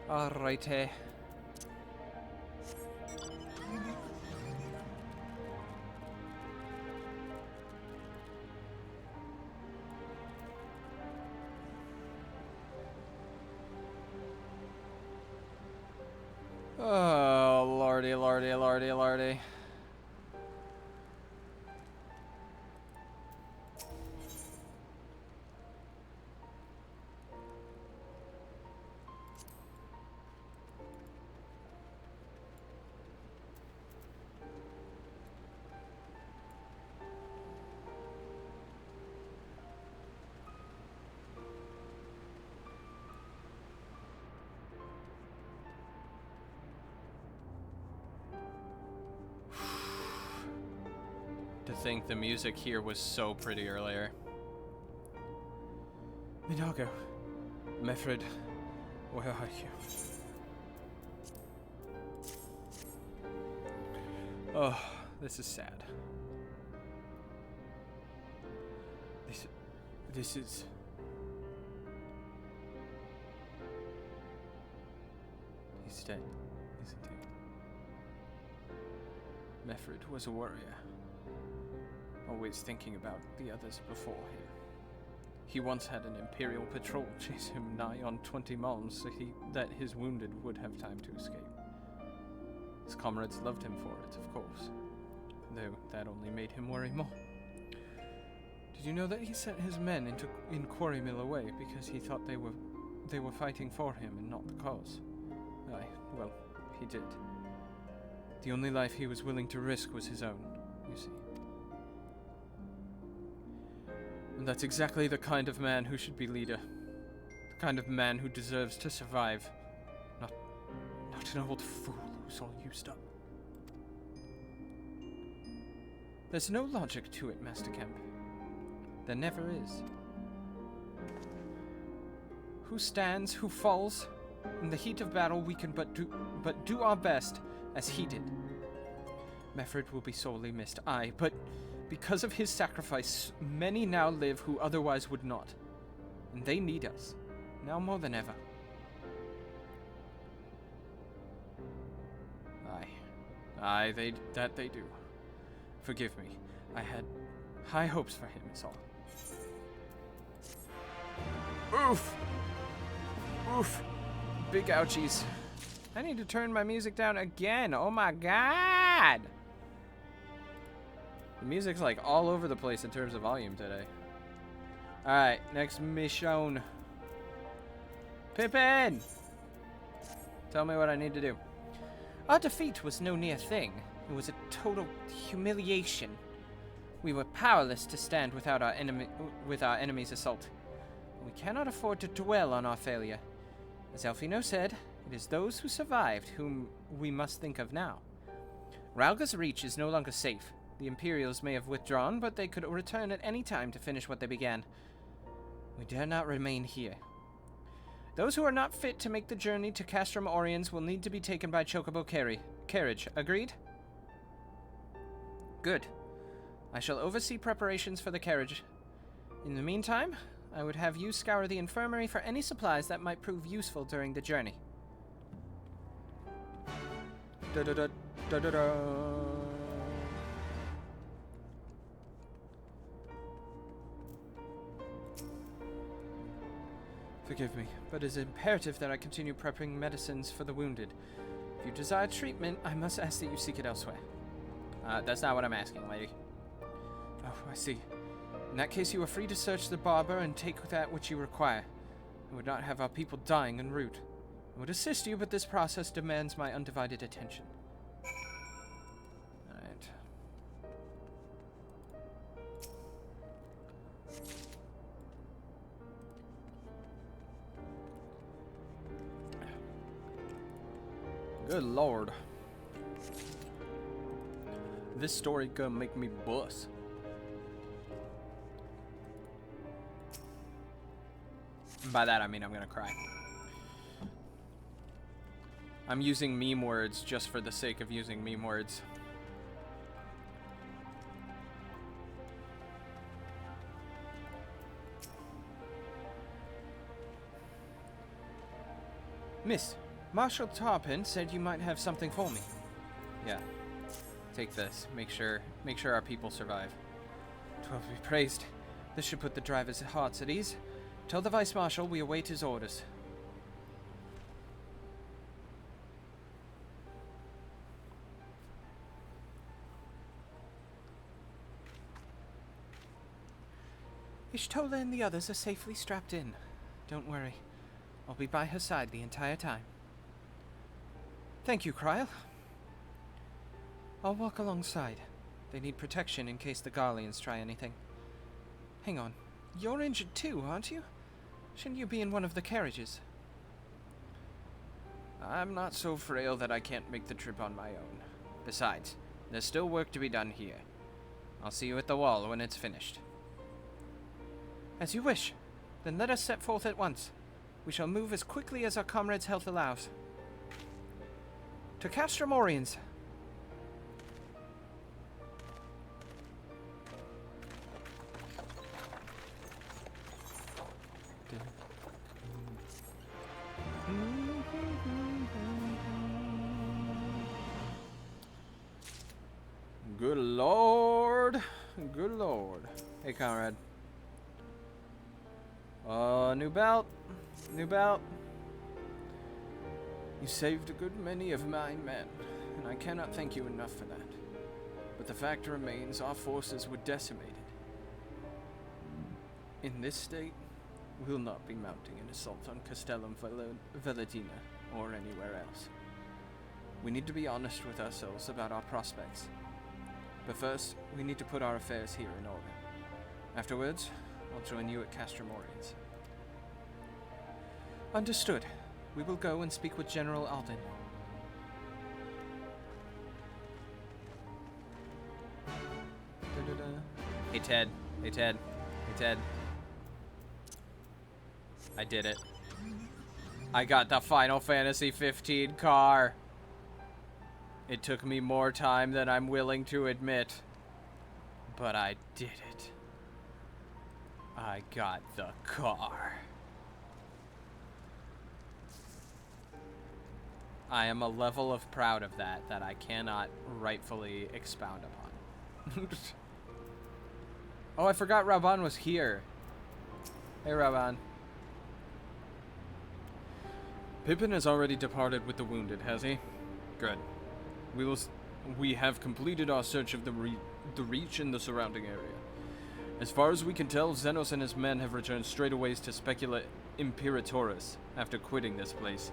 Alrighty. Oh, lordy, lordy, lordy, lordy. To think the music here was so pretty earlier. Minago, Mefred, where are you? Oh, this is sad. This is... He's dead, isn't he? Mefred was a warrior. Always thinking about the others before him. He once had an Imperial patrol chase him nigh on 20 miles so that his wounded would have time to escape. His comrades loved him for it, of course, though that only made him worry more. Did you know that he sent his men in Quarry Mill away because he thought they were fighting for him and not the cause? Aye, well, he did. The only life he was willing to risk was his own, you see. And that's exactly the kind of man who should be leader. The kind of man who deserves to survive. Not an old fool who's all used up. There's no logic to it, Master Kemp. There never is. Who stands, who falls? In the heat of battle, we can but do our best, as he did. Meffred will be sorely missed, aye, but because of his sacrifice, many now live who otherwise would not. And they need us, now more than ever. Aye, they do. Forgive me. I had high hopes for him, is all. Oof! Oof! Big ouchies. I need to turn my music down again. Oh my god! The music's like all over the place in terms of volume today. Alright, next mission. Pippin! Tell me what I need to do. Our defeat was no near thing. It was a total humiliation. We were powerless to stand with our enemy's assault. We cannot afford to dwell on our failure. As Elfino said, it is those who survived whom we must think of now. Ralga's Reach is no longer safe. The Imperials may have withdrawn, but they could return at any time to finish what they began. We dare not remain here. Those who are not fit to make the journey to Castrum Oriens will need to be taken by Chocobo carriage. Agreed? Good. I shall oversee preparations for the carriage. In the meantime, I would have you scour the infirmary for any supplies that might prove useful during the journey. Da-da-da-da-da-da. Forgive me, but it is imperative that I continue prepping medicines for the wounded. If you desire treatment, I must ask that you seek it elsewhere. That's not what I'm asking, lady. Oh, I see. In that case, you are free to search the barber and take that which you require. I would not have our people dying en route. I would assist you, but this process demands my undivided attention. Alright. Good lord. This story gonna make me bust. By that I mean I'm gonna cry. I'm using meme words just for the sake of using meme words. Miss, Marshal Tarpin said you might have something for me. Yeah. Take this. Make sure our people survive. 'Twill be praised. This should put the driver's hearts at ease. Tell the Vice Marshal we await his orders. Ishtola and the others are safely strapped in. Don't worry. I'll be by her side the entire time. Thank you, Coil. I'll walk alongside. They need protection in case the Garleans try anything. Hang on. You're injured too, aren't you? Shouldn't you be in one of the carriages? I'm not so frail that I can't make the trip on my own. Besides, there's still work to be done here. I'll see you at the wall when it's finished. As you wish. Then let us set forth at once. We shall move as quickly as our comrades' health allows. To Castrum Oriens. Good lord. Good lord. Hey, comrade. New belt. New belt. You saved a good many of my men, and I cannot thank you enough for that. But the fact remains our forces were decimated. In this state, we'll not be mounting an assault on Castellum Veladina or anywhere else. We need to be honest with ourselves about our prospects. But first, we need to put our affairs here in order. Afterwards, I'll join you at Castromorians. Understood. We will go and speak with General Alden. Hey, Ted. Hey, Ted. Hey, Ted. I did it. I got the Final Fantasy 15 car. It took me more time than I'm willing to admit. But I did it. I got the car. I am a level of proud of that I cannot rightfully expound upon. Oh, I forgot Raban was here. Hey, Raban. Pippin has already departed with the wounded, has he? Good. We have completed our search of the Reach and the surrounding area. As far as we can tell, Xenos and his men have returned straightaways to Specula Imperatoris after quitting this place.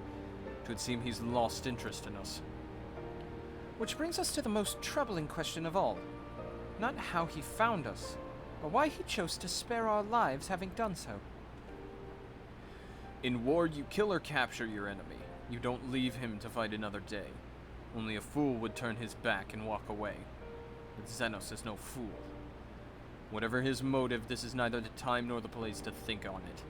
It would seem he's lost interest in us. Which brings us to the most troubling question of all. Not how he found us, but why he chose to spare our lives having done so. In war, you kill or capture your enemy. You don't leave him to fight another day. Only a fool would turn his back and walk away. But Xenos is no fool. Whatever his motive, this is neither the time nor the place to think on it.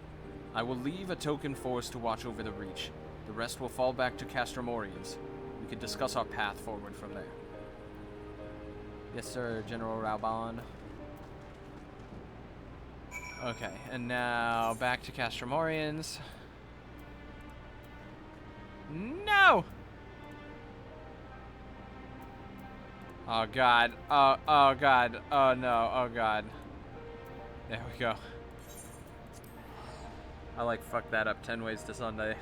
I will leave a token force to watch over the Reach. The rest will fall back to Castromorians. We can discuss our path forward from there. Yes, sir, General Raban. Okay, and now back to Castromorians. No! Oh god. Oh god. Oh no. Oh god. There we go. I like fucked that up 10 ways to Sunday.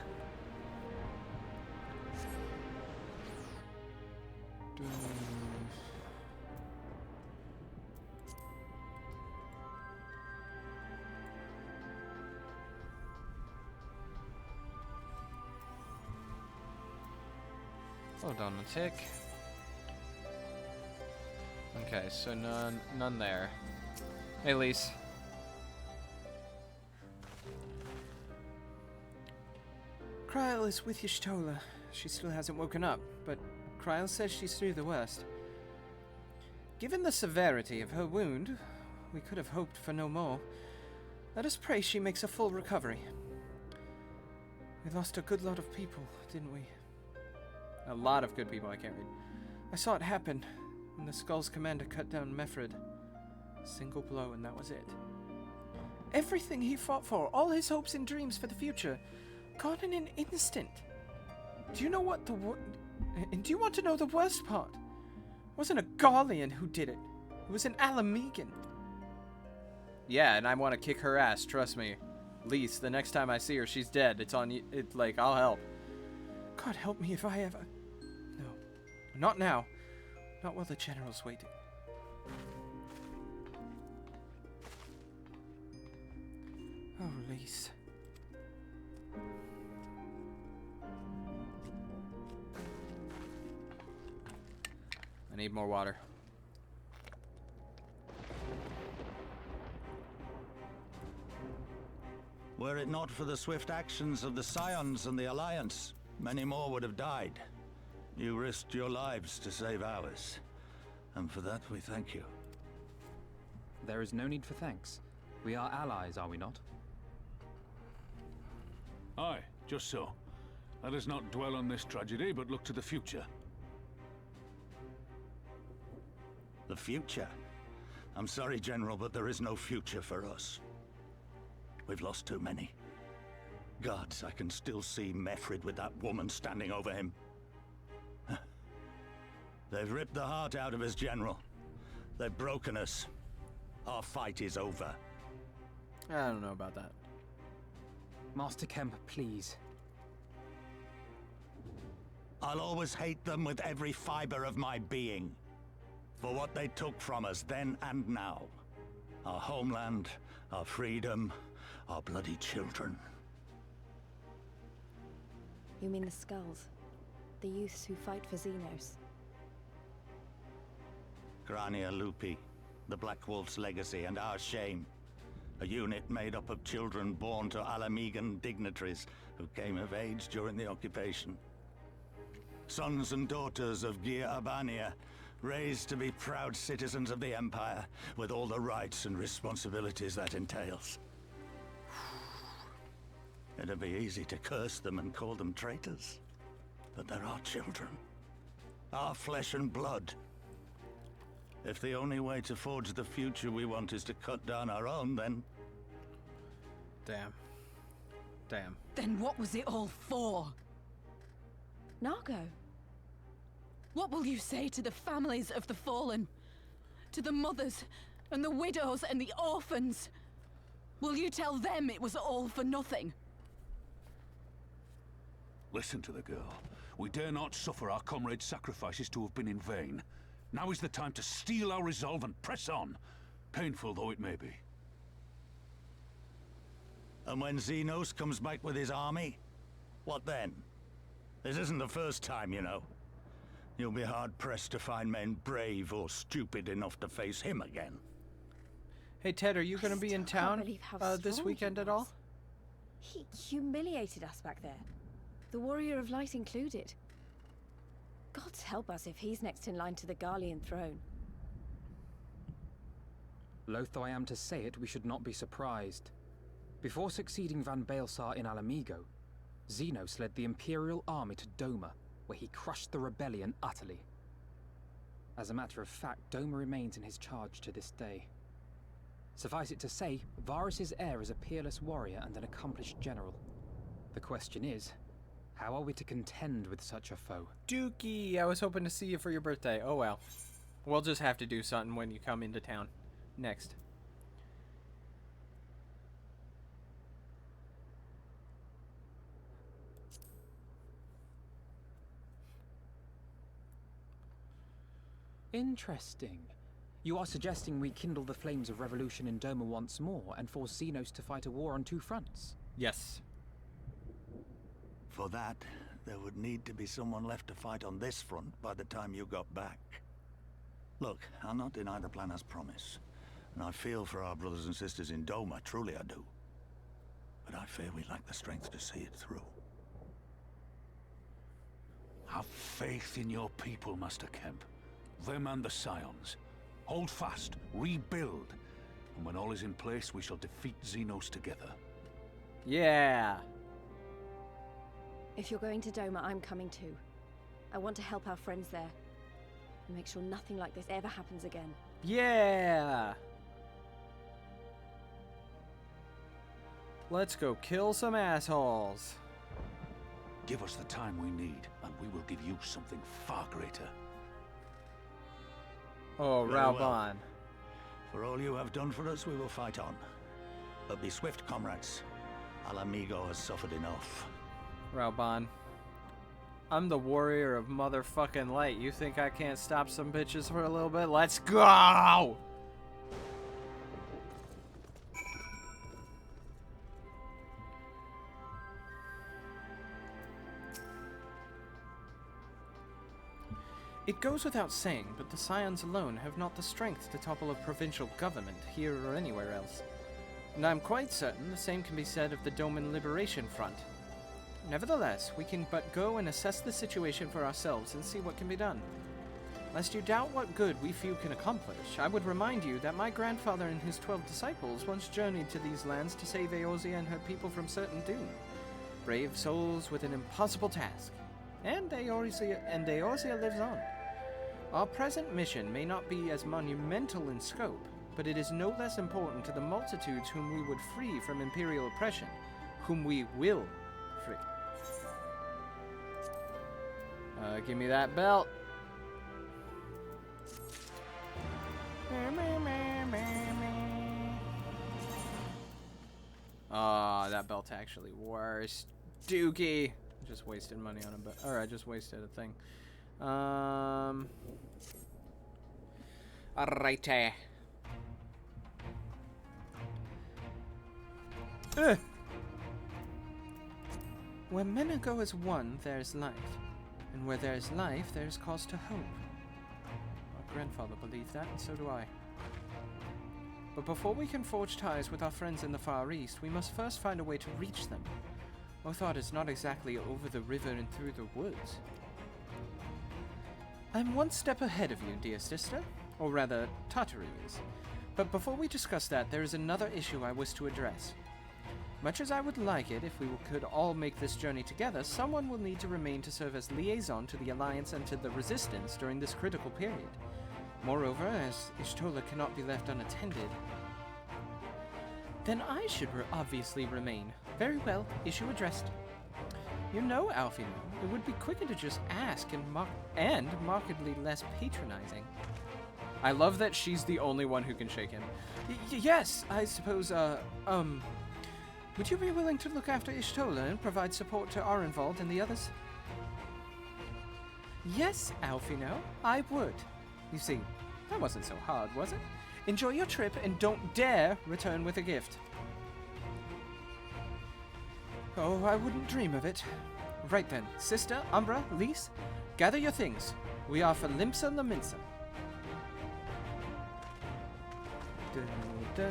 Hold on a tick. Okay, so none there. Hey, Lise. Coil is with Y'shtola. She still hasn't woken up, but Coil says she's through the worst. Given the severity of her wound, we could have hoped for no more. Let us pray she makes a full recovery. We lost a good lot of people, didn't we? A lot of good people, I can't read. I saw it happen when the Skull's commander cut down Mefred. A single blow and that was it. Everything he fought for, all his hopes and dreams for the future, gone in an instant. Do you know what and do you want to know the worst part? It wasn't a Garlean who did it. It was an Alamegan. Yeah, and I want to kick her ass, trust me. Lise, the next time I see her, she's dead. It's on you. It's like, I'll help. God help me if I ever... No. Not now. Not while the General's waiting. Oh, Lise. I need more water. Were it not for the swift actions of the Scions and the Alliance, many more would have died. You risked your lives to save ours, and for that we thank you. There is no need for thanks. We are allies, are we not? Aye, just so. Let us not dwell on this tragedy, but look to the future. The future? I'm sorry, General, but there is no future for us. We've lost too many. Gods, I can still see Mefred with that woman standing over him. They've ripped the heart out of us, General. They've broken us. Our fight is over. I don't know about that. Master Kemp, please. I'll always hate them with every fiber of my being. For what they took from us then and now. Our homeland, our freedom, our bloody children. You mean the Skulls? The youths who fight for Xenos? Grania Lupi, the Black Wolf's legacy and our shame. A unit made up of children born to Alamegan dignitaries who came of age during the occupation. Sons and daughters of Gir Abania, raised to be proud citizens of the Empire, with all the rights and responsibilities that entails. It'd be easy to curse them and call them traitors, but they're our children. Our flesh and blood. If the only way to forge the future we want is to cut down our own, then... Damn. Damn. Then what was it all for? Nargo. What will you say to the families of the fallen? To the mothers, and the widows, and the orphans? Will you tell them it was all for nothing? Listen to the girl. We dare not suffer our comrades' sacrifices to have been in vain. Now is the time to steel our resolve and press on, painful though it may be. And when Xenos comes back with his army, what then? This isn't the first time, you know. You'll be hard-pressed to find men brave or stupid enough to face him again. Hey Ted, are you going to be in town this strong weekend he at all? was. He humiliated us back there. The Warrior of Light included. Gods help us if he's next in line to the Garlean throne. Loath though I am to say it, we should not be surprised. Before succeeding Van Baelsar in Alamigo, Xenos led the Imperial army to Doma, where he crushed the rebellion utterly. As a matter of fact, Doma remains in his charge to this day. Suffice it to say, Varys' heir is a peerless warrior and an accomplished general. The question is, how are we to contend with such a foe? Dookie, I was hoping to see you for your birthday. Oh well. We'll just have to do something when you come into town. Next. Interesting. You are suggesting we kindle the flames of revolution in Doma once more and force Xenos to fight a war on two fronts? Yes. For that, there would need to be someone left to fight on this front by the time you got back. Look, I'll not deny the plan as promised, and I feel for our brothers and sisters in Doma, truly I do. But I fear we lack the strength to see it through. Have faith in your people, Master Kemp. Them and the Scions. Hold fast, rebuild, and when all is in place, we shall defeat Xenos together. Yeah. If you're going to Doma, I'm coming too. I want to help our friends there. And make sure nothing like this ever happens again. Yeah. Let's go kill some assholes. Give us the time we need, and we will give you something far greater. Oh, Very Raubon. well. For all you have done for us, we will fight on. But be swift, comrades. Alamigo has suffered enough. Raubon. I'm the warrior of motherfucking light. You think I can't stop some bitches for a little bit? Let's go! It goes without saying, but the Scions alone have not the strength to topple a provincial government here or anywhere else. And I'm quite certain the same can be said of the Doman Liberation Front. Nevertheless, we can but go and assess the situation for ourselves and see what can be done. Lest you doubt what good we few can accomplish, I would remind you that my grandfather and his 12 disciples once journeyed to these lands to save Eorzea and her people from certain doom. Brave souls with an impossible task. And Eorzea lives on. Our present mission may not be as monumental in scope, but it is no less important to the multitudes whom we would free from Imperial oppression, whom we will free. Give me that belt. Ah, that belt's actually worse. Dookie. Just wasted money on a belt. Or I just wasted a thing. Alrighty. Where men go as one, there's life. And where there's life, there's cause to hope. My grandfather believed that, and so do I. But before we can forge ties with our friends in the Far East, we must first find a way to reach them. Othard is not exactly over the river and through the woods. I'm one step ahead of you, dear sister. Or rather, Tartaru is. But before we discuss that, there is another issue I wish to address. Much as I would like it if we could all make this journey together, someone will need to remain to serve as liaison to the Alliance and to the Resistance during this critical period. Moreover, as Y'shtola cannot be left unattended, then I should obviously remain. Very well, issue addressed. You know, Alfino, it would be quicker to just ask and markedly less patronizing. I love that she's the only one who can shake him. Yes, I suppose, would you be willing to look after Y'shtola and provide support to Arenvald and the others? Yes, Alfino, I would. You see, that wasn't so hard, was it? Enjoy your trip and don't dare return with a gift. Oh, I wouldn't dream of it. Right then, Sister, Umbra, Lise, gather your things. We are for Limsa Laminsa. Da, da,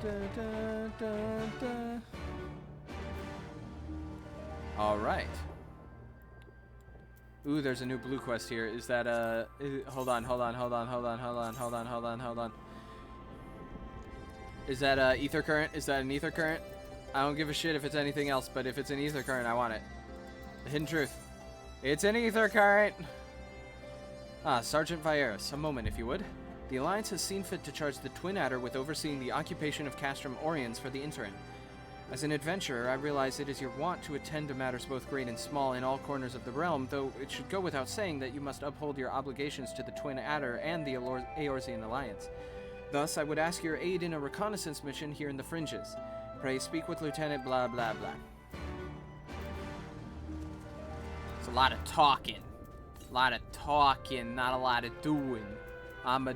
da, da, da. All right. Ooh, there's a new blue quest here. Is that hold on. Is that ether current? Is that an ether current? I don't give a shit if it's anything else, but if it's an ether current, I want it. The hidden truth. It's an ether current. Ah, Sergeant Vieras, a moment, if you would. The Alliance has seen fit to charge the Twin Adder with overseeing the occupation of Castrum Oriens for the interim. As an adventurer, I realize it is your wont to attend to matters both great and small in all corners of the realm, though it should go without saying that you must uphold your obligations to the Twin Adder and the Eorzean Alliance. Thus, I would ask your aid in a reconnaissance mission here in the Fringes. Pray speak with Lieutenant blah blah blah. It's a lot of talking. Not a lot of doing. I'm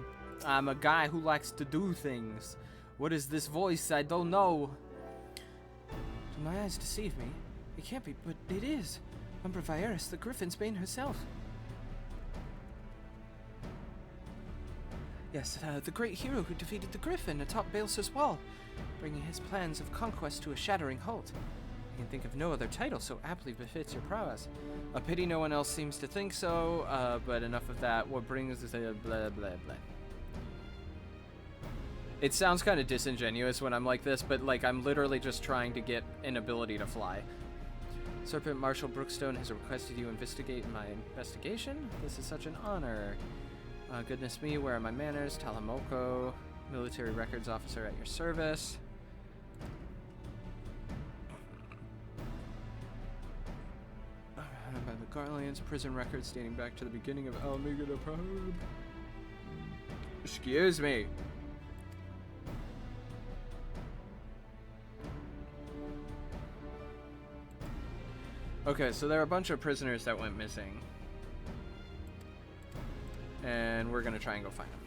a guy who likes to do things. What is this voice? I don't know. Do my eyes deceive me? It can't be, but it is. Umbra Vieras, the Griffin's Bane herself. Yes, the great hero who defeated the Griffin atop Baelsar's wall, bringing his plans of conquest to a shattering halt. I can think of no other title so aptly befits your prowess. A pity no one else seems to think so, but enough of that. What brings us to blah blah blah. It sounds kind of disingenuous when I'm like this, but like I'm literally just trying to get an ability to fly. Serpent Marshal Brookstone has requested you investigate my investigation. This is such an honor. Goodness me, where are my manners? Talamoko, military records officer at your service. By the Garleans, prison records dating back to the beginning of Alamiga the Probe. Excuse me. Okay, so there are a bunch of prisoners that went missing. And we're gonna try and go find them.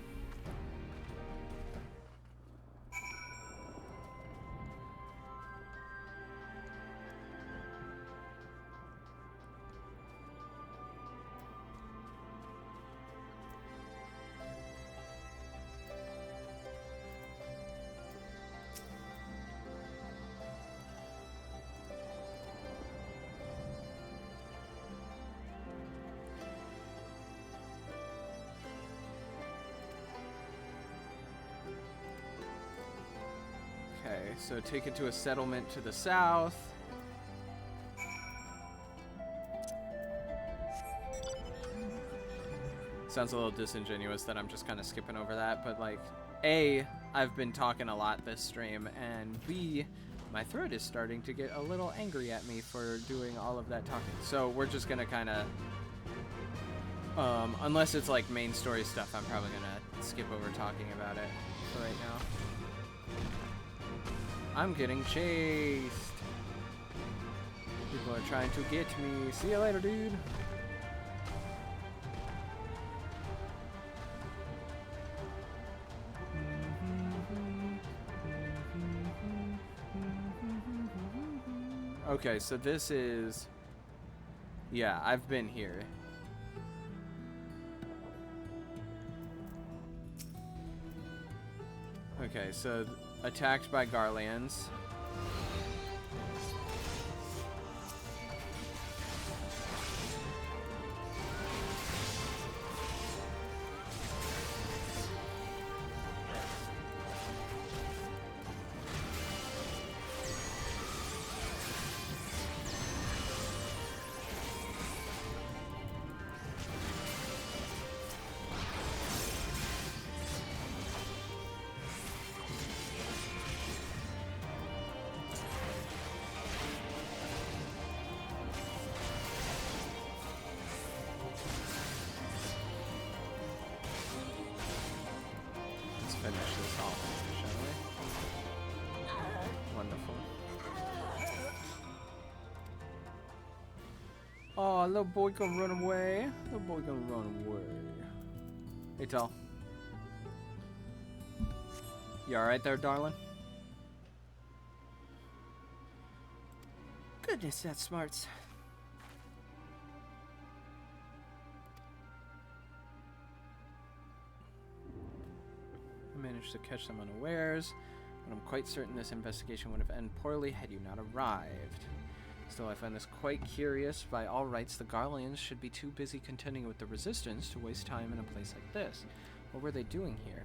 Okay, so take it to a settlement to the south. Sounds a little disingenuous that I'm just kind of skipping over that, but like, A, I've been talking a lot this stream, and B, my throat is starting to get a little angry at me for doing all of that talking. So we're just gonna kind of, unless it's like main story stuff, I'm probably gonna skip over talking about it for right now. I'm getting chased. People are trying to get me. See you later, dude. Okay, so this is... Yeah, I've been here. Okay, so attacked by Garleans. Finish this off, shall we? Wonderful. Oh, little boy gonna run away. Little boy gonna run away. Hey, Tal. You alright there, darling? Goodness, that's smarts. I managed to catch them unawares, but I'm quite certain this investigation would have ended poorly had you not arrived. Still, I find this quite curious. By all rights, the Garleans should be too busy contending with the Resistance to waste time in a place like this. What were they doing here?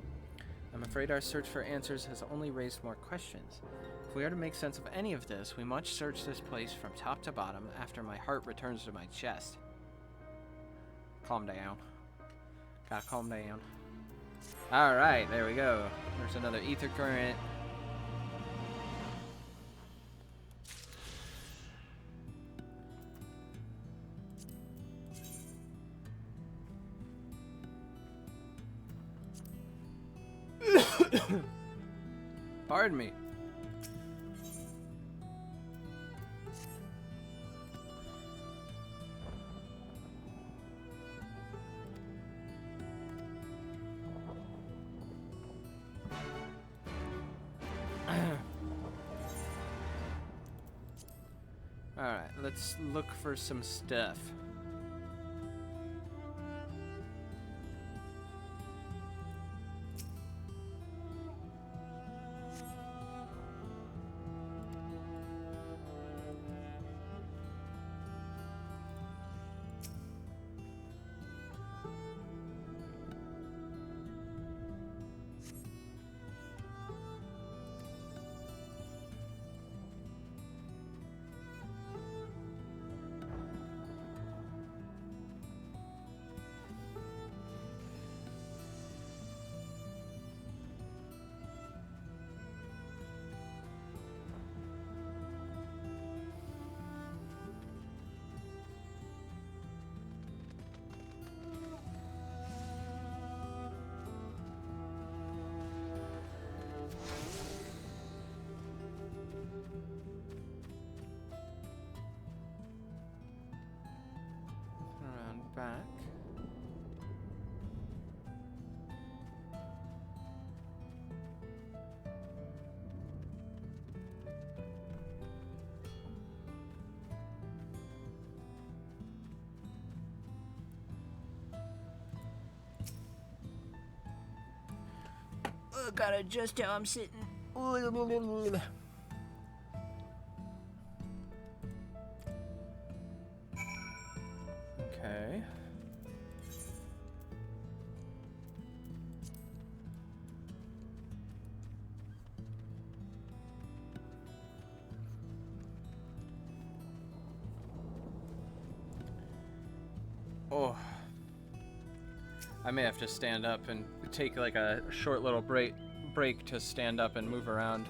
I'm afraid our search for answers has only raised more questions. If we are to make sense of any of this, we must search this place from top to bottom after my heart returns to my chest. Calm down. Gotta calm down. Alright, there we go. There's another ether current. Pardon me. Alright, let's look for some stuff. Back. Gotta adjust how I'm sitting. Okay. Oh. I may have to stand up and take like a short little break to stand up and move around.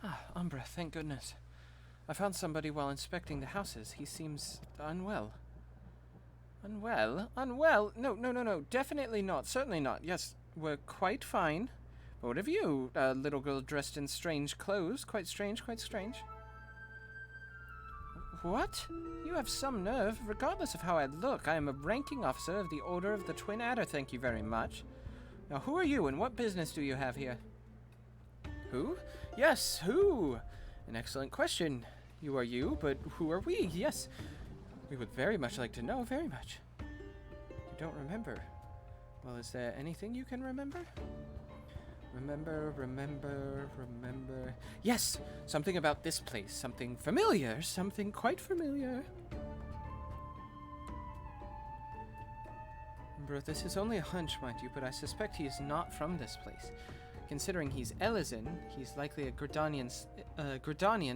Ah, Umbra, thank goodness. I found somebody while inspecting the houses. He seems unwell. Unwell? Unwell? No. Definitely not. Certainly not. Yes, we're quite fine. But what of you, little girl dressed in strange clothes? Quite strange, quite strange. What? You have some nerve. Regardless of how I look, I am a ranking officer of the Order of the Twin Adder, thank you very much. Now, who are you and what business do you have here? Who? Yes, who? An excellent question. You are you, but who are we? Yes. We would very much like to know, very much. You don't remember. Well, is there anything you can remember? Remember. Yes! Something about this place. Something familiar. Something quite familiar. Bro, this is only a hunch, mind you, but I suspect he is not from this place. Considering he's Elysian, he's likely a Gridanian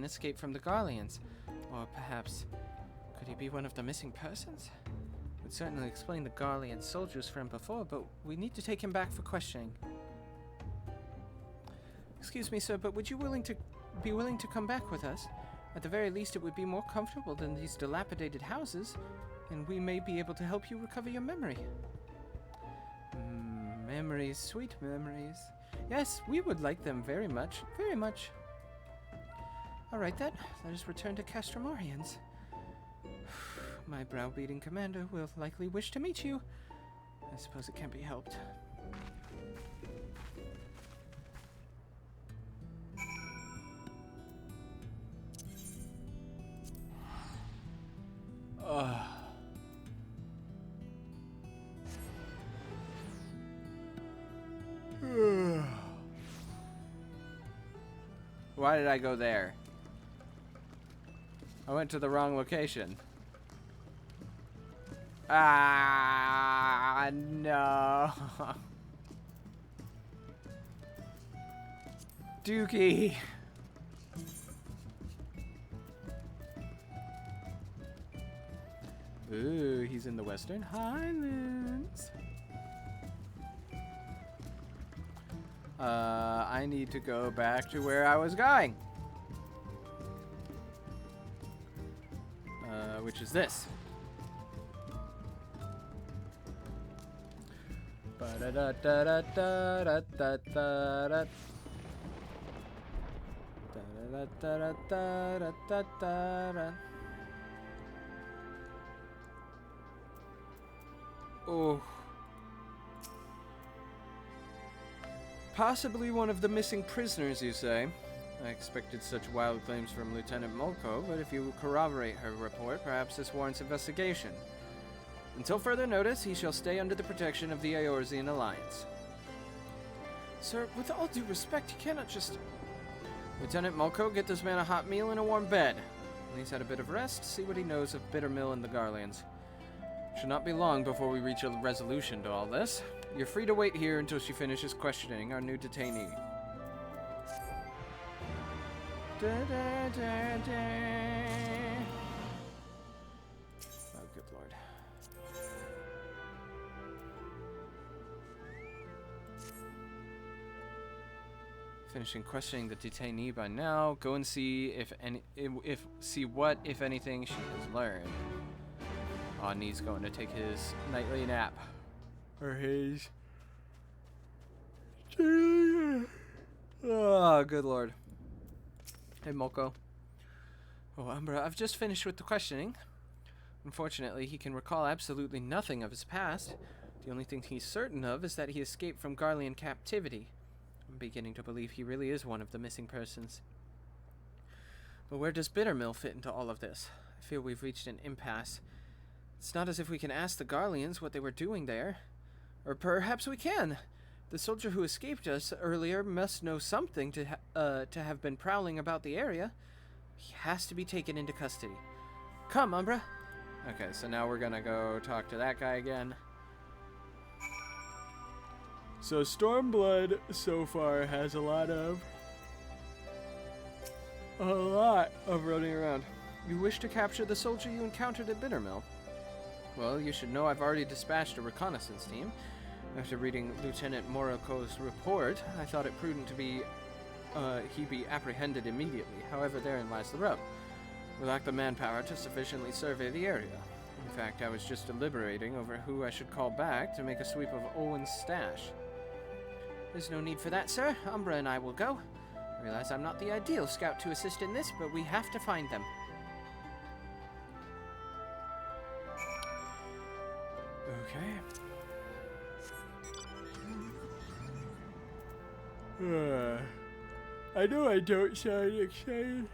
escaped from the Garleans. Or perhaps, could he be one of the missing persons? Would certainly explain the Garlean soldiers from before, but we need to take him back for questioning. Excuse me, sir, but would you be willing to come back with us? At the very least, it would be more comfortable than these dilapidated houses, and we may be able to help you recover your memory. Memories, sweet memories. Yes, we would like them very much, very much. All right then, let us return to Castrum Oriens. My browbeating commander will likely wish to meet you. I suppose it can't be helped. Why did I go there? I went to the wrong location. Ah, no. Dookie. Ooh, he's in the Western Highlands. I need to go back to where I was going. Which is this. Oh. Possibly one of the missing prisoners, you say? I expected such wild claims from Lieutenant Molko, but if you corroborate her report, perhaps this warrants investigation. Until further notice, he shall stay under the protection of the Eorzean Alliance. Sir, with all due respect, you cannot just... Lieutenant Molko, get this man a hot meal and a warm bed. When he's had a bit of rest, see what he knows of Bittermill and the Garleans. Should not be long before we reach a resolution to all this. You're free to wait here until she finishes questioning our new detainee. Oh, good lord. Finishing questioning the detainee by now. Go and see see what, if anything, she has learned. Nee's going to take his nightly nap. Or his... Oh, good lord. Hey, Molko. Oh, Umbra, I've just finished with the questioning. Unfortunately, he can recall absolutely nothing of his past. The only thing he's certain of is that he escaped from Garlean captivity. I'm beginning to believe he really is one of the missing persons. But where does Bittermill fit into all of this? I feel we've reached an impasse. It's not as if we can ask the Garleans what they were doing there. Or perhaps we can. The soldier who escaped us earlier must know something to have been prowling about the area. He has to be taken into custody. Come, Umbra. Okay, so now we're gonna go talk to that guy again. So Stormblood so far has a lot of running around. You wish to capture the soldier you encountered at Bittermill? Well, you should know I've already dispatched a reconnaissance team. After reading Lieutenant Moriko's report, I thought it prudent to he be apprehended immediately. However, therein lies the rub. We lack the manpower to sufficiently survey the area. In fact, I was just deliberating over who I should call back to make a sweep of Owen's stash. There's no need for that, sir. Umbra and I will go. I realize I'm not the ideal scout to assist in this, but we have to find them. Okay. I know I don't sound excited.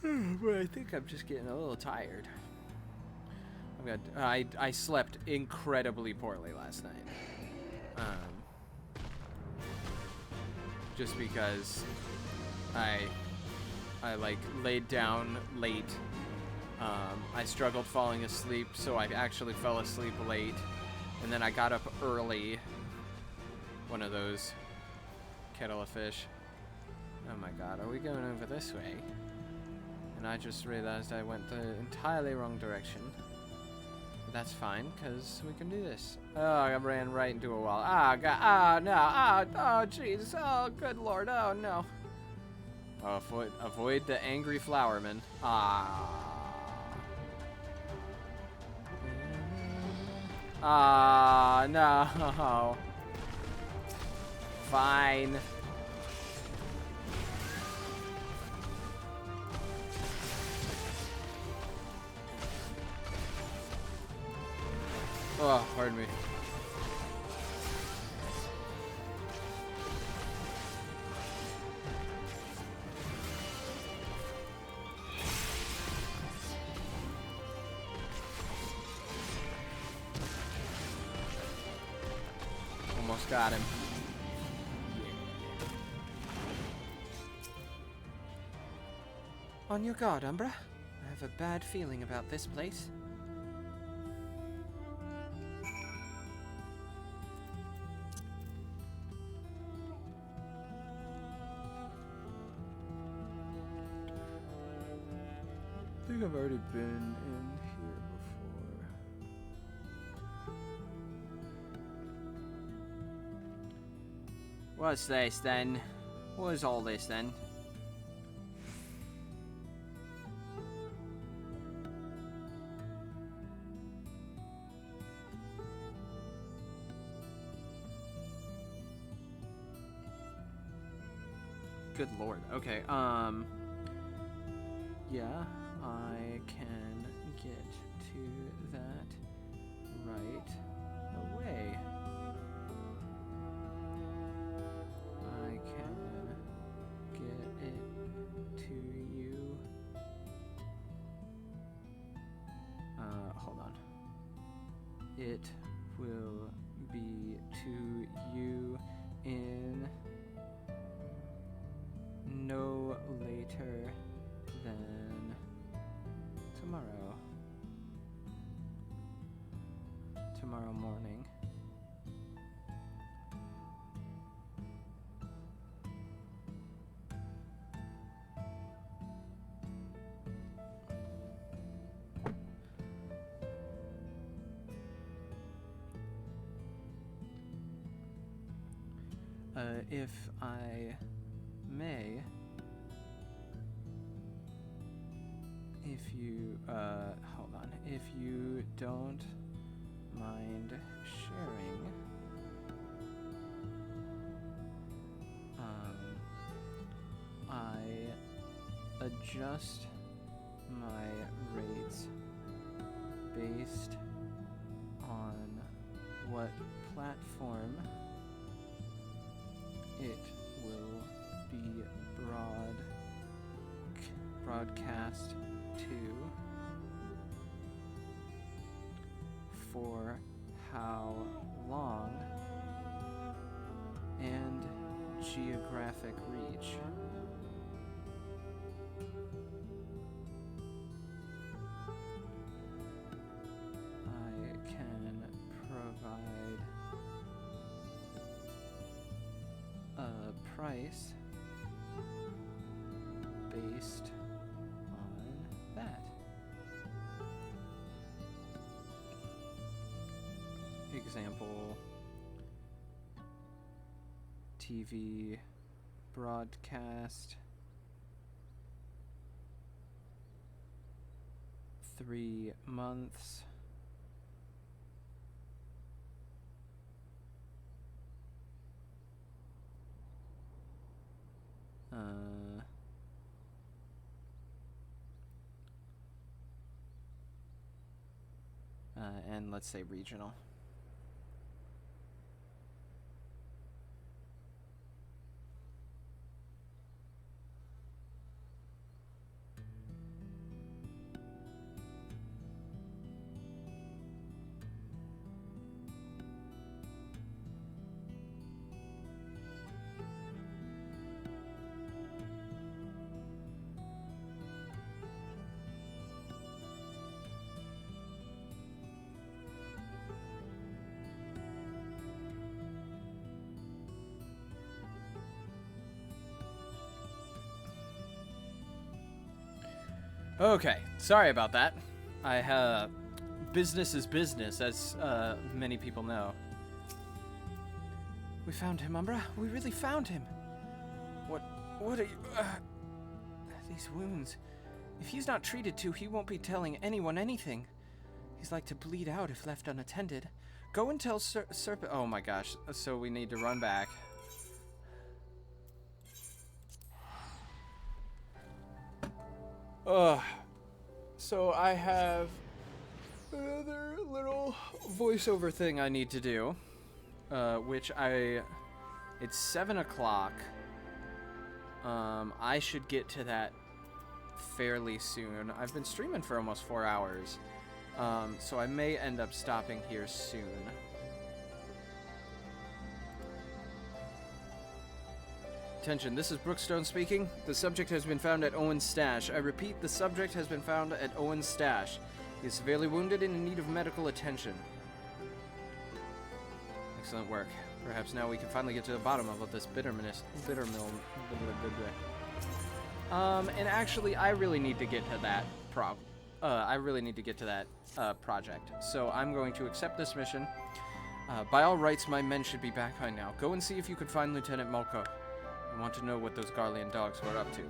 But I think I'm just getting a little tired. I slept incredibly poorly last night. Just because I like laid down late. I struggled falling asleep, so I actually fell asleep late, and then I got up early. One of those kettle of fish. Oh my god, are we going over this way? And I just realized I went the entirely wrong direction. But that's fine, because we can do this. Oh, I ran right into a wall. Ah, god. Ah, no. Ah, oh, jeez. Oh, good lord. Oh, no. Oh, avoid the angry flowerman. Ah. Ah, no. Fine. Oh, pardon me. Almost got him. On your guard, Umbra. I have a bad feeling about this place. I think I've already been in here before. What's this then? What is all this then? Good lord. Okay, yeah, I can get to that right away. I can get it to you. Hold on. It will be to you in no later than tomorrow morning. If I may, if you, hold on, if you don't mind sharing, I adjust my rates based on what platform it will be broadcast to, for how long, and geographic reach. I can provide a price based on that. Example, TV broadcast 3 months. And let's say regional. Okay, sorry about that. Business is business, as many people know. We found him, Umbra. We really found him. What are you... these wounds. If he's not treated to, he won't be telling anyone anything. He's like to bleed out if left unattended. Go and tell Serpent... Oh my gosh, so we need to run back. So I have another little voiceover thing I need to do, it's 7 o'clock. I should get to that fairly soon. I've been streaming for almost 4 hours, so I may end up stopping here soon. Attention, this is Brookstone speaking. The subject has been found at Owen's stash. I repeat, the subject has been found at Owen's stash. He is severely wounded and in need of medical attention. Excellent work. Perhaps now we can finally get to the bottom of what this bitter mill. And actually, I really need to get to that project. So I'm going to accept this mission. By all rights, my men should be back by now. Go and see if you could find Lieutenant Mulco. I want to know what those Garlean dogs were up to.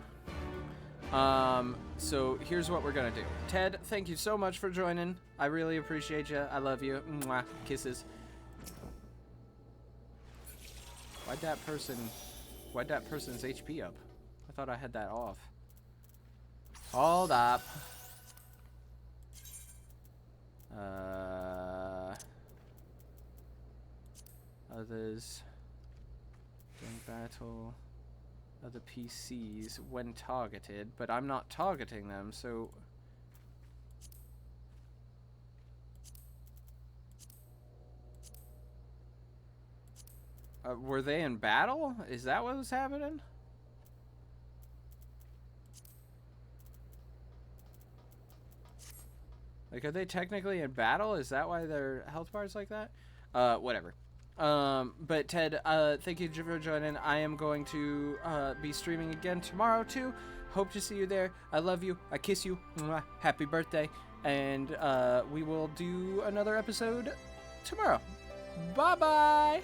So here's what we're gonna do. Ted, thank you so much for joining. I really appreciate you. I love you. Mwah. Kisses. Why'd that person's HP up? I thought I had that off. Hold up. Others. During battle. Other PCs when targeted, but I'm not targeting them, so... were they in battle? Is that what was happening? Like, are they technically in battle? Is that why their health bar's like that? Whatever. But Ted, thank you for joining. I am going to be streaming again tomorrow too. Hope to see you there. I love you. I kiss you. Mwah. Happy birthday. And we will do another episode tomorrow. Bye-bye.